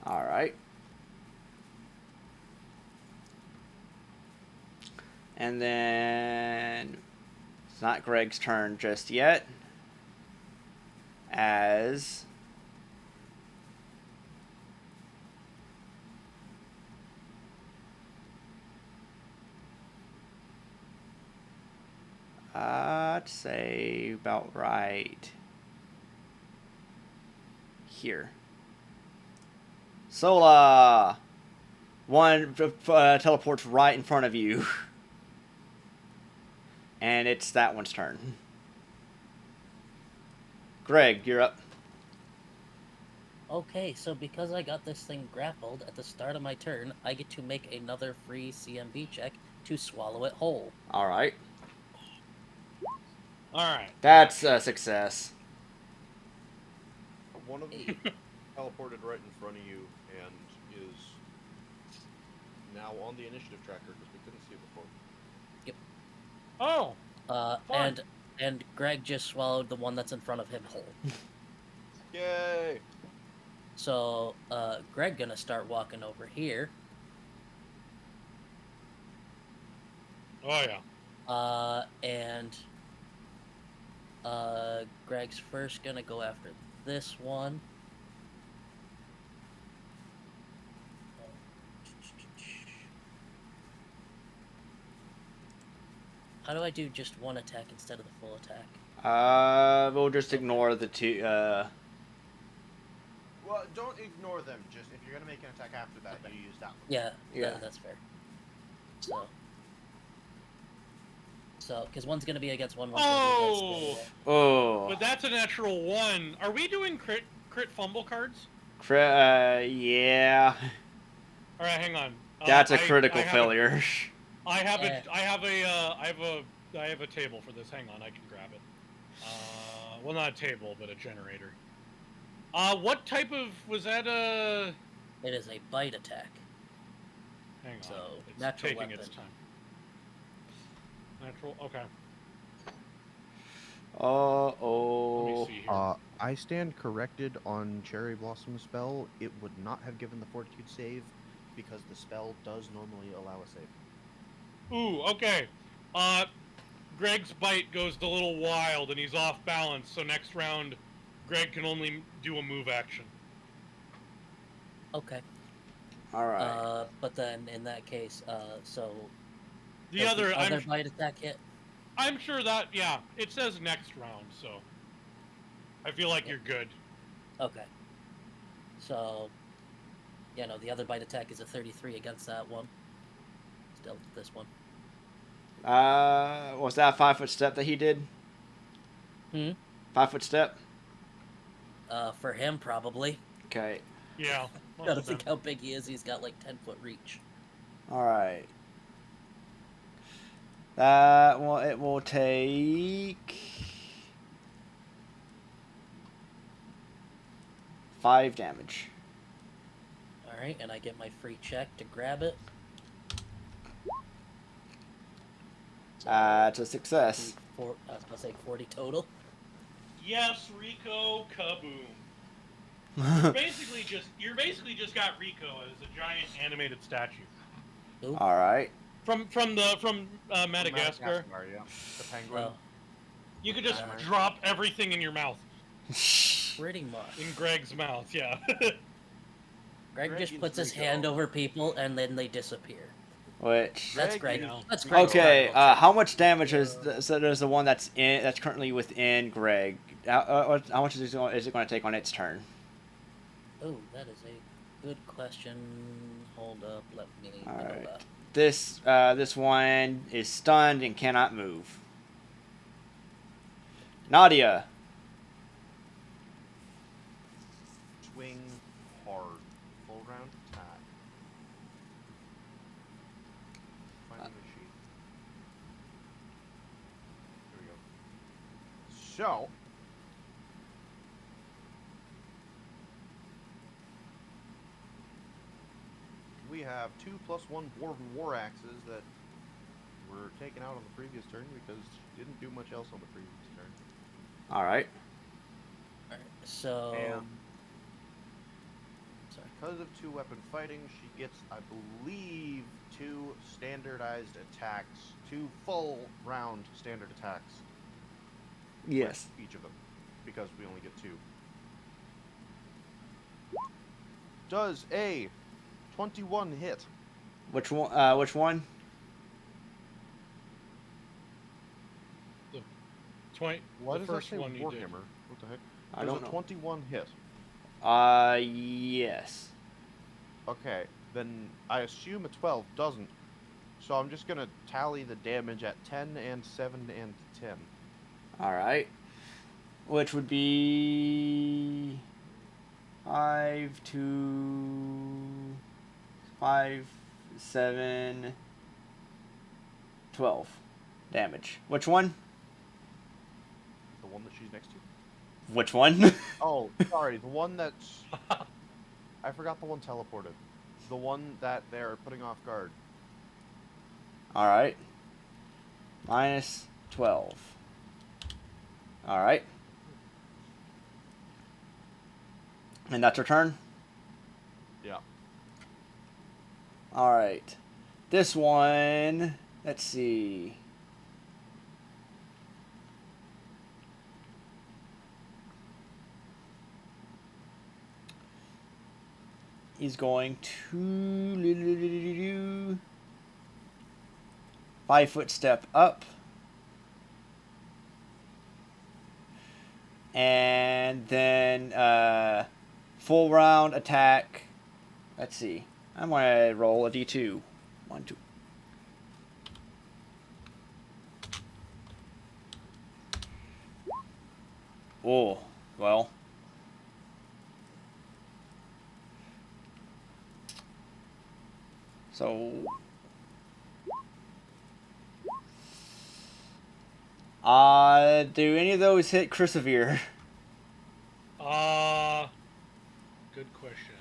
All right. And then it's not Greg's turn just yet. As I'd say about right here. Sola! One teleports right in front of you. And it's that one's turn. Greg, you're up. Okay, so because I got this thing grappled at the start of my turn, I get to make another free CMB check to swallow it whole. Alright. Alright. That's a success. One of them teleported right in front of you and is now on the initiative tracker because we couldn't see it before. Oh, Fun. And Greg just swallowed the one that's in front of him whole. Yay! So, Greg gonna start walking over here. oh yeah. And Greg's first gonna go after this one. How do I do just one attack instead of the full attack? We'll just ignore the two. Well, don't ignore them. Just if you're gonna make an attack after that, you use that one. Yeah, Yeah. that's fair. So, because one's gonna be against one. Oh! Oh. But that's a natural 1. Are we doing crit fumble cards? Yeah. All right, hang on. That's a critical I have failure. I have Yeah. a I have a table for this. Hang on, I can grab it. Well, not a table, but a generator. What type of was that? It is a bite attack. Hang on. So, It's natural taking its weapon. time. Natural. Okay. Let me Oh. see here. I stand corrected on Cherry Blossom spell. It would not have given the Fortitude save because the spell does normally allow a save. Ooh. Okay. Greg's bite goes a little wild and he's off balance. So next round, Greg can only do a move action. Okay. All right. But then in that case, so The does other, other bite attack hit. I'm sure that yeah, it says next round, so I feel like you're good. Okay. So, yeah, no, the other bite attack is a 33 against that one. Still, this one. Was that a 5-foot step that he did? 5-foot step. For him, probably. Okay. Yeah. Gotta think how big he is. He's got like 10-foot reach. All right. That well, it will take 5 damage. All right, and I get my free check to grab it. It's a success. I was gonna say 40 total. Yes, Rico, kaboom. You're basically just got Rico as a giant animated statue Ooh. All right. from Madagascar. Yeah. The penguin. Well, You could just Uh, drop everything in your mouth, pretty much. in Greg's mouth. Yeah. Greg Greg just is puts his Rico. hand over people and then they disappear. Which. That's Greg Greg. is That's Greg. Okay. How much damage is so there's the one that's currently within Greg? How much is it going to take on its turn? Oh, that is a good question. Hold up, let me All know right. that. This one is stunned and cannot move. Nadia. Swing hard. Full round attack. Finding the sheet. Here we go. So. We have 2 + 1 Dwarven War Axes that were taken out on the previous turn because she didn't do much else on the previous turn. All right. Alright, so. And Sorry. because of 2-weapon fighting, she gets, I believe, 2 standardized attacks, 2 full round standard attacks. Yes. with each of them, because we only get 2. Does a 21 hit? Which one? Which one? 20. Why the does first that say one you did. Warhammer? What the heck? I Does don't a know. 21 hit? Yes. Okay, then I assume a 12 doesn't. So I'm just gonna tally the damage at 10 and 7 and 10. All right. Which would be 5, 7, 12 damage. Which one? The one that she's next to? Which one? Oh, sorry, the one that's... I forgot the one teleported. The one that they're putting off guard. All right. Minus 12. All right. And that's her turn? Yeah. All right. This one, let's see. He's going to 5-foot step up. And then full round attack. Let's see. I'm going to roll a d2. 1, 2. Oh, well. So, do any of those hit Crisavere? Good question.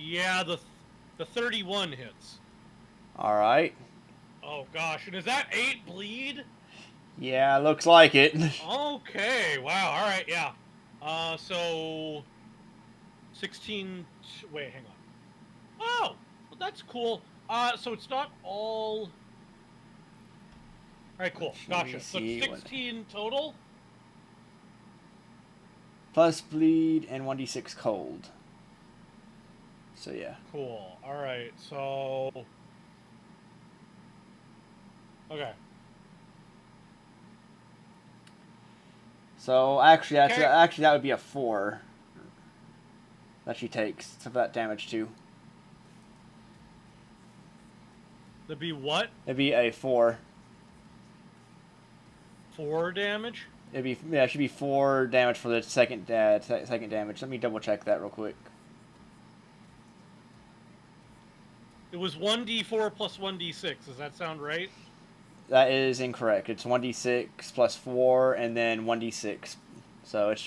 Yeah, the 31 hits. All right. Oh gosh, and is that 8 bleed? Yeah, looks like it. Okay, wow, all right, yeah. So 16. Wait, hang on. Oh, well, that's cool. So it's not all. All right, cool. Let me Gotcha. So see it's what- 16 total. Plus bleed and 1d6 cold. So yeah. Cool. All right. So. Okay. So actually, Okay. that would be a 4 that she takes for that damage too. That'd be what? It'd be a 4. 4 damage. It should be 4 damage for the second damage. Let me double check that real quick. It was 1d4 plus 1d6. Does that sound right? That is incorrect. It's 1d6 plus 4 and then 1d6. So it's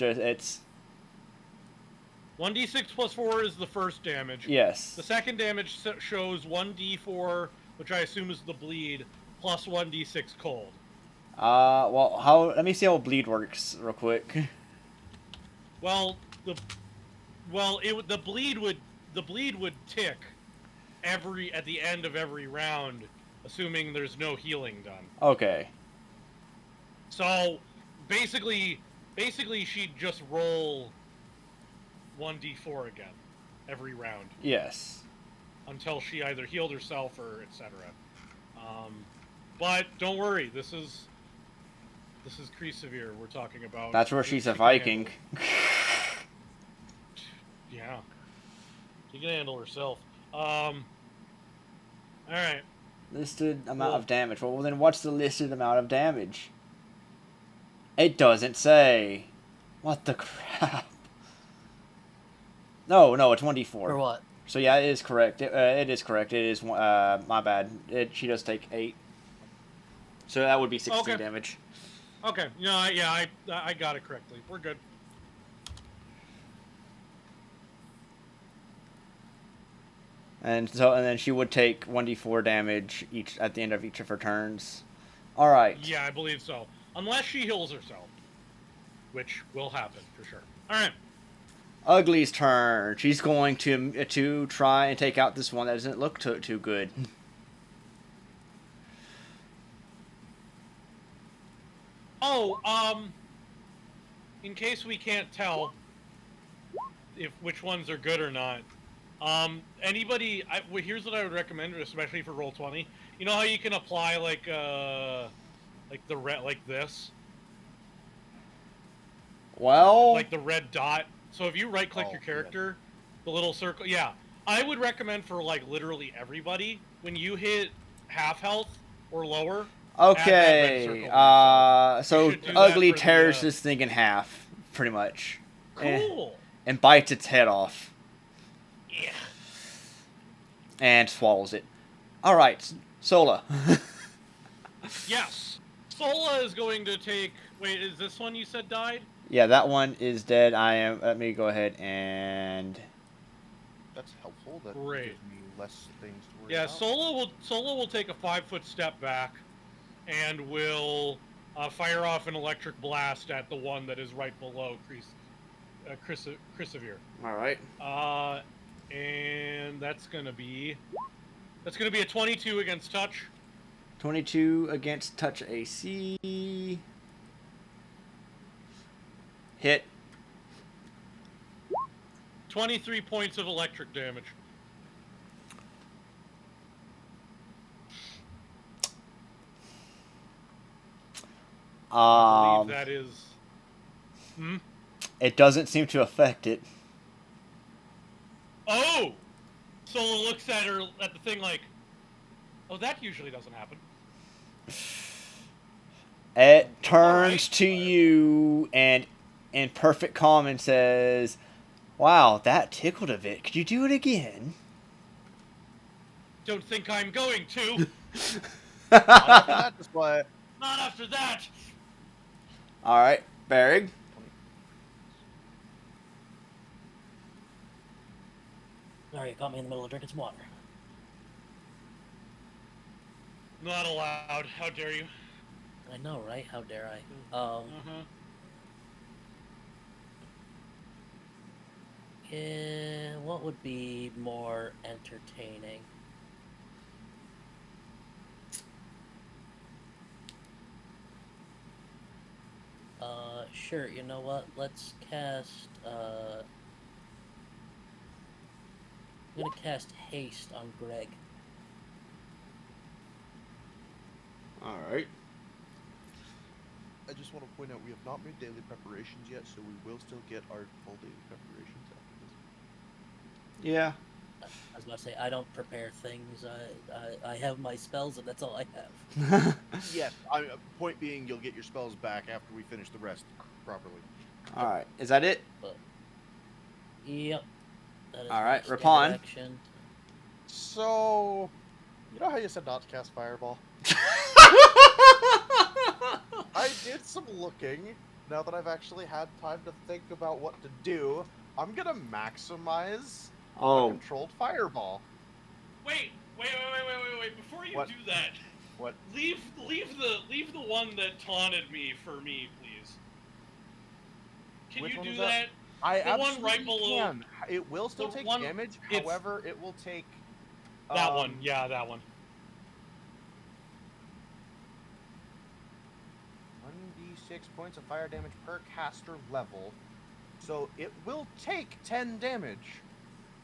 1d6 plus 4 is the first damage. yes. The second damage shows 1d4, which I assume is the bleed, plus 1d6 cold. Well, let me see how bleed works real quick. Well, the bleed would tick at the end of every round, assuming there's no healing done. Okay. So basically she'd just roll 1d4 again every round Yes. until she either healed herself or etc. But don't worry, this is Crisavere we're talking about. That's where she's She a can Viking. Yeah. She can handle herself. Alright. Listed amount Cool. of damage. Well, then what's the listed amount of damage? It doesn't say. What the crap? No, it's 1d4. For what? So yeah, it is correct. It is correct. It is, my bad. She does take 8. So that would be 16 Okay. damage. Okay. No, I got it correctly. We're good. And then she would take 1d4 damage each at the end of each of her turns. All right. Yeah, I believe so. Unless she heals herself, which will happen for sure. All right. Ugly's turn. She's going to try and take out this one that doesn't look too good. Oh, in case we can't tell which ones are good or not, here's what I would recommend, especially for Roll20. You know how you can apply like the red, like this, Well, like the red dot. So if you right-click your character, the little circle, yeah, I would recommend for like literally everybody when you hit half health or lower. okay. So You should do that Ugly for the, tears this thing in half, pretty much. Cool. And bites its head off. Yeah. And swallows it. All right, Sola. Yes. Sola is going to take. Wait, is this one you said died? Yeah, that one is dead. Let me go ahead and That's helpful. That Great. gives me less things to worry Yeah, about. Solo will take a 5-foot step back, and will fire off an electric blast at the one that is right below Chrisavir. All right. And that's gonna be a 22 against touch. 22 against touch AC. Hit. 23 points of electric damage. I believe that is. It doesn't seem to affect it. Oh! Solo looks at the thing like, oh, that usually doesn't happen. It turns Alright. to you and in perfect calm and says, "Wow, that tickled a bit. Could you do it again?" Don't think I'm going to. Not after that display. Not after that. All right, Barrig. Sorry, you caught me in the middle of drinking some water. Not allowed. How dare you? I know, right? How dare I? Yeah, what would be more entertaining? Sure, you know what? Let's cast, I'm gonna cast Haste on Greg. All right. I just want to point out we have not made daily preparations yet, so we will still get our full daily preparations after this. Yeah. I was about to say, I don't prepare things. I have my spells, and that's all I have. Yes, point being, you'll get your spells back after we finish the rest properly. All right. Is that it? But, yep. That is All my right, standard Rapon. action. So, you know how you said not to cast Fireball? I did some looking. Now that I've actually had time to think about what to do, I'm gonna maximize a controlled Fireball. Wait. Before you What? do that, What? leave the one that taunted me for me, please. Can Which you one do was that? that? I The one absolutely right below- can. It will still the take one- damage. it's- However, it will take That one. Yeah, that one. 1d6 points of fire damage per caster level. So it will take 10 damage.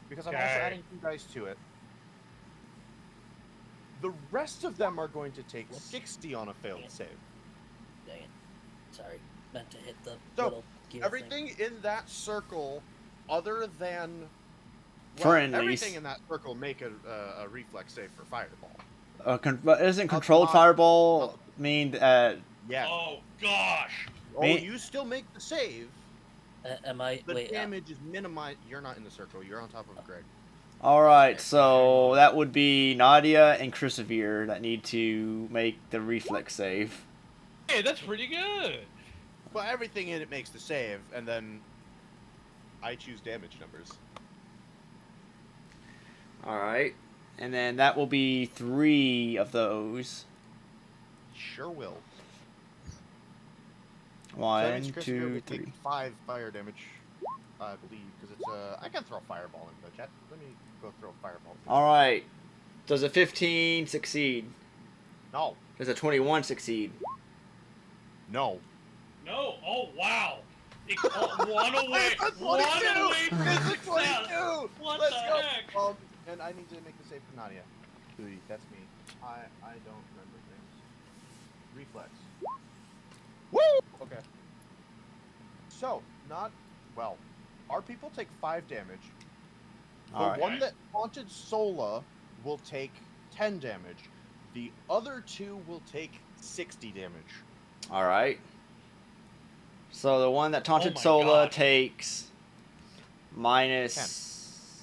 Because I'm also Okay. adding 2 dice to it. The rest of them are going to take Whoops. 60 on a failed save. Dang it. Sorry. Meant to hit the So, little gear everything in that circle, other than... Friendlies. everything in that circle make a reflex save for Fireball. But isn't controlled not- fireball mean Yes. Oh gosh. Oh, Me- you still make the save. Am I... The Wait, damage is minimized. You're not in the circle. You're on top of Greg. all right? So that would be Nadia and Chrisavir that need to make the reflex save. Hey, that's pretty good. But everything in it makes the save, and then I choose damage numbers. All right, and then that will be 3 of those. Sure will. So that 1, means Chris 2, will 3. take 5 fire damage, I believe, because it's I can throw a fireball in the chat. Let me go throw a fireball. All right. Does a 15 succeed? No. Does a 21 succeed? No. No. Oh wow. One away. It's a One 22! away from It's a success. 22! What Let's the go! heck? And I need to make the save for Nadia. That's me. I don't remember things. Reflex. Woo! Okay. So, our people take 5 damage. The All right. one that haunted Sola will take 10 damage. The other 2 will take 60 damage. All right. So the one that taunted my Sola God. takes minus...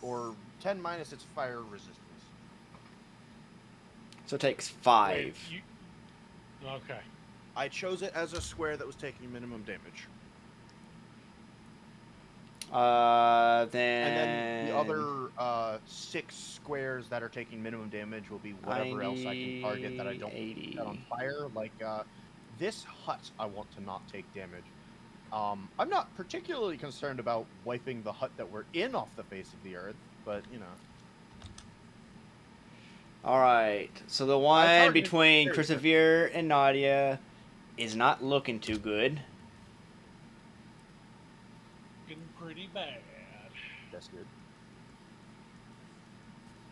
Or 10 minus its fire resistance. So it takes 5. Wait, okay. I chose it as a square that was taking minimum damage. Then. And then the other 6 squares that are taking minimum damage will be whatever else I can target that I 90, don't 80. set on fire. Like this hut, I want to not take damage. I'm not particularly concerned about wiping the hut that we're in off the face of the earth, but you know. All right. So the I one targeted between very Christopher and Nadia is not looking too good. Looking pretty bad. That's good.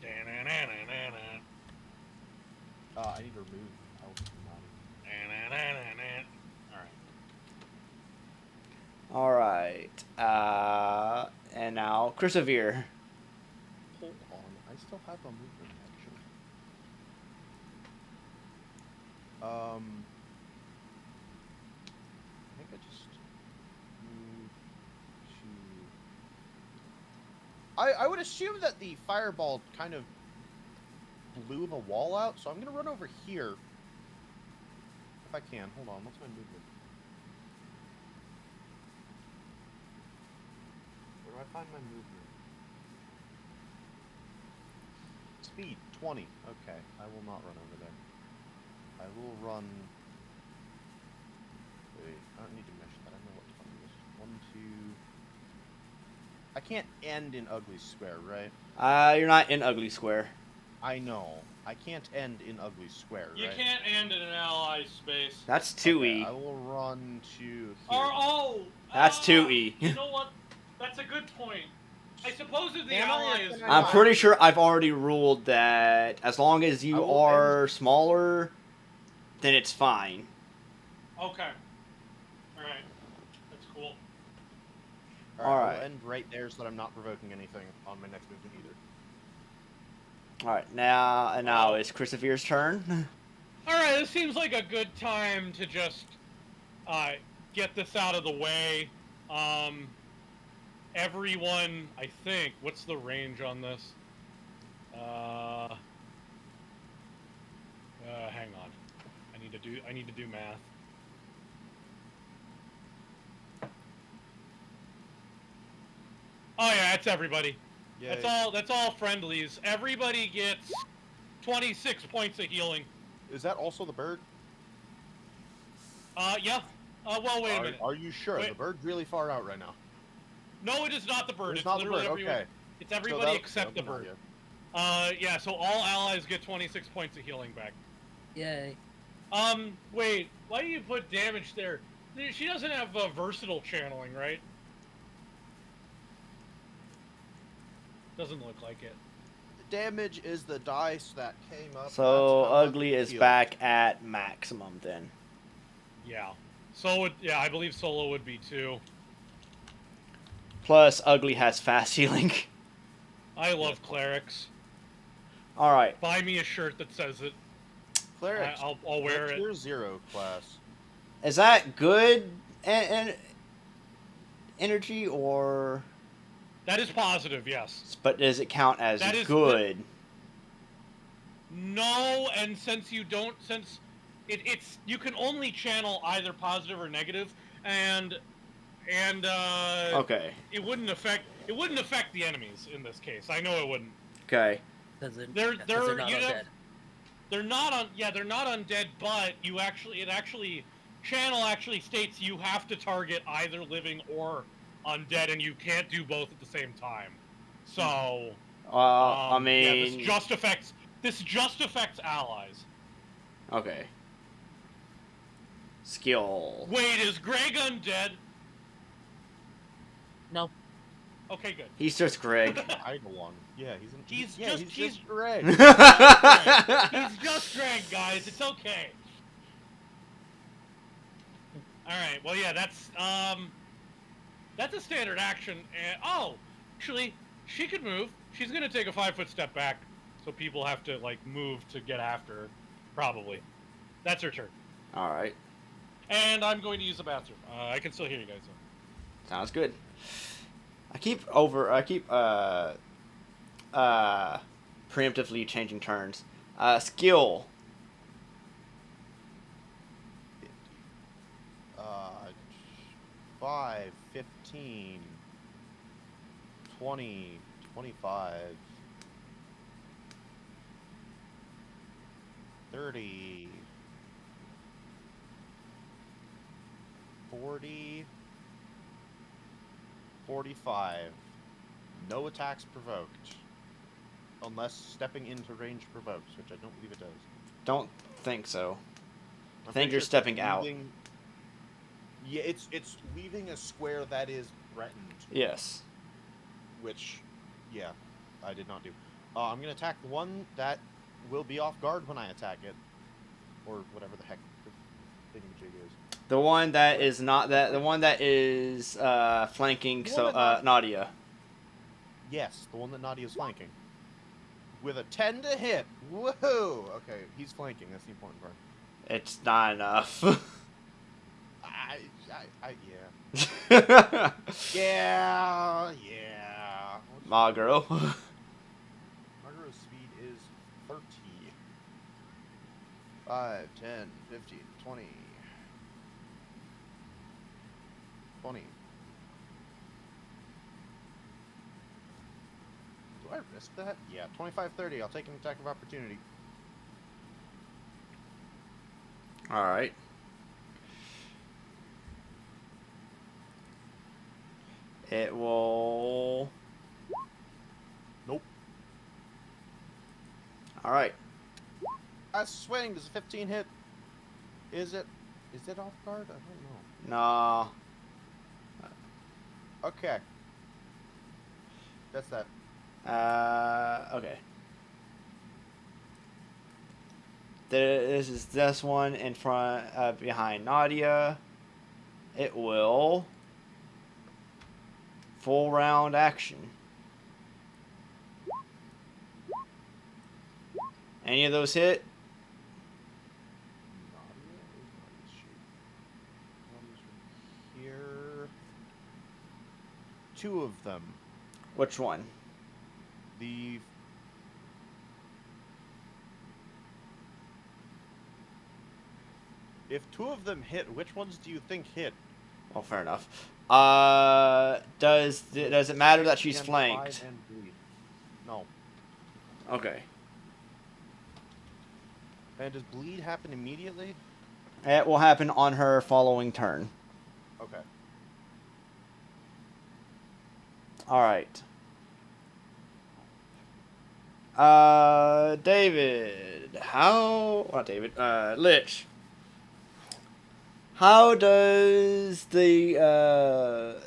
Da-na-na-na-na-na. I need to remove health from Nadia. All right. All right. And now Christopher. Hold on, I still have a movement action. I think I just move to. I would assume that the fireball kind of blew the wall out, so I'm gonna run over here. If I can, hold on. What's my movement? Where do I find my movement? Speed 20. Okay, I will not run over there. I will run. Wait, I don't need to measure that. I know what 20 is. 1, 2. I can't end in Ugly Square, right? You're not in Ugly Square. I know. I can't end in Ugly Square, You right? can't end in an ally space. That's 2E. Okay, I will run to here. That's 2E. You know what? That's a good point. I suppose if the Am I, or ally is... can I I'm not? pretty sure I've already ruled that as long as I you will are smaller, then it's fine. Okay. Alright. That's cool. Alright, Alright. I'll end right there so that I'm not provoking anything on my next movement either. Alright, now it's Christopher's turn. Alright, this seems like a good time to just get this out of the way. Everyone, I think, what's the range on this? Hang on. I need to do math. Oh yeah, it's everybody. Yay. That's all friendlies. Everybody gets 26 points of healing. Is that also the bird? Yeah. Well, wait a minute. Are you sure? Wait. The bird's really far out right now. No, it is not the bird. It's It's not the literally bird, everyone. okay. It's So everybody that'll- except the that'll be bird. Nadia. Yeah, so all allies get 26 points of healing back. Yay. Wait, why do you put damage there? She doesn't have versatile channeling, right? Doesn't look like it. The damage is the dice that came up. So That's how much Ugly it is heals. back at maximum then. Yeah. So, yeah, I believe Solo would be too. Plus, Ugly has fast healing. I love clerics. Alright. Buy me a shirt that says it. Clerics. I'll wear That's it. Tier 0 class. Is that good and energy or... That is positive, yes. But does it count as That is- good? No, and since it's you can only channel either positive or negative, and Okay. it wouldn't affect the enemies in this case. I know it wouldn't. Okay. Because They're not you know, undead. they're not undead, but channel actually states you have to target either living or undead, and you can't do both at the same time. So I yeah, mean... this just affects allies. Okay. Skill. Wait, is Greg undead? No. Okay, good. He's just Greg. Eidolon. Yeah, he's He's just Greg. He's just Greg, guys. It's okay. All right. Well, yeah, that's a standard action. And actually, she could move. She's gonna take a 5-foot step back, so people have to like move to get after her. Probably. That's her turn. Alright. And I'm going to use the bathroom. I can still hear you guys though. Sounds good. I keep preemptively changing turns. Skill. 5, 15, 20, 25, 30, 40, 45. No attacks provoked. Unless stepping into range provokes, which I don't believe it does. Don't think so. I'm I think pretty you're sure it's stepping out. leaving- Yeah, it's leaving a square that is threatened, Yes. which, yeah, I did not do. I'm gonna attack the one that will be off guard when I attack it, or whatever the heck the thingamajig is. The one that is not that. The one that is flanking. The So one that Nadia. Yes, the one that Nadia's flanking. With a 10 to hit. Woohoo! Okay, he's flanking. That's the important part. It's not enough. Yeah. Yeah. Magro. Margaret's speed is 30. 5, 10, 15, 20. 20. Do I risk that? Yeah, 25, 30. I'll take an attack of opportunity. All right. It will. Nope. All right. I swing. Does a 15 hit? Is it off guard? I don't know. No. Okay. That's that. Okay. This is this one in front, behind Nadia. It will. Full round action. Any of those hit? Here. 2 of them. Which one? The If 2 of them hit, which ones do you think hit? Well, fair enough. Does it matter that she's And flanked? 5 and bleed. No. Okay. And does bleed happen immediately? It will happen on her following turn. Okay. All right. David, not David, Lich. How does the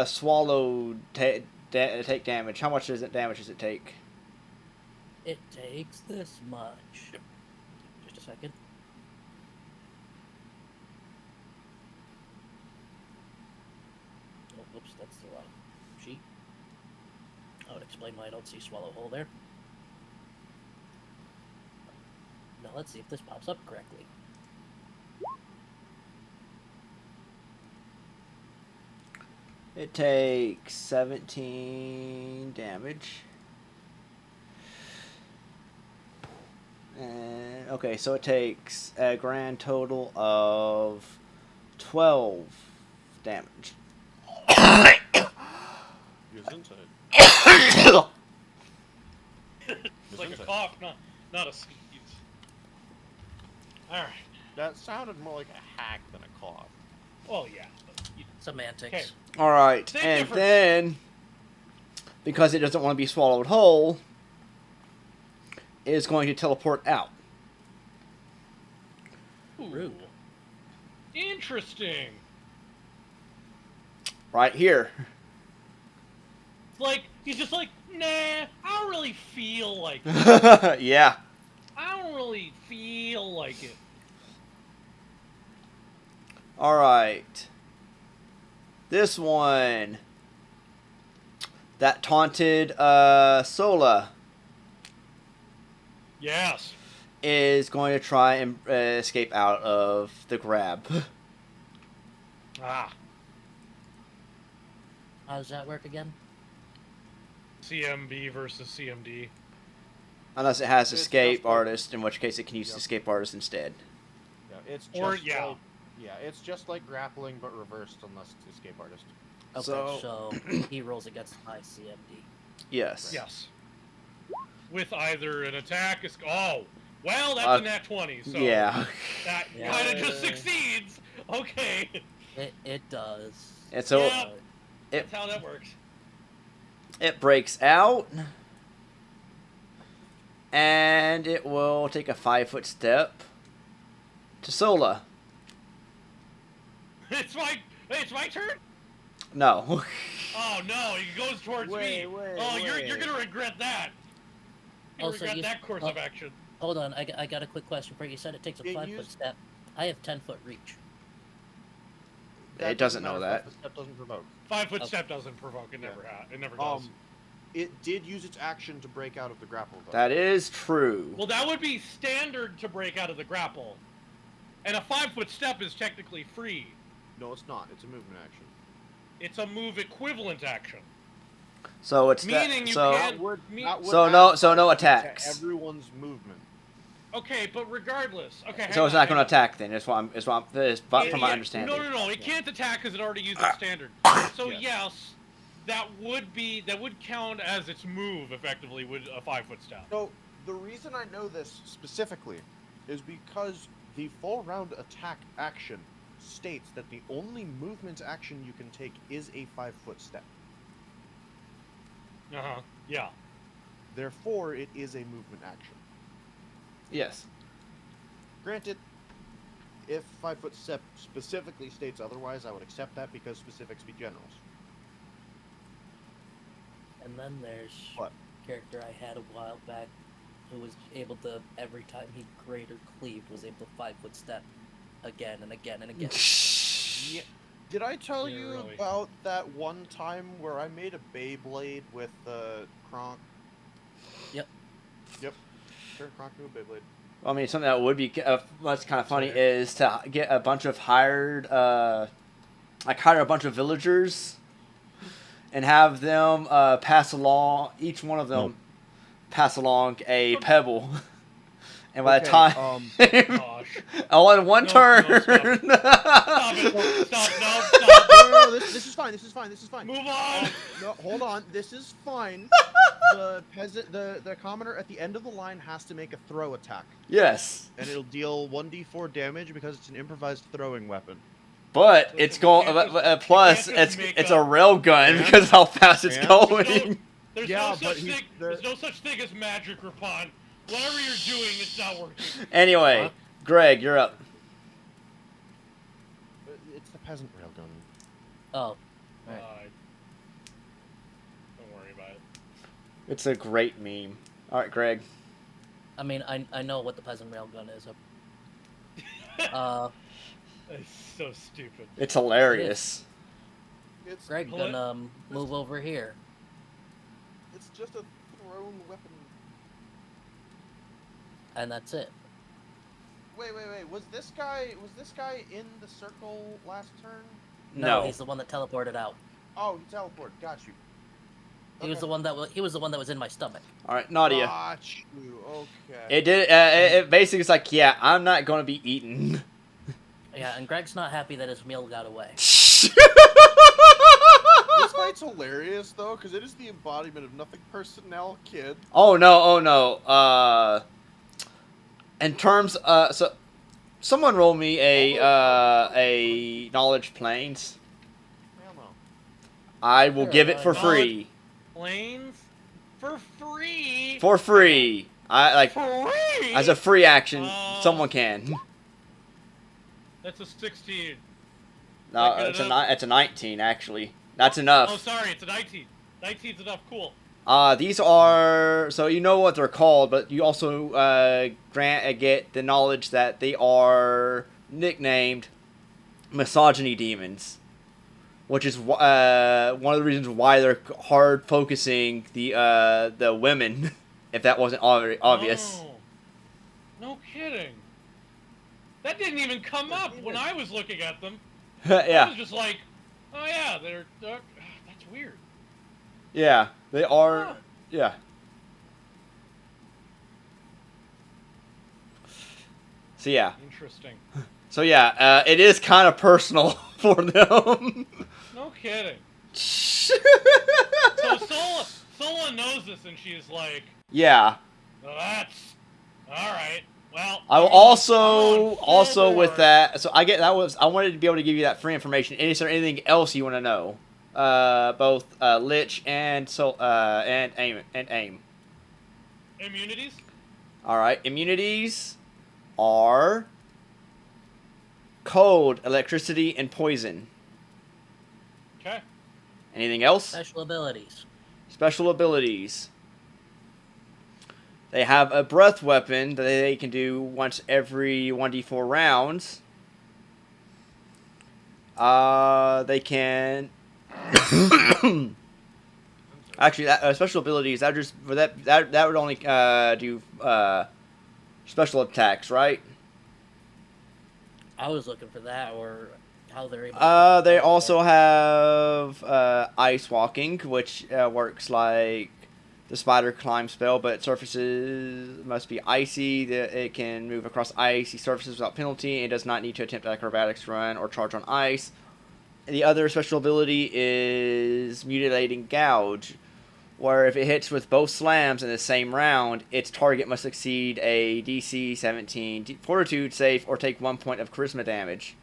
swallow take damage? How much damage does it take? It takes this much. Just a second. Oh, oops, that's the wrong sheet. I would explain why I don't see swallow hole there. Now let's see if this pops up correctly. It takes 17 damage. And okay, so it takes a grand total of 12 damage. Isn't it? It's like a cough, not a sneeze. All right. That sounded more like a hack than a cough. Well, yeah. But Semantics. Okay. All right, Same and difference. then because it doesn't want to be swallowed whole, it is going to teleport out. Ooh. Rude. Interesting. Right here. Like, he's just like, nah, I don't really feel like it. Yeah. I don't really feel like it. All right. This one. That taunted Sola Yes. is going to try and escape out of the grab. Ah. How does that work again? CMB versus CMD. Unless it has It's escape just like- artist, in which case it can use Yep. escape artist instead. Yeah, it's just Or, yeah. like, yeah, it's just like grappling but reversed unless it's escape artist. Okay, So- so he rolls against my CMD. Yes. Yes. With either an attack, oh, well, that's a nat 20, so Yeah. that Yeah. kind of just succeeds. Okay. It does. And so Yeah. it That's how that works. it breaks out, and it will take a 5-foot step to Sola. It's my turn? No. Oh no, he goes towards me. You're gonna regret that. You're Also, gonna regret you- that course oh. of action. Hold on, I got a quick question for you. You said it takes a It 5-foot used- step. I have 10-foot reach. That It doesn't know matter, that. 5-foot step doesn't provoke. 5-foot Okay. step doesn't provoke. It never does. It did use its action to break out of the grapple, though. That is true. Well, that would be standard to break out of the grapple, and a 5-foot step is technically free. No, it's not. It's a movement action. It's a move equivalent action. So it's Meaning that. you So can't- That would So add no- so no 5 attacks. to everyone's movement. Okay, but regardless, okay. so it's not going to attack then. Is what from my understanding. No. It can't attack because it already used its standard. So Yeah. yes, that would count as its move effectively with a 5-foot step. So the reason I know this specifically is because the full round attack action states that the only movement action you can take is a 5-foot step. Yeah. Therefore, it is a movement action. Yes. Granted, if 5-foot step specifically states otherwise, I would accept that because specifics be generals. And then there's What? a character I had a while back who was able to, every time he greater cleaved, was able to 5-foot step again and again and again. Yeah. Did I tell Yeah, you really. about that one time where I made a Beyblade with Crone? Yep. Yep. Turned Crone to a Beyblade. I mean, something that would be what's kind of funny Sorry. is to get a bunch of hire a bunch of villagers and have them pass along, each one of them Nope. pass along a pebble. And by the Okay, time, Gosh. all in one No, turn. no, stop it. Stop. No, stop. No, this is fine. This is fine. This is fine. Move on. No, hold on. This is fine. The peasant, the commoner at the end of the line has to make a throw attack, Yes, and it'll deal 1d4 damage because it's an improvised throwing weapon. but Listen, it's you going. can't just- Plus, you can't just it's make a up- rail gun Yeah. because of how fast it's Yeah. going. There's Yeah, no but such he's thing. the- There's no such thing as magic, Rapon. Whatever you're doing, it's not working. Anyway, Huh? Greg, you're up. It's the peasant railgun. Oh, right. Don't worry about it. It's a great meme. All right, Greg. I mean, I know what the peasant railgun is. It's so stupid. It's hilarious. It's Greg, Hello? then move over here. it's just a thrown weapon. And that's it. Wait. Was this guy in the circle last turn? No. He's the one that teleported out. Oh, he teleported. Got you. He was the one that was in my stomach. All right, Nadia. Got you. Okay. It did. It basically is like, yeah, I'm not going to be eaten. Yeah, and Greg's not happy that his meal got away. This fight's hilarious though, because it is the embodiment of nothing personnel, kid. Oh no. In terms, so someone roll me a knowledge planes. Hell no. I will Sure, give it for knowledge- free. Planes for free. For free. I like Free. as a free action. Uh, Someone can. That's a 16. No, good enough? it's a 19 actually. That's enough. Oh, sorry, it's a 19. 19's enough. Cool. These are so you know what they're called, but you also get the knowledge that they are nicknamed misogyny demons, which is one of the reasons why they're hard focusing the women. If that wasn't already obvious. Oh, no kidding. That didn't even come up when I was looking at them. I Yeah, was just like, oh yeah, that's weird. yeah, they are. Huh. Yeah. So yeah, Interesting. it is kind of personal for them. No kidding. So Sola knows this, and she's like, Yeah. well, "That's all right. Well, I will I'm also on full also with board." that. So I wanted to be able to give you that free information. Is there anything else you want to know? Both Lich and aim. Immunities. All right, immunities are cold, electricity, and poison. Okay. Anything else? Special abilities. Special abilities. They have a breath weapon that they can do once every 1d4 rounds. They can. Actually, that special abilities that just for that would only do special attacks, right? I was looking for that, or how they're able to... They also have ice walking, which works like the spider climb spell, but surfaces must be icy. It can move across icy surfaces without penalty. It does not need to attempt acrobatics run or charge on ice. The other special ability is Mutilating Gouge, where if it hits with both slams in the same round, its target must succeed a DC 17 Fortitude save or take 1 point of Charisma damage.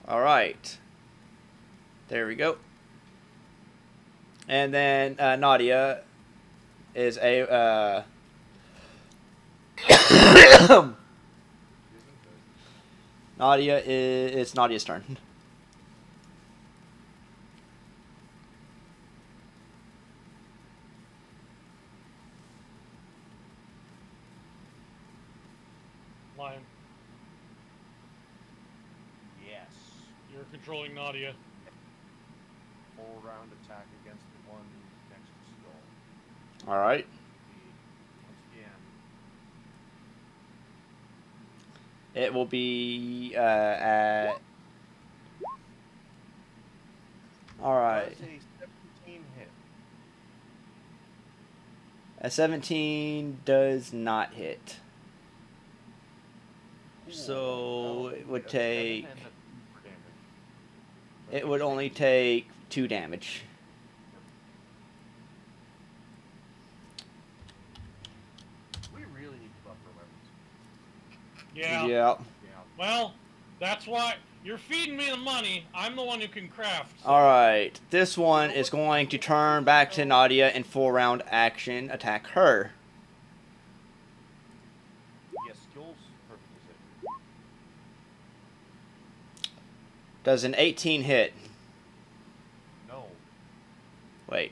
Alright. There we go. And then Nadia is a... Nadia is... It's Nadia's turn. Lion, Yes. you're controlling Nadia. Full round attack against the one next to Skull. Alright. Once again. It will be at... Alright. Does a 17 hit. A 17 does not hit. Cool. So That'll it would be a 7 take... and a 2 for damage. It would only take 2 damage. We really need to buff our weapons. Yeah. Yeah. Yeah. Well, that's why you're feeding me the money. I'm the one who can craft. So. Alright. This one is going to turn back to Nadia and full round action attack her. Yes, skills perfectly safe. Does an 18 hit? No. Wait.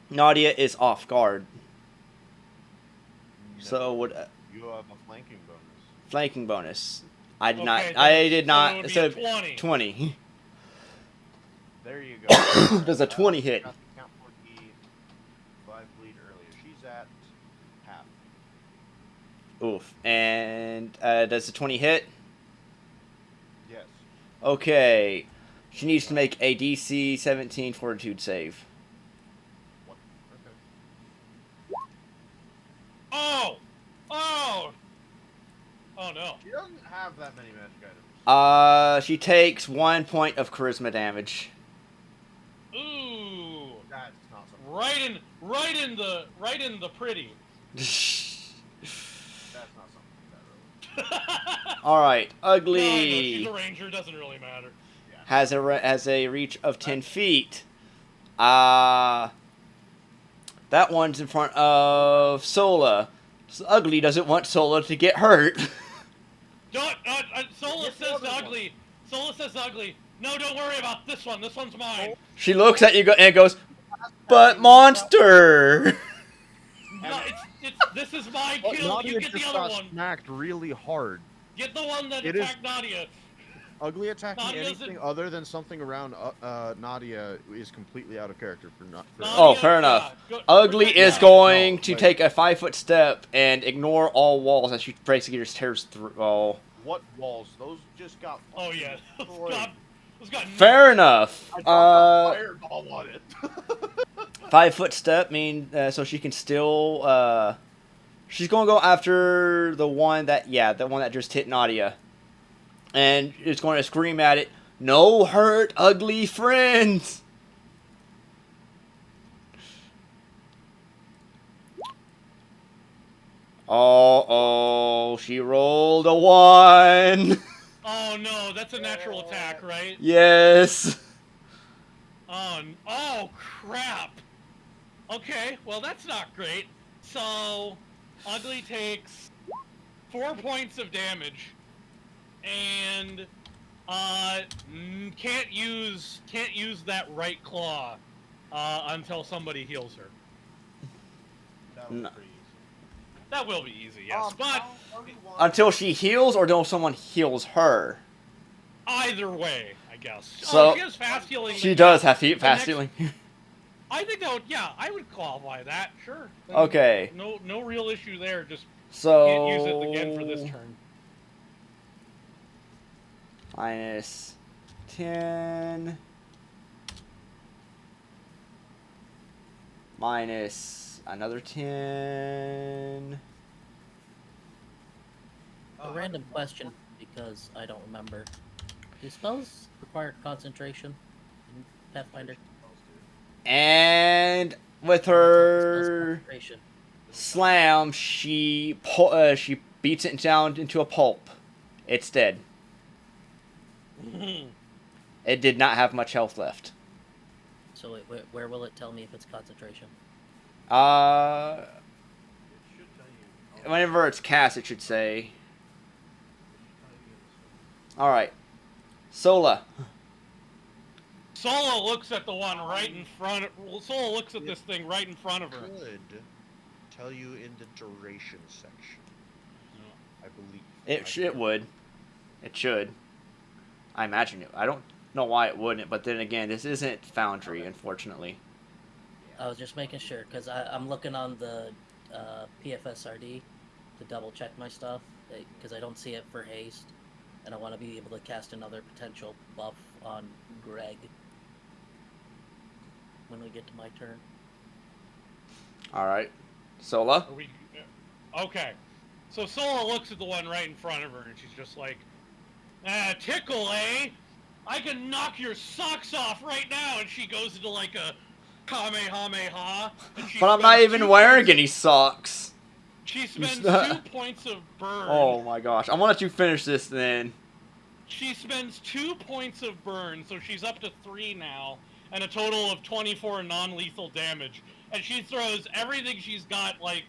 Nadia is off guard. So would You have a flanking bonus. flanking bonus. I did Okay, not. then- I did so not. it would be So a 20. 20. There you go. Does a 20 hit? Count for the 5 bleed earlier. She's at half. Oof. And does the 20 hit? Yes. Okay. She needs to make a DC 17 Fortitude save. What? Okay. Oh! Oh! Oh no. She doesn't have that many magic items. She takes 1 point of charisma damage. Ooh! That's not something. Right in the pretty. That's not something that early. All right, No, I know, Ugly she's a ranger. Doesn't really matter. has a reach of 10 feet. That one's in front of Sola. So Ugly doesn't want Sola to get hurt. Don't. Sola Get the says other one. ugly. Sola says ugly. No, don't worry about this one. This one's mine. She looks at you and goes, "But monster." No, this is my But kill. Nadia You get the just other got one. smacked really hard. Get the one that It is- attacked Nadia. Ugly attacking Nadia's anything other than something around Nadia is completely out of character for not. For Nadia, Oh, fair enough. go- Ugly protect is Nadia. going No, to like- take a 5-foot step and ignore all walls as she basically just tears through. Oh, What walls? Those just got. Oh yeah. destroyed. Those got fair enough. I dropped a fireball on it. 5-foot step mean so she can still She's gonna go after the one that just hit Nadia, and it's going to scream at it. No hurt, ugly friends. Oh, she rolled a 1. Oh no, that's a natural attack, right? Yes. Oh crap. Okay, well that's not great. So, Ugly takes 4 points of damage, and can't use that right claw until somebody heals her. That was No. pretty easy. That will be easy, yes, but how do you want- Until she heals, or until someone heals her. either way, I guess. So, she has fast healing. She but does yeah, have the fast next- healing. I think that would, I would qualify that, sure. Okay. No real issue there, just So can't use it again for this turn. minus 10. Minus another 10. A random question, because I don't remember. Do spells require concentration in Pathfinder? And with Spells her concentration. slam, she beats it down into a pulp. It's dead. It did not have much health left. So where will it tell me if it's concentration? Whenever it's cast, it should say. All right, Sola. Solo looks at the one right in front. Solo looks at this thing right in front of her. Could tell you in the duration section. I believe. It would. It should. I imagine it. I don't know why it wouldn't, but then again, this isn't Foundry, unfortunately. I was just making sure, because I'm looking on the PFSRD to double check my stuff, because I don't see it for haste, and I want to be able to cast another potential buff on Greg when we get to my turn. All right, Sola. Okay. So Sola looks at the one right in front of her, and she's just like, tickle, eh? I can knock your socks off right now. And she goes into like a Kamehameha. But I'm not even wearing any socks. She spends 2 points of burn. Oh my gosh. I'm gonna let you finish this then. She spends 2 points of burn, so she's up to 3 now, and a total of 24 non-lethal damage. And she throws everything she's got, like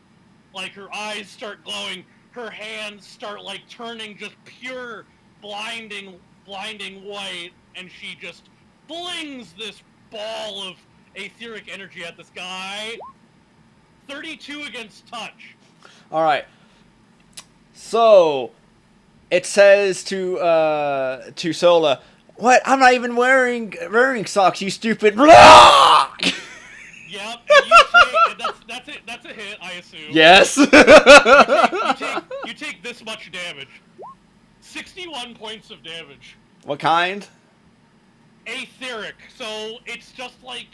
her eyes start glowing, her hands start like turning just pure blinding white, and she just flings this ball of etheric energy at this guy. 32 against touch. All right. So it says to Sola, "What? I'm not even wearing socks, you stupid." Yep, and you take, that's a hit, I assume. Yes. You take this much damage. 61 points of damage. What kind? Etheric, so it's just like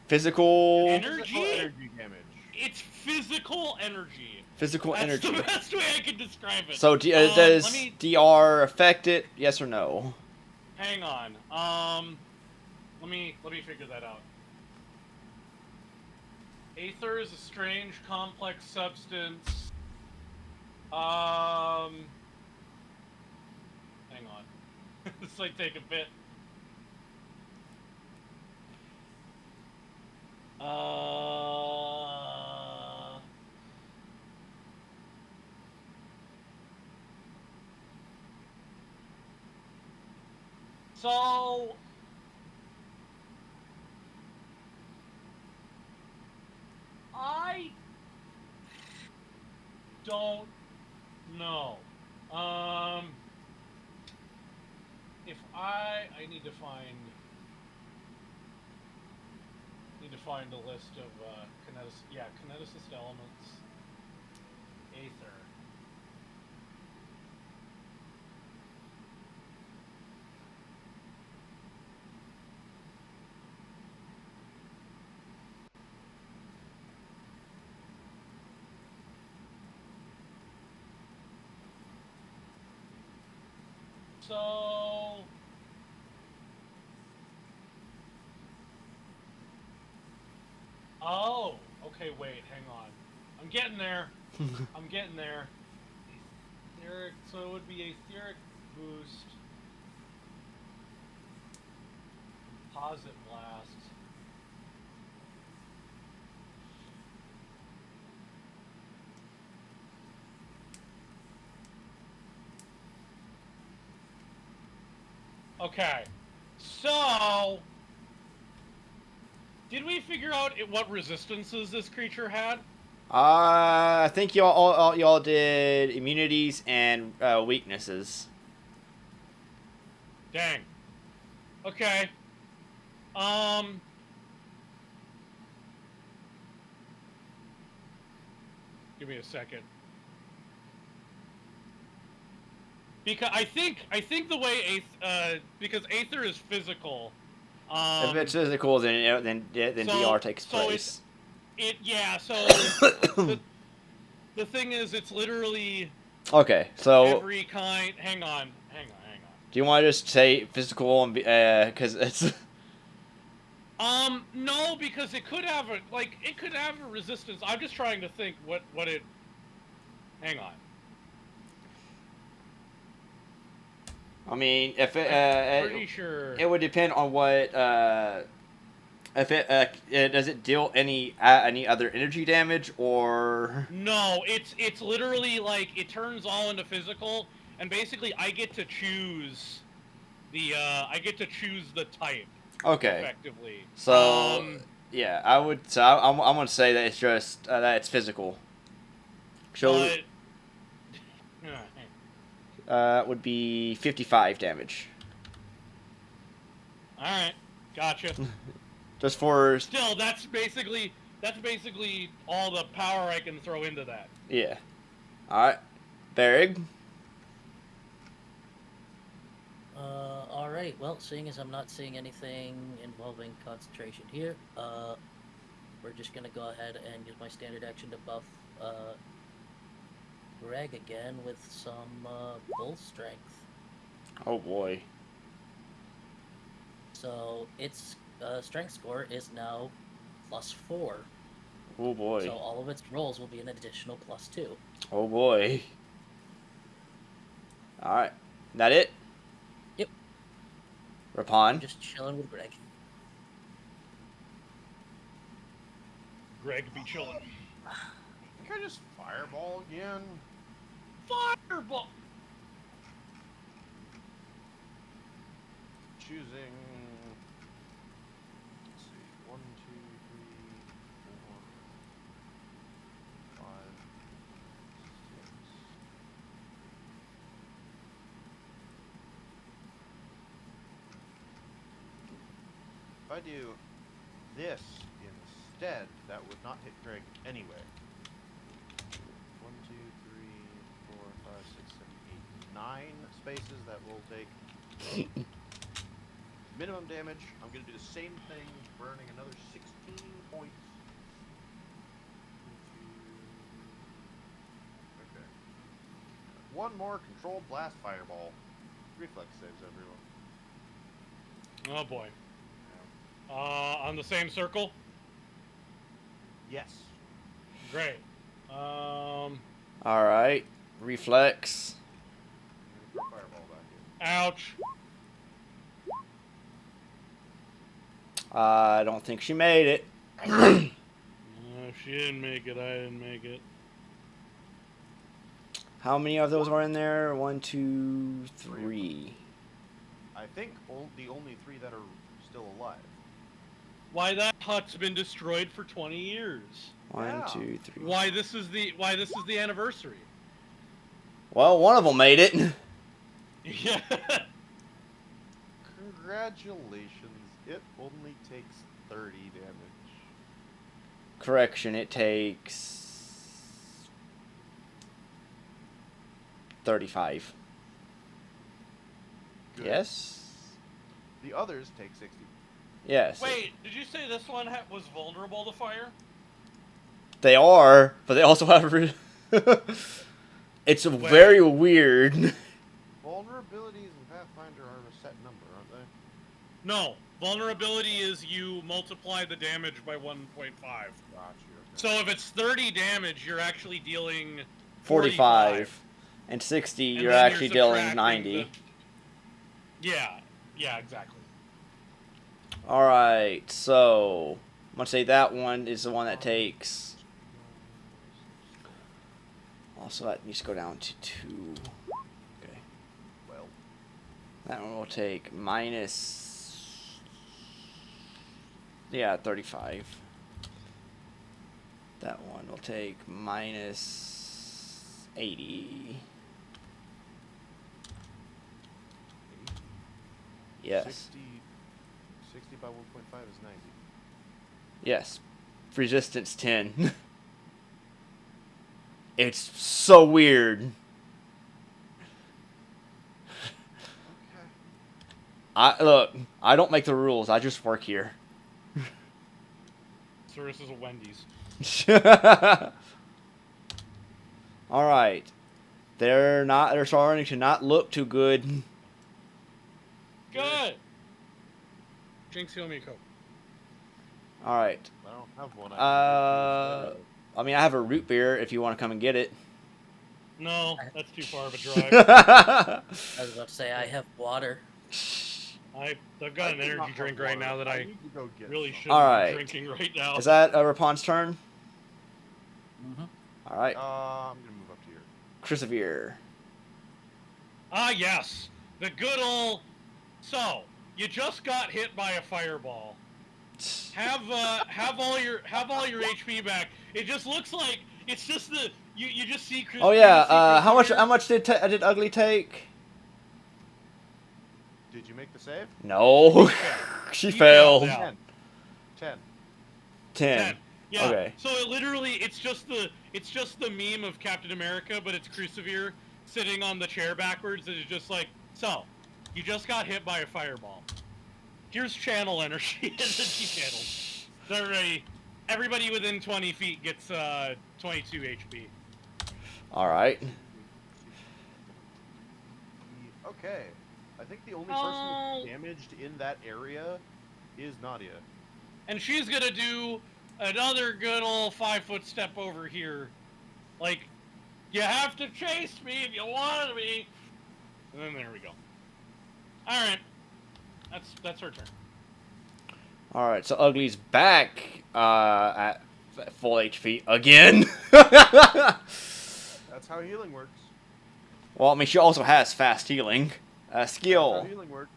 Physical. energy? Energy damage. It's physical energy. Physical That's energy. the best way I can describe it. So does let me DR affect it? Yes or no? hang on. Let me figure that out. Aether is a strange, complex substance. Hang on. This might take a bit. So I don't know. If I need to find a list of kineticist elements. Aether. So... Oh, okay, wait, hang on. I'm getting there. I'm getting there. Etheric, so it would be etheric boost. Composite blast. Okay, so did we figure out what resistances this creature had? I think y'all did immunities and weaknesses. Dang. Okay. Um. Give me a second. Because I think the way because Aether is physical. If it's physical, then DR takes place. Yeah. So the thing is, it's literally Okay, so every kind. Hang on. do you want to just say physical and because it's No, because it could have a resistance. I'm just trying to think what it. Hang on. I mean, if it Pretty sure it would depend on what if it does it deal any other energy damage or No, it's literally like it turns all into physical, and basically I get to choose the type. okay. Effectively. So yeah, I would. So I'm gonna say that it's just that it's physical. So would be 55 damage. All right, gotcha. Just for Still, that's basically all the power I can throw into that. yeah. All right, Berrig. Alright, well, seeing as I'm not seeing anything involving concentration here, we're just gonna go ahead and use my standard action to buff, Greg again with some, bull strength. Oh boy. So, its, strength score is now +4. Oh boy. So all of its rolls will be an additional +2. Oh boy. All right, that it. Yep. Rapon. I'm just chilling with Greg. Greg be chilling. Can I just fireball again? Fireball. Choosing. Let's see. 1, 2, 3, 4, 5, 6. If I do this instead, that would not hit Greg anyway. 1, 2, 3, 4, 5, 6, 7, 8, 9 spaces that will take minimum damage. I'm going to do the same thing, burning another 16 points. Okay. One more controlled blast fireball. Reflex saves, everyone. Oh boy. On the same circle. Yes. Great. All right, reflex. Put fireball back in. Ouch. I don't think she made it. No, she didn't make it. I didn't make it. How many of those are in there? 1, 2, 3. I think the only 3 that are still alive. Why that hut's been destroyed for 20 years? 1, Yeah. 2, 3. Why this is the anniversary? Well, one of them made it. Yeah. Congratulations. It only takes 30 damage. Correction, it takes 35. Good. Yes? The others take 60. Yes. Wait, did you say this one was vulnerable to fire? They are, but they also have... it's very weird. Vulnerabilities in set number, aren't they? No, vulnerability is you multiply the damage by 1.5. Got you. Okay. So if it's 30 damage, you're actually dealing 45. And 60, And you're then actually dealing subtracting 90. Yeah, exactly. Alright, so I'm going to say that one is the one that takes. Also, that needs to go down to 2. Okay. Well, That one will take minus. Yeah, 35. That one will take minus 80. Yes. 60 by 1.5 is 90. Yes. Resistance 10. It's so weird. Okay. Look, I don't make the rules. I just work here. So this is a Wendy's. All right. They're starting to not look too good. Good. Jinx, heal me a Coke. All right. I don't have one. I I mean, I have a root beer if you want to come and get it. No, that's too far of a drive. I was about to say I have water. I've got an energy drink right now that I need to go get really some. shouldn't Alright. be drinking right now. Is that Rapon's turn? Mm-hmm. All right. I'm gonna move up to here. Christopher. Ah, yes. The good old... So, you just got hit by a fireball. Have all your HP back. It just looks like it's just the you just see. Oh yeah. How much did Ugly take? Did you make the save? No. She He failed. failed, yeah. 10. 10. Yeah. Okay. So it's just the meme of Captain America, but it's Crucifer sitting on the chair backwards, and it's just like, so, you just got hit by a fireball. Here's channel energy and the G channels. They're ready. Everybody within 20 feet gets 22 HP. All right. Okay. I think the only person damaged in that area is Nadia. And she's gonna do another good old 5-foot step over here. Like, you have to chase me if you want me. And then there we go. All right, that's her turn. All right. So Ugly's back at full HP again. That's how healing works. Well, I mean, she also has fast healing That's skill. how healing works.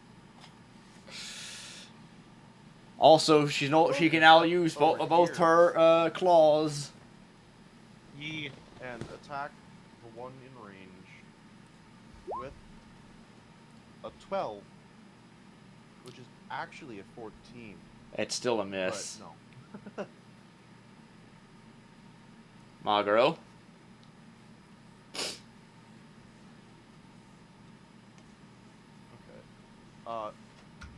Also, she can now use Over both here. her claws. Ye. And attack the one in range with a 12, which is actually a 14. It's still a miss. But no. Magro. Okay.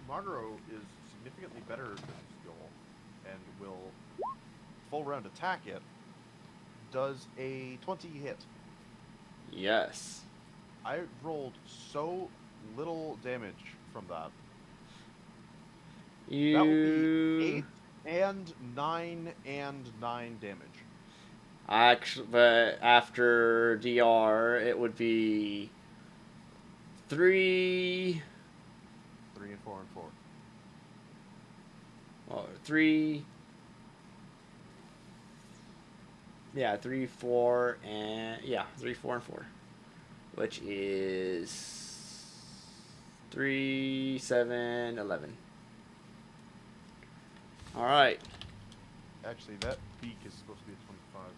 Magro is significantly better at this skill and will full round attack it. Does a 20 hit. Yes. I rolled so little damage from that. That will be 8 and 9 and 9 damage. Actually, but after DR, it would be 3. 3 and 4 and 4. Well, 3. Yeah, 3, 4, and 3, 4, and 4, which is 3, 7, 11. All right. Actually, that beak is supposed to be a 25.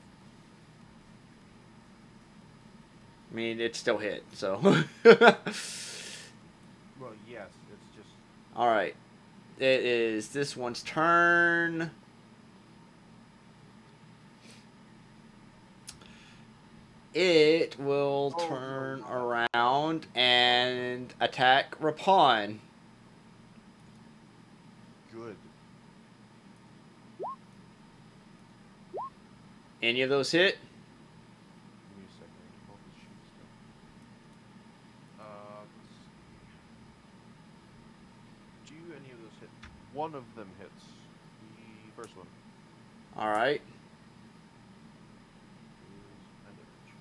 I mean, it still hit. So. Well, yes, it's just. All right. It is this one's turn. It will turn around and attack Rapon. Good. Any of those hit? Give me a second. I need to pull up his sheet still. Let's see. one of them hits. The first one All right. is 9 damage.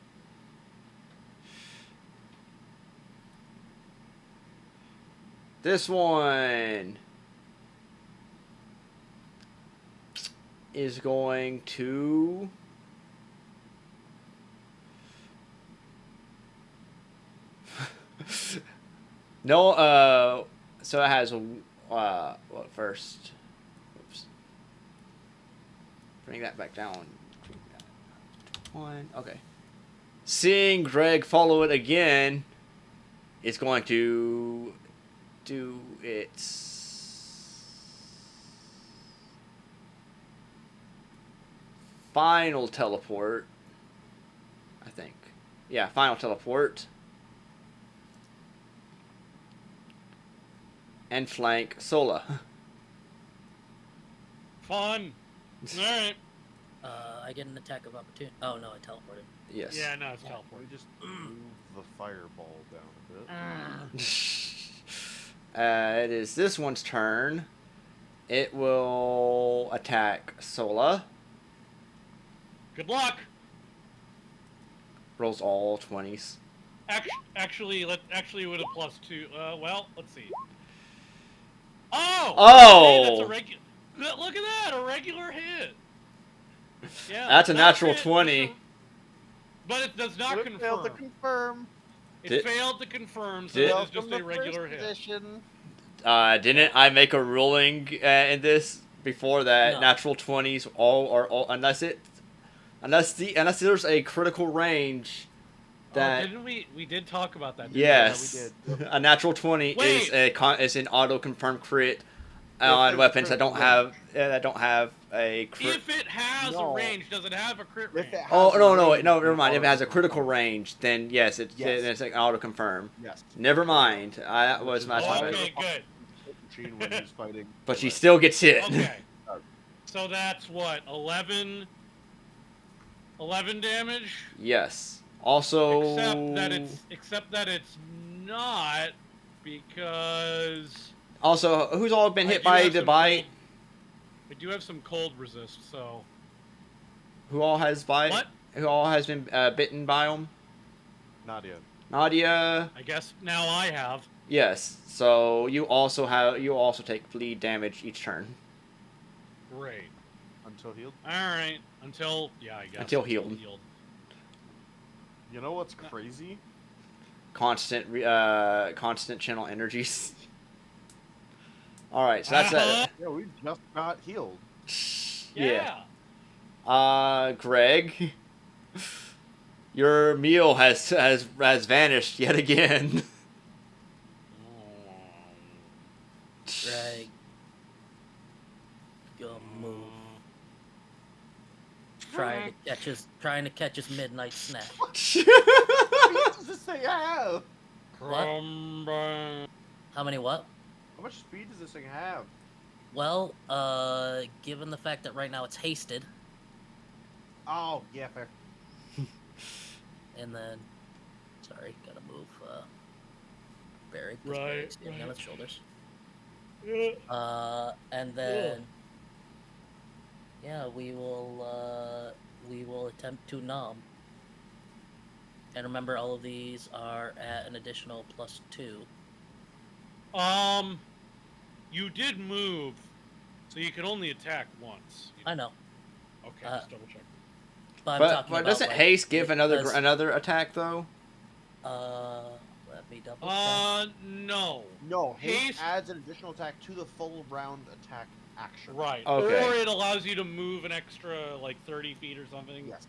This one is going to no. So it has what first? Oops. Bring that back down. One. Okay. Seeing Greg follow it again, it's going to do its final teleport. I think. Yeah, final teleport. And flank Sola. Fun. All right. I get an attack of opportunity. Oh no, I teleported. Yes. Yeah, no, it's Yeah. teleport. We just move the fireball down a bit. It is this one's turn. It will attack Sola. Good luck. Rolls all 20s. Actually, with a +2. Well, let's see. Oh. Oh! Hey, that's a regular. Look at that, a regular hit. Yeah. That's a not natural hit, 20. But it does not But it failed to confirm. confirm. It failed to confirm, so Did- it is Welcome just to a regular first hit. edition. Didn't I make a ruling in this before that No. natural 20s unless there's a critical range that Didn't we? We did talk about that. Didn't yes, Yeah, we did. a natural 20 Wait. is an auto confirmed crit If on there's weapons that critical don't have a we? crit. If it has No. a range, does it have a crit If range? it Oh has a no, range, never mind. If then it has a auto critical confirm. range, then yes, Yes. it's an auto confirm. Yes. Never mind. That Which was is my why mistake. Okay, good. Machine when he's fighting. But she the still gets hit. Okay. So that's what 11 damage. Yes. Also. Except that it's not because Also, who's all been I hit do by have the some bite? I do have some cold resist, so Who all has bite? What? Who all has been bitten by them? Nadia. Nadia. I guess now I have. Yes. So you also take bleed damage each turn Great. Until healed. All right. Until I guess Until healed. You know what's crazy? constant channel energies. All right. So that's Yeah, we just got healed. Yeah. Greg, your meal has vanished yet again. Right. Go move. Trying to catch his midnight snack. What speed does this thing have? Crumble. How many what? How much speed does this thing have? Well, given the fact that right now it's hasted, Oh, yeah, fair. and then, sorry, gotta move, Barry. Right, Standing on right. its shoulders. Yeah. And then, yeah, we will attempt to nom. And remember, all of these are at an additional +2. You did move, so you can only attack once. I know, Okay, just double check. but I'm But talking about, doesn't like, haste give it another does- another attack though? Let me double check. No. No, haste Haste- adds an additional attack to the full round attack action. Right. Okay. Or it allows you to move an extra, like, 30 feet or something. Yes.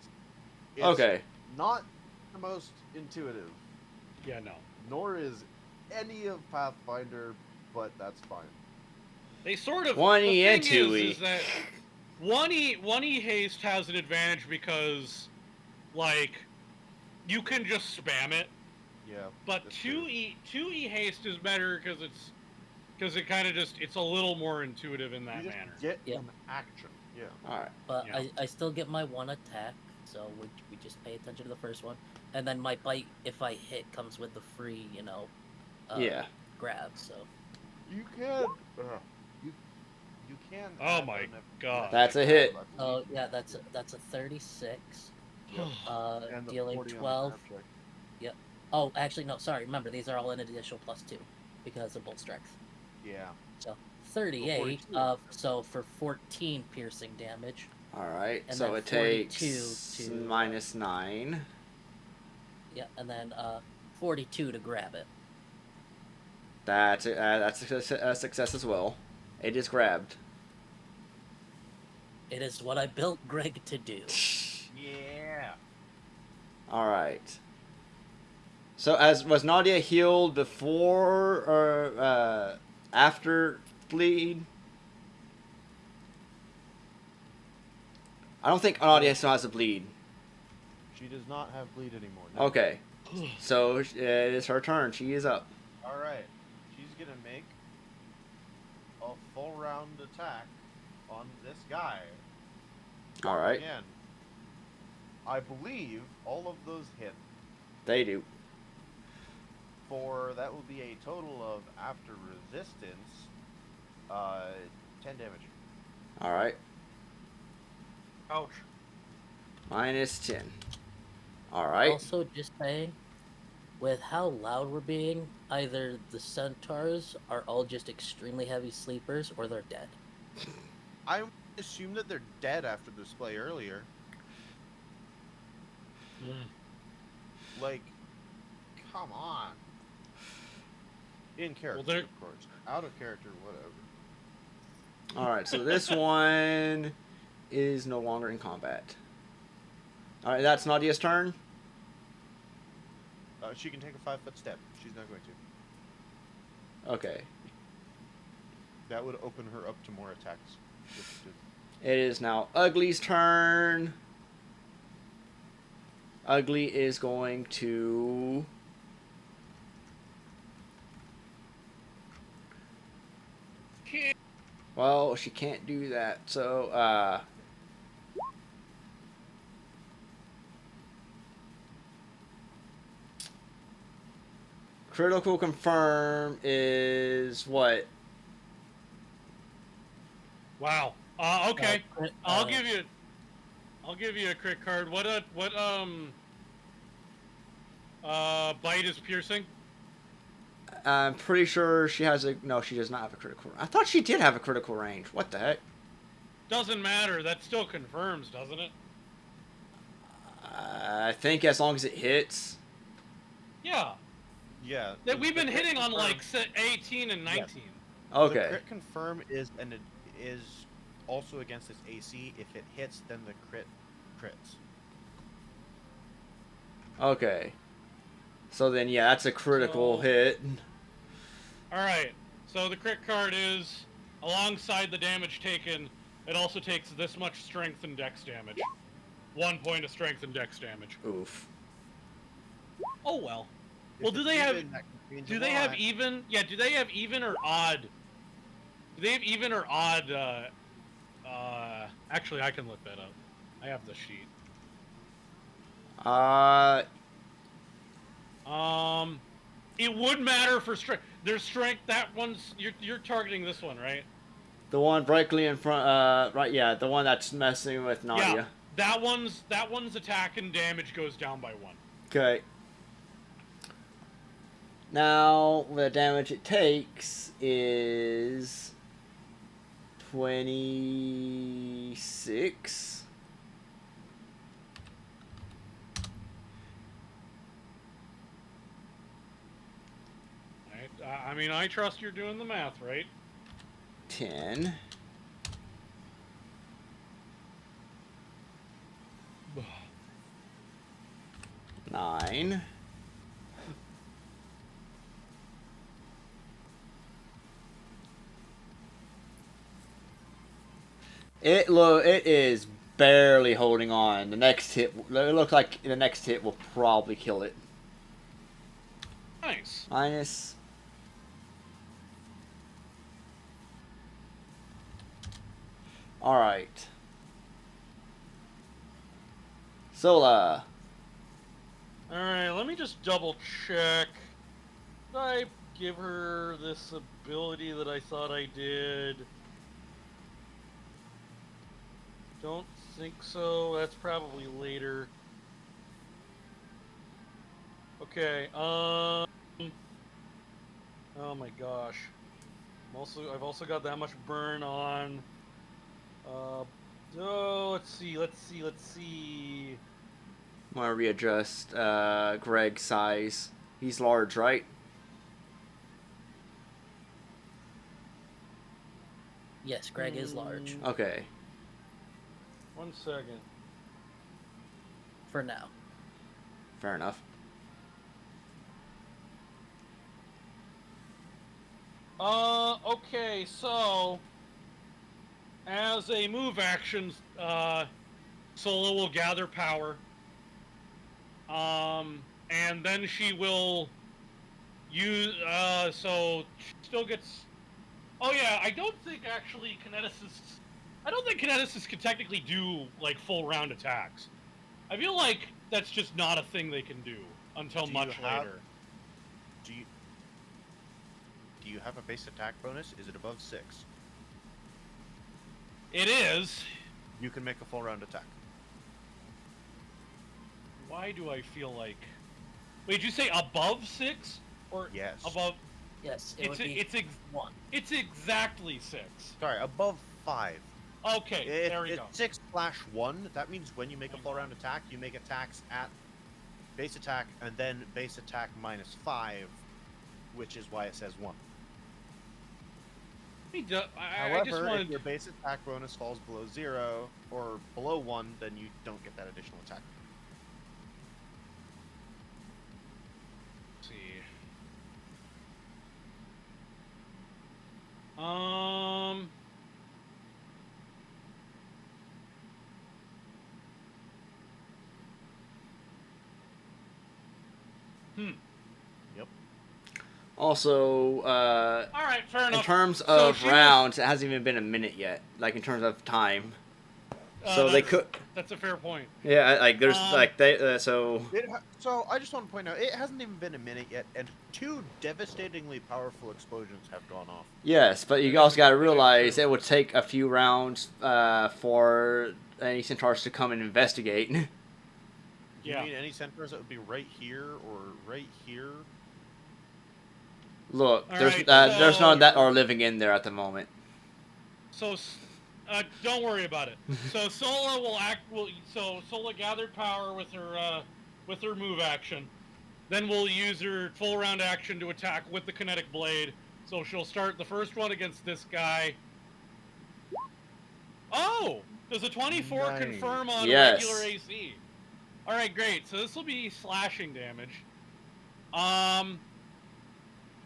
It's Okay. not the most intuitive, Yeah, no. nor is any of Pathfinder, but that's fine. They sort of. 1E the and thing 2E. is that 1E haste has an advantage because, like, you can just spam it. Yeah. But that's true. 2E haste is better because it kind of it's a little more intuitive in that You just manner. get Yeah. an action. Yeah. All right. But Yeah. I still get my one attack, so we just pay attention to the first one, and then my bite, if I hit, comes with the free, Yeah. grab. So You can. You can. Oh add my an- God. That's a hit. I Oh believe. yeah, that's a 36. Yep. And the Dealing 40 on the 12. grab check. Yep. Oh, actually no, sorry. Remember these are all an additional +2 because of bolt strength. Yeah. So 38. 42. So for 14 piercing damage. All right. And So then it 42 takes to -9. yeah, and then 42 to grab it. That's a success as well. It is grabbed. It is what I built Greg to do. Yeah. All right. So, as was Nadia healed before or after bleed? I don't think Nadia still has a bleed. She does not have bleed anymore. No. Okay. So it is her turn. She is up. All right. She's gonna make a full round attack on this guy. All right. Again. I believe all of those hit They do. for that will be a total of after resistance, 10 damage. All right. Ouch. -10. All right. Also, just saying, with how loud we're being, either the centaurs are all just extremely heavy sleepers or they're dead. I assume that they're dead after the display earlier. Like, come on. In character, they're- of course. Out of character, whatever. All right. So this one is no longer in combat. All right. That's Nadia's turn. She can take a 5-foot step. She's not going to. Okay. That would open her up to more attacks. It is now Ugly's turn. Ugly is going to... Well, she can't do that, so, Critical confirm is what? Wow. Okay. Crit- I'll give you a crit card. What bite is piercing? I'm pretty sure she has a... No, she does not have a critical... I thought she did have a critical range. What the heck? Doesn't matter. That still confirms, doesn't it? I think as long as it hits. Yeah. Yeah. That we've been the crit hitting on confirm- like 18 and 19. The Okay. crit confirm is also against its AC. If it hits, then the crit crits. Okay. So then, yeah, that's a critical So- hit. All right. So the crit card is alongside the damage taken. It also takes this much strength and dex damage. 1 point of strength and dex damage. Oof. Oh well. If Well, do it's they have- even, that means Do a they have lot. even? Yeah. Do they have even or odd? Do they have even or odd? Actually, I can look that up. I have the sheet. It would matter for strength. There's strength. That one's you're targeting this one, right? The one directly in front, right, yeah, the one that's messing with Nadia. Yeah. That one's attack and damage goes down by 1. Okay. Now, the damage it takes is 26. Right? I mean, I trust you're doing the math, right? 10. Nine. It is barely holding on. The next hit, it looks like the next hit will probably kill it. Nice. Minus. All right. Sola. All right. Let me just double check. Did I give her this ability that I thought I did? Don't think so. That's probably later. Okay. Oh my gosh. I've also got that much burn on. Oh, let's see. I'm gonna readjust Greg's size. He's large, right? Yes, Greg is large Okay. 1 second. for now. Fair enough. Okay, so as a move action, Sola will gather power. And then she will use, so she still gets, oh yeah, I don't think kineticists can technically do, like, full round attacks. I feel like that's just not a thing they can do until Do you much have- later. Do you have a base attack bonus? Is it above 6? It is. You can make a full round attack. Why do I feel like... Wait, did you say above 6? Or Yes. above... Yes, it would be It's 1. It's exactly 6. Sorry, above 5. Okay, there we go. It's 6/1. That means when you make a full round attack, you make attacks at base attack and then base attack minus 5, which is why it says 1. I just However, wanted... if your base attack bonus falls below 0 or below 1, then you don't get that additional attack. see. Yep. Also, All right, fair enough. in terms So of she was- rounds, it hasn't even been a minute yet. Like in terms of time, so they that's- could. That's a fair point. Yeah, like there's like they so. So I just want to point out, it hasn't even been a minute yet, and 2 devastatingly powerful explosions have gone off. Yes, but you also got to realize it would take a few rounds for any centaurs to come and investigate. Yeah. You mean any centaurs that would be right here or right here? Look, All there's right, there's so- none that are living in there at the moment. So, don't worry about it. So Sola so Sola gathered power with her move action. Then we'll use her full round action to attack with the kinetic blade. So she'll start the first one against this guy. Oh, does a 24 Nice. confirm on Yes. regular AC? All right, great. So this will be slashing damage.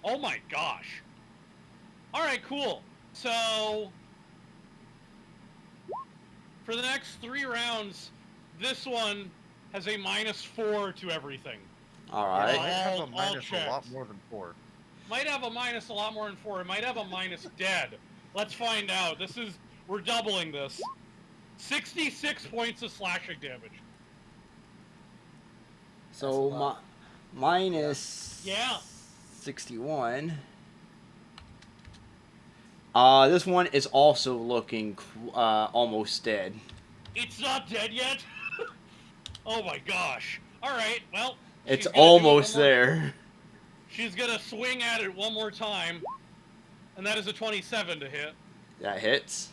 Oh my gosh. All right, cool. So for the next 3 rounds, this one has a -4 to everything. All It right. might have a All minus a lot checks. more than 4. Might have a minus a lot more than 4. It might have a minus dead. Let's find out. We're doubling this. 66 points of slashing damage. So That's a lot. minus Yeah. 61. This one is also looking almost dead. It's not dead yet. Oh my gosh. All right. Well, It's she's gonna do it almost one more- there. She's gonna swing at it one more time, and that is a 27 to hit. That hits.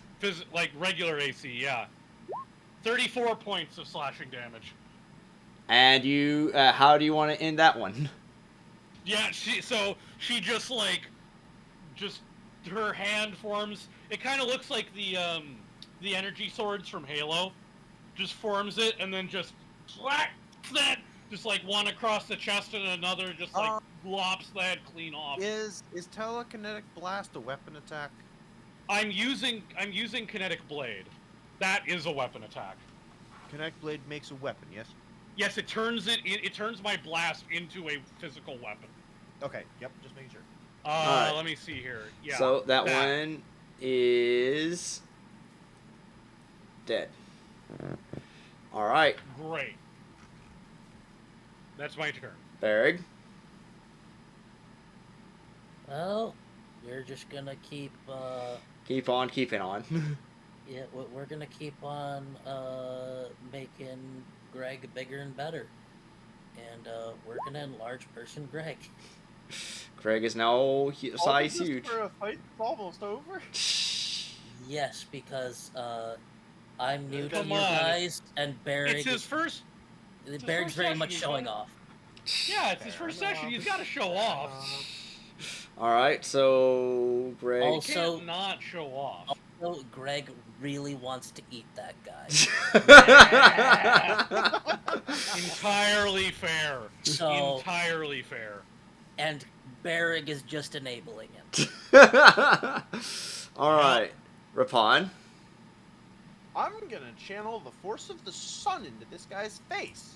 Like regular AC, yeah. 34 points of slashing damage. And you, how do you want to end that one? Yeah, she just her hand forms. It kind of looks like the energy swords from Halo. Just forms it and then just whack that. Just like one across the chest and another just like lops that clean off. Is telekinetic blast a weapon attack? I'm using kinetic blade. That is a weapon attack. Kinetic blade makes a weapon, yes? Yes, it turns my blast into a physical weapon. Okay, yep, just making sure. Alright. Let me see here. Yeah. So that one is dead. All right, Great. That's my turn. Berg. Well, you're just gonna keep, Keep on keeping on. Yeah, we're gonna keep on making Greg bigger and better, and we're gonna enlarge person Greg. Greg is now All of size this huge. for a fight that's almost over? Yes, because I'm new to Come you on. guys, and It's Barrig his is first. It's his Barrick's first very session. much He's showing gonna. off. Yeah, it's his Fair first session. enough. He's got to show Fair off. enough. All right, so Greg. He Also- can't not show off. Also, Greg really wants to eat that guy. Entirely fair. So- Entirely fair. And Barrig is just enabling him. All right, Rapon. I'm gonna channel the force of the sun into this guy's face.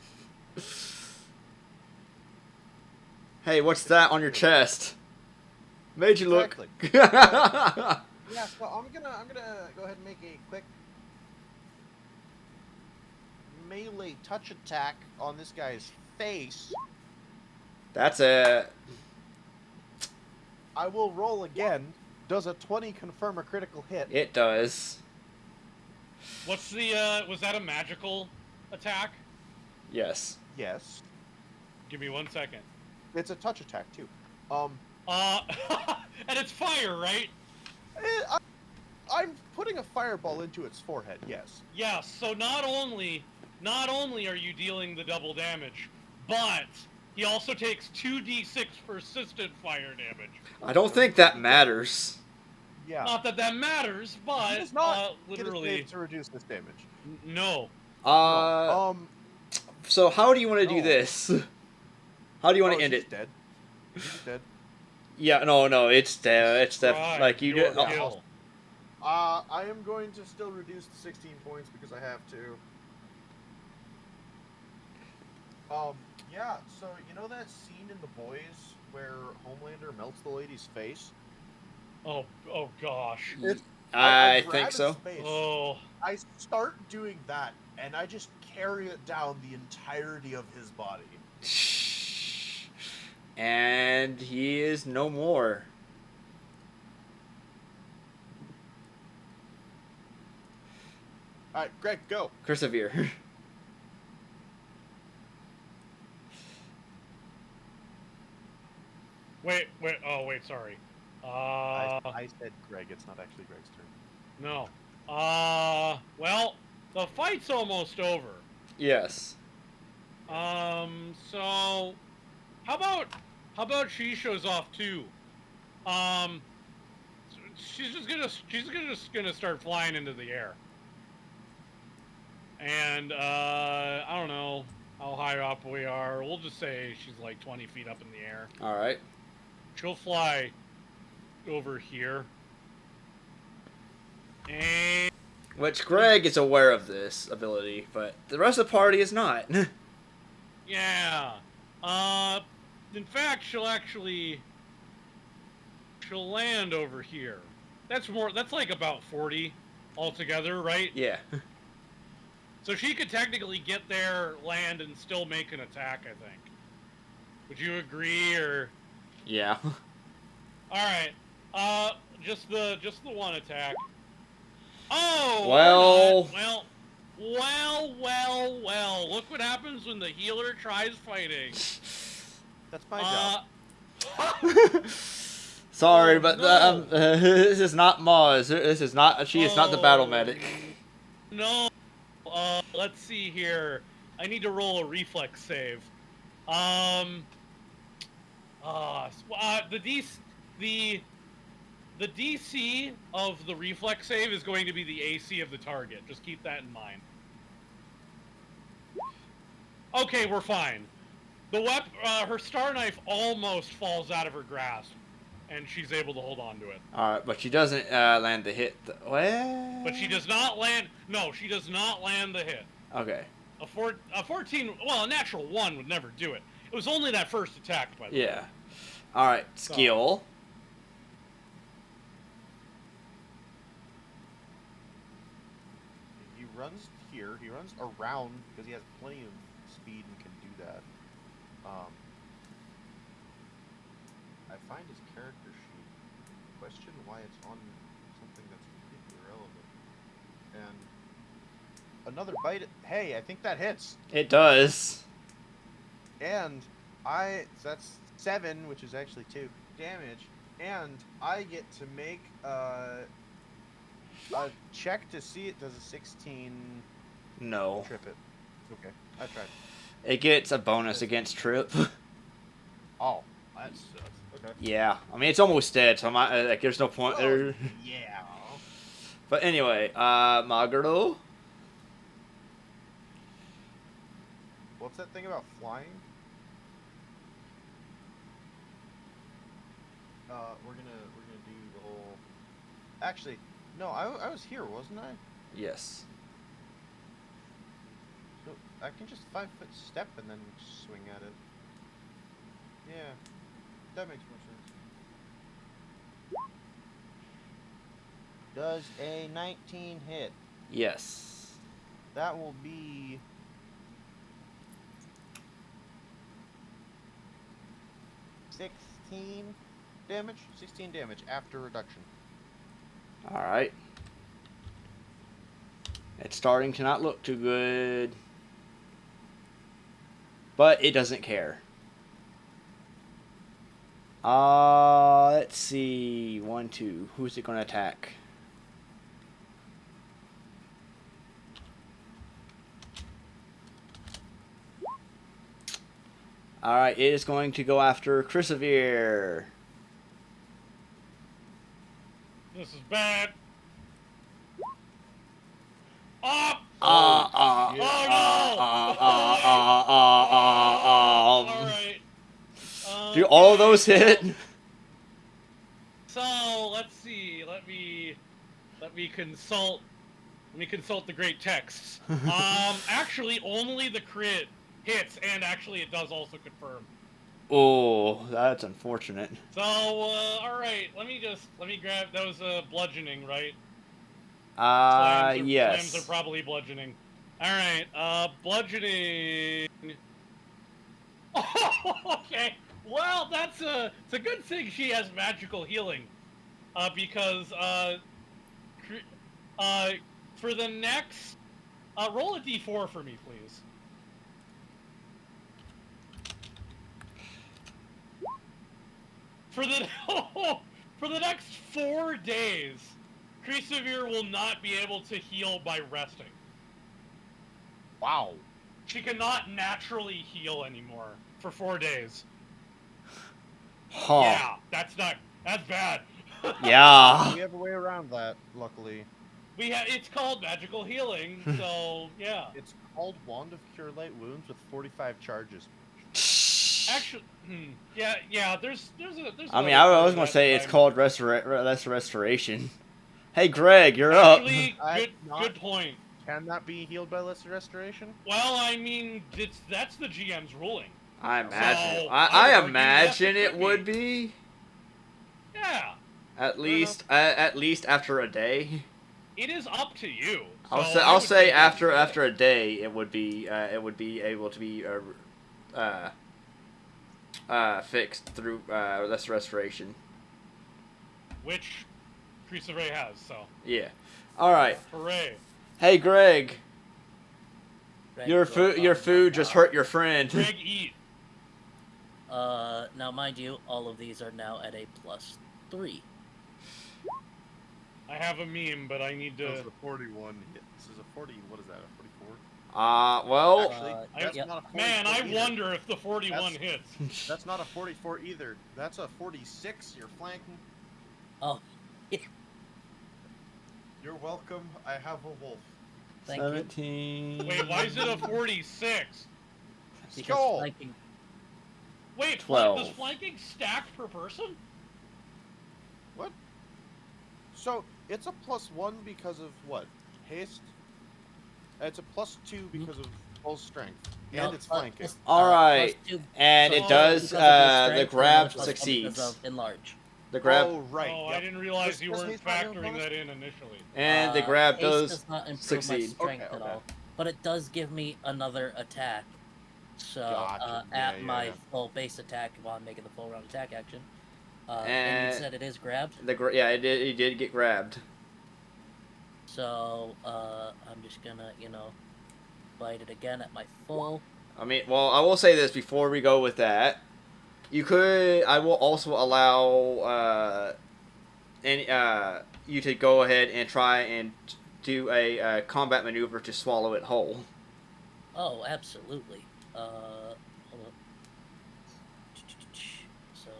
Hey, what's that on your chest? Made you look. Yeah, so I'm gonna go ahead and make a quick melee touch attack on this guy's face. That's it. I will roll again. Does a 20 confirm a critical hit? It does. What's the? Was that a magical attack? Yes. Yes. Give me 1 second. It's a touch attack too. And it's fire, right? I'm putting a fireball into its forehead. Yes. Yeah. So not only are you dealing the double damage, but he also takes 2d6 persistent fire damage. I don't think that matters. Yeah. Not that that matters, but He does not literally get a save to reduce this damage. no. No. So how do you want to do No. this? How do you want to end he's it? Dead. He's dead. Yeah, no, it's Try like you your did. kill. I am going to still reduce the 16 points because I have to. Yeah, so you know that scene in The Boys where Homelander melts the lady's face? Oh gosh. I grab think its so. face, Oh. I start doing that, and I just carry it down the entirety of his body. And he is no more. Alright, Greg, go. Persevere. Wait. Oh wait. Sorry. I said Greg, it's not actually Greg's turn. No. Well, the fight's almost over. Yes. So, how about she shows off too? She's just gonna start flying into the air. And, I don't know how high up we are. We'll just say she's like 20 feet up in the air. All right. She'll fly over here. And Which Greg is aware of this ability, but the rest of the party is not. yeah. In fact, she'll land over here. That's like about 40 altogether, right? Yeah. So she could technically get there, land, and still make an attack, I think. Would you agree, or? Yeah. Alright. Just the one attack. Oh! Well. Well. Look what happens when the healer tries fighting. That's my job. Sorry, Oh, but no. this is not Maz. This is not. She is not the battle medic. No. Let's see here. I need to roll a reflex save. The DC of the reflex save is going to be the AC of the target. Just keep that in mind. Okay, we're fine. Her star knife almost falls out of her grasp, and she's able to hold on to it. All right, but she doesn't land the hit. Well. But she does not land. No, she does not land the hit. Okay. A 14. Well, a natural 1 would never do it. It was only that first attack, by the way. Yeah. All right. Skill. He runs here. He runs around because he has plenty of speed and can do that. I find his character sheet. Question why it's on something that's completely irrelevant. And another bite. Hey, I think that hits. It does. And so that's 7, which is actually 2 damage. And I get to make a check to see it does a 16 No. trip it. Okay, I tried. It gets a bonus against trip. Oh, that sucks. Okay. Yeah. I mean, it's almost dead, so I'm not, like, there's no point there. Well, yeah. But anyway, Maguro. What's that thing about flying? We're gonna do the whole. Actually, no, I was here, wasn't I? Yes. So I can just 5-foot step and then swing at it. Yeah, that makes more sense. Does a 19 hit? Yes. That will be 16 damage. 16 damage after reduction. Alright. It's starting to not look too good. But it doesn't care. Let's see. 1, 2. Who's it going to attack? Alright, it is going to go after Chrysavere. This is bad. Oh! Alright. Do all of those hit? So let's see. Let me consult. Let me consult the great texts. Actually, only the crit hits, and actually, it does also confirm. Oh, that's unfortunate. So, all right. Let me grab. That was bludgeoning, right? Yes. Slams are probably bludgeoning. All right. Bludgeoning. Oh, okay. Well, it's a good thing she has magical healing, because for the next, roll a d4 for me, please. For the for the next 4 days, Chrysavere will not be able to heal by resting. Wow. She cannot naturally heal anymore for 4 days. Huh. Yeah, that's bad. Yeah. We have a way around that, luckily. It's called magical healing, so yeah. It's called Wand of Cure Light Wounds with 45 charges. Actually, yeah. There's. I mean, I was gonna say it's called restoration. Hey, Greg, you're Actually, up. good point. Can that be healed by Lesser Restoration? Well, I mean, that's the GM's ruling. I imagine. So, I I would imagine argue it would be. Yeah. At least after a day. It is up to you. I'll say after a day it would be able to be fixed through less restoration. Which Chrysavere has, so. Yeah. All right. Hooray. Hey, Greg. Greg, Your go food just hurt your friend. Greg, eat. Now, mind you, all of these are now at a +3. I have a meme, but I need This is to. a 41 hit. This is a 40. What is that? A 44? Well. Actually, that's not a 44 Man, I either. wonder if the 41 hits. That's not a 44 either. That's a 46. You're flanking. Oh, You're welcome. I have a wolf. thank you. 17. Wait, why is it a 46? Because Skull. flanking. Wait, 12. does flanking stack per person? What? So it's a +1 because of what? Haste. It's a +2 because of full strength, No, and it's flanking. All right. +2 And So- it does. because of your The strength, grab and +1 succeeds. Because of enlarge. The grab Oh right. Oh, yep. I didn't realize you Was weren't haste not doing factoring bonus? that in initially. and the grab Haste does not improve succeed. my strength Okay, at okay. all, but it does give me another attack. So Gotcha. at Yeah, my yeah. full base attack while I'm making the full round attack action. And And- you said it is grabbed. it did get grabbed. So, I'm just gonna, bite it again at my full. I mean, well, I will say this before we go with that. I will also allow you to go ahead and try and do a combat maneuver to swallow it whole. Oh, absolutely. Hold on. So,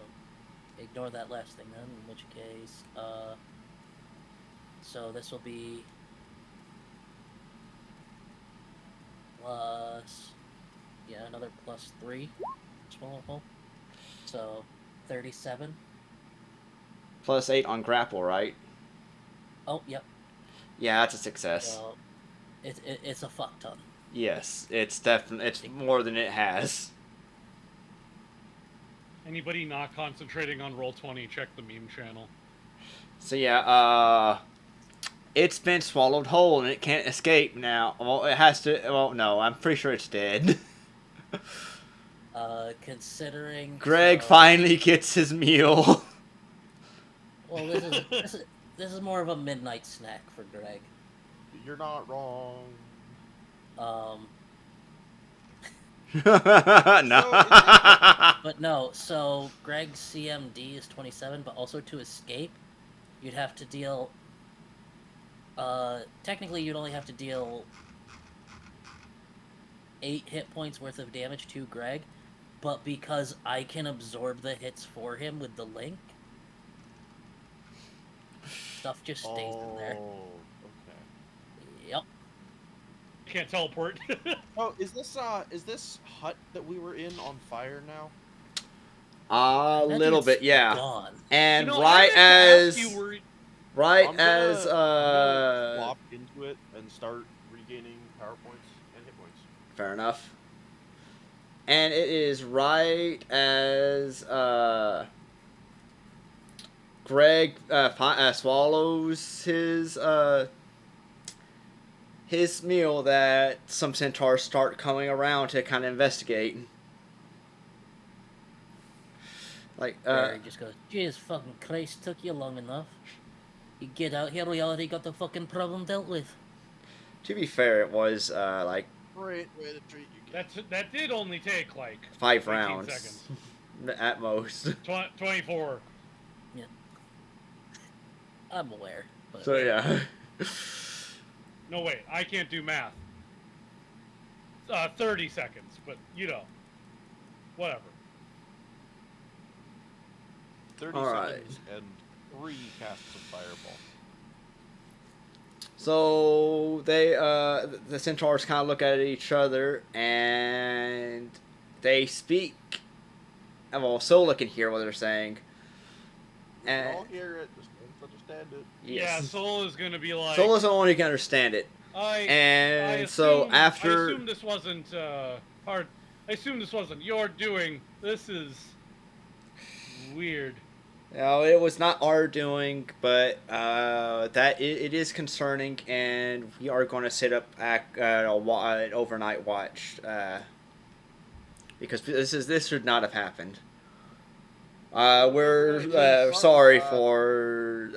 ignore that last thing then, in which case, so this will be plus, yeah, another +3, swallow it whole. So, 37. +8 on grapple, right? Oh, yep. Yeah, that's a success. So, it's a fuck ton. Yes, it's definitely more than it has. Anybody not concentrating on Roll20, check the meme channel. So it's been swallowed whole and it can't escape now. Well, it has to. Well, no, I'm pretty sure it's dead. Considering Greg so, finally gets his meal. well, this is more of a midnight snack for Greg. You're not wrong. No. But no, so Greg's CMD is 27, but also to escape, you'd have to deal. Technically, you'd only have to deal 8 hit points worth of damage to Greg, but because I can absorb the hits for him with the link, stuff just stays in there. Oh, okay. Yep. Can't teleport. Oh, is this hut that we were in on fire now? A That little dude's bit, yeah. Gone. And You know, I right meant to ask as you were- right I'm gonna flop into it and start regaining power points and hit points. fair enough. And it is right as Greg swallows his meal that some centaurs start coming around to kind of investigate. Like, Barry just goes, "Jesus fucking Christ, took you long enough. You get out here, we already got the fucking problem dealt with." to be fair, it was like Great way to treat you kids. that did only take like 5 18 rounds seconds. at most. 24. Yeah. I'm aware, but So yeah. No, wait, I can't do math. 30 seconds, but whatever. 30 All right. seconds and 3 casts of fireball. So they, the centaurs kind of look at each other and they speak. Well, Sola can hear what they're saying. We can And all hear it, just don't understand it. Yeah, yes, Soul is gonna be like. Sola's the one who can understand it. I And assume, so I after, assume this wasn't hard. I assume this wasn't your doing. This is weird. it was not our doing, but it is concerning, and we are going to set up an overnight watch because this should not have happened. We're sorry for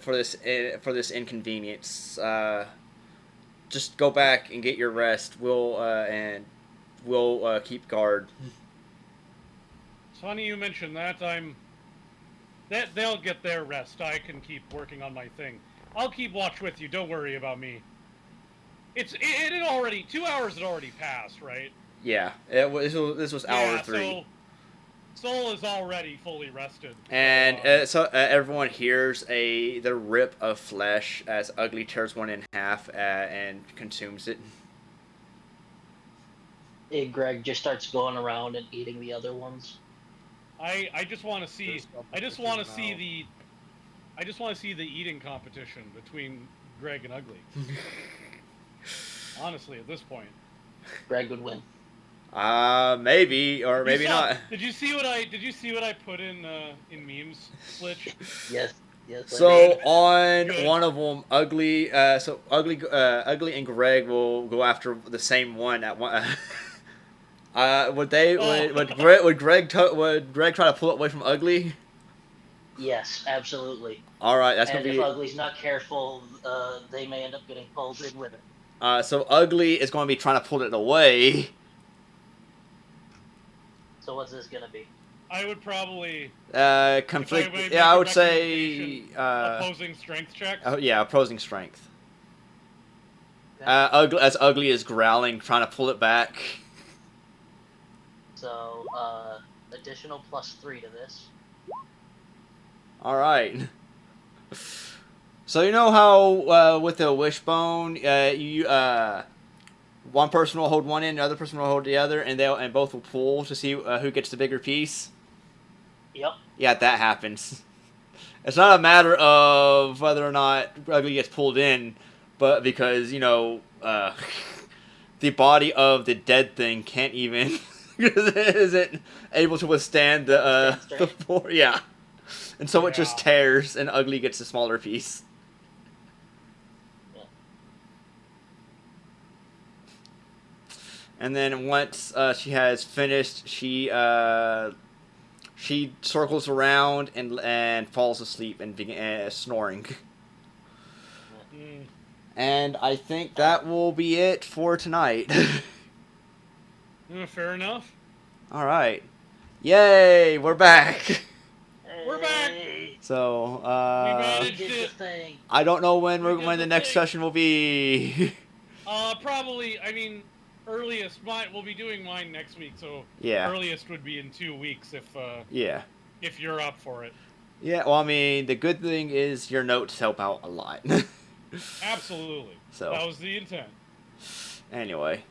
this inconvenience. Just go back and get your rest. We'll keep guard. It's funny you mentioned that. They'll get their rest. I can keep working on my thing. I'll keep watch with you. Don't worry about me. It had already 2 hours had already passed, right? Yeah, this was hour 3. So Soul is already fully rested. And so everyone hears the rip of flesh as Ugly tears one in half and consumes it. Hey, Greg just starts going around and eating the other ones. I just want to see. There's I just want to competition see I just want to see the eating competition between Greg and Ugly. Honestly, at this point. Greg would win. Maybe or maybe not. Did you see what I put in memes, Flitch? Yes, yes. I So did. on Good. one of them, Ugly and Greg will go after the same one at one. Would Greg try to pull it away from Ugly? Yes, absolutely. All right, that's gonna And if be. Ugly's not careful, they may end up getting pulled in with it. So Ugly is going to be trying to pull it away. So what's this gonna be? I would probably, if I Conflict. may Yeah, make I a would say. recommendation, opposing strength checks. Oh, yeah, opposing strength. Okay. Ugly is growling, trying to pull it back. So, additional +3 to this. All right. So you know how with the wishbone, one person will hold one end, the other person will hold the other, and both will pull to see who gets the bigger piece. Yep. Yeah, that happens. It's not a matter of whether or not Ugly gets pulled in, but because the body of the dead thing can't even isn't able to withstand the Withstand strain. force. Yeah, and so it just Yeah. tears, and Ugly gets a smaller piece. Yeah. And then once she has finished, she circles around and falls asleep and begins snoring. Mm. And I think that will be it for tonight. Fair enough. All right, yay, we're back. We're back! Hey, So We we managed did it. the thing. I don't know when We did when the the next thing. session will be. Probably. I mean, earliest. We'll be doing mine next week, so Yeah. earliest would be in 2 weeks Yeah. if you're up for it. Yeah. Well, I mean, the good thing is your notes help out a lot. Absolutely. So. That was the intent. Anyway.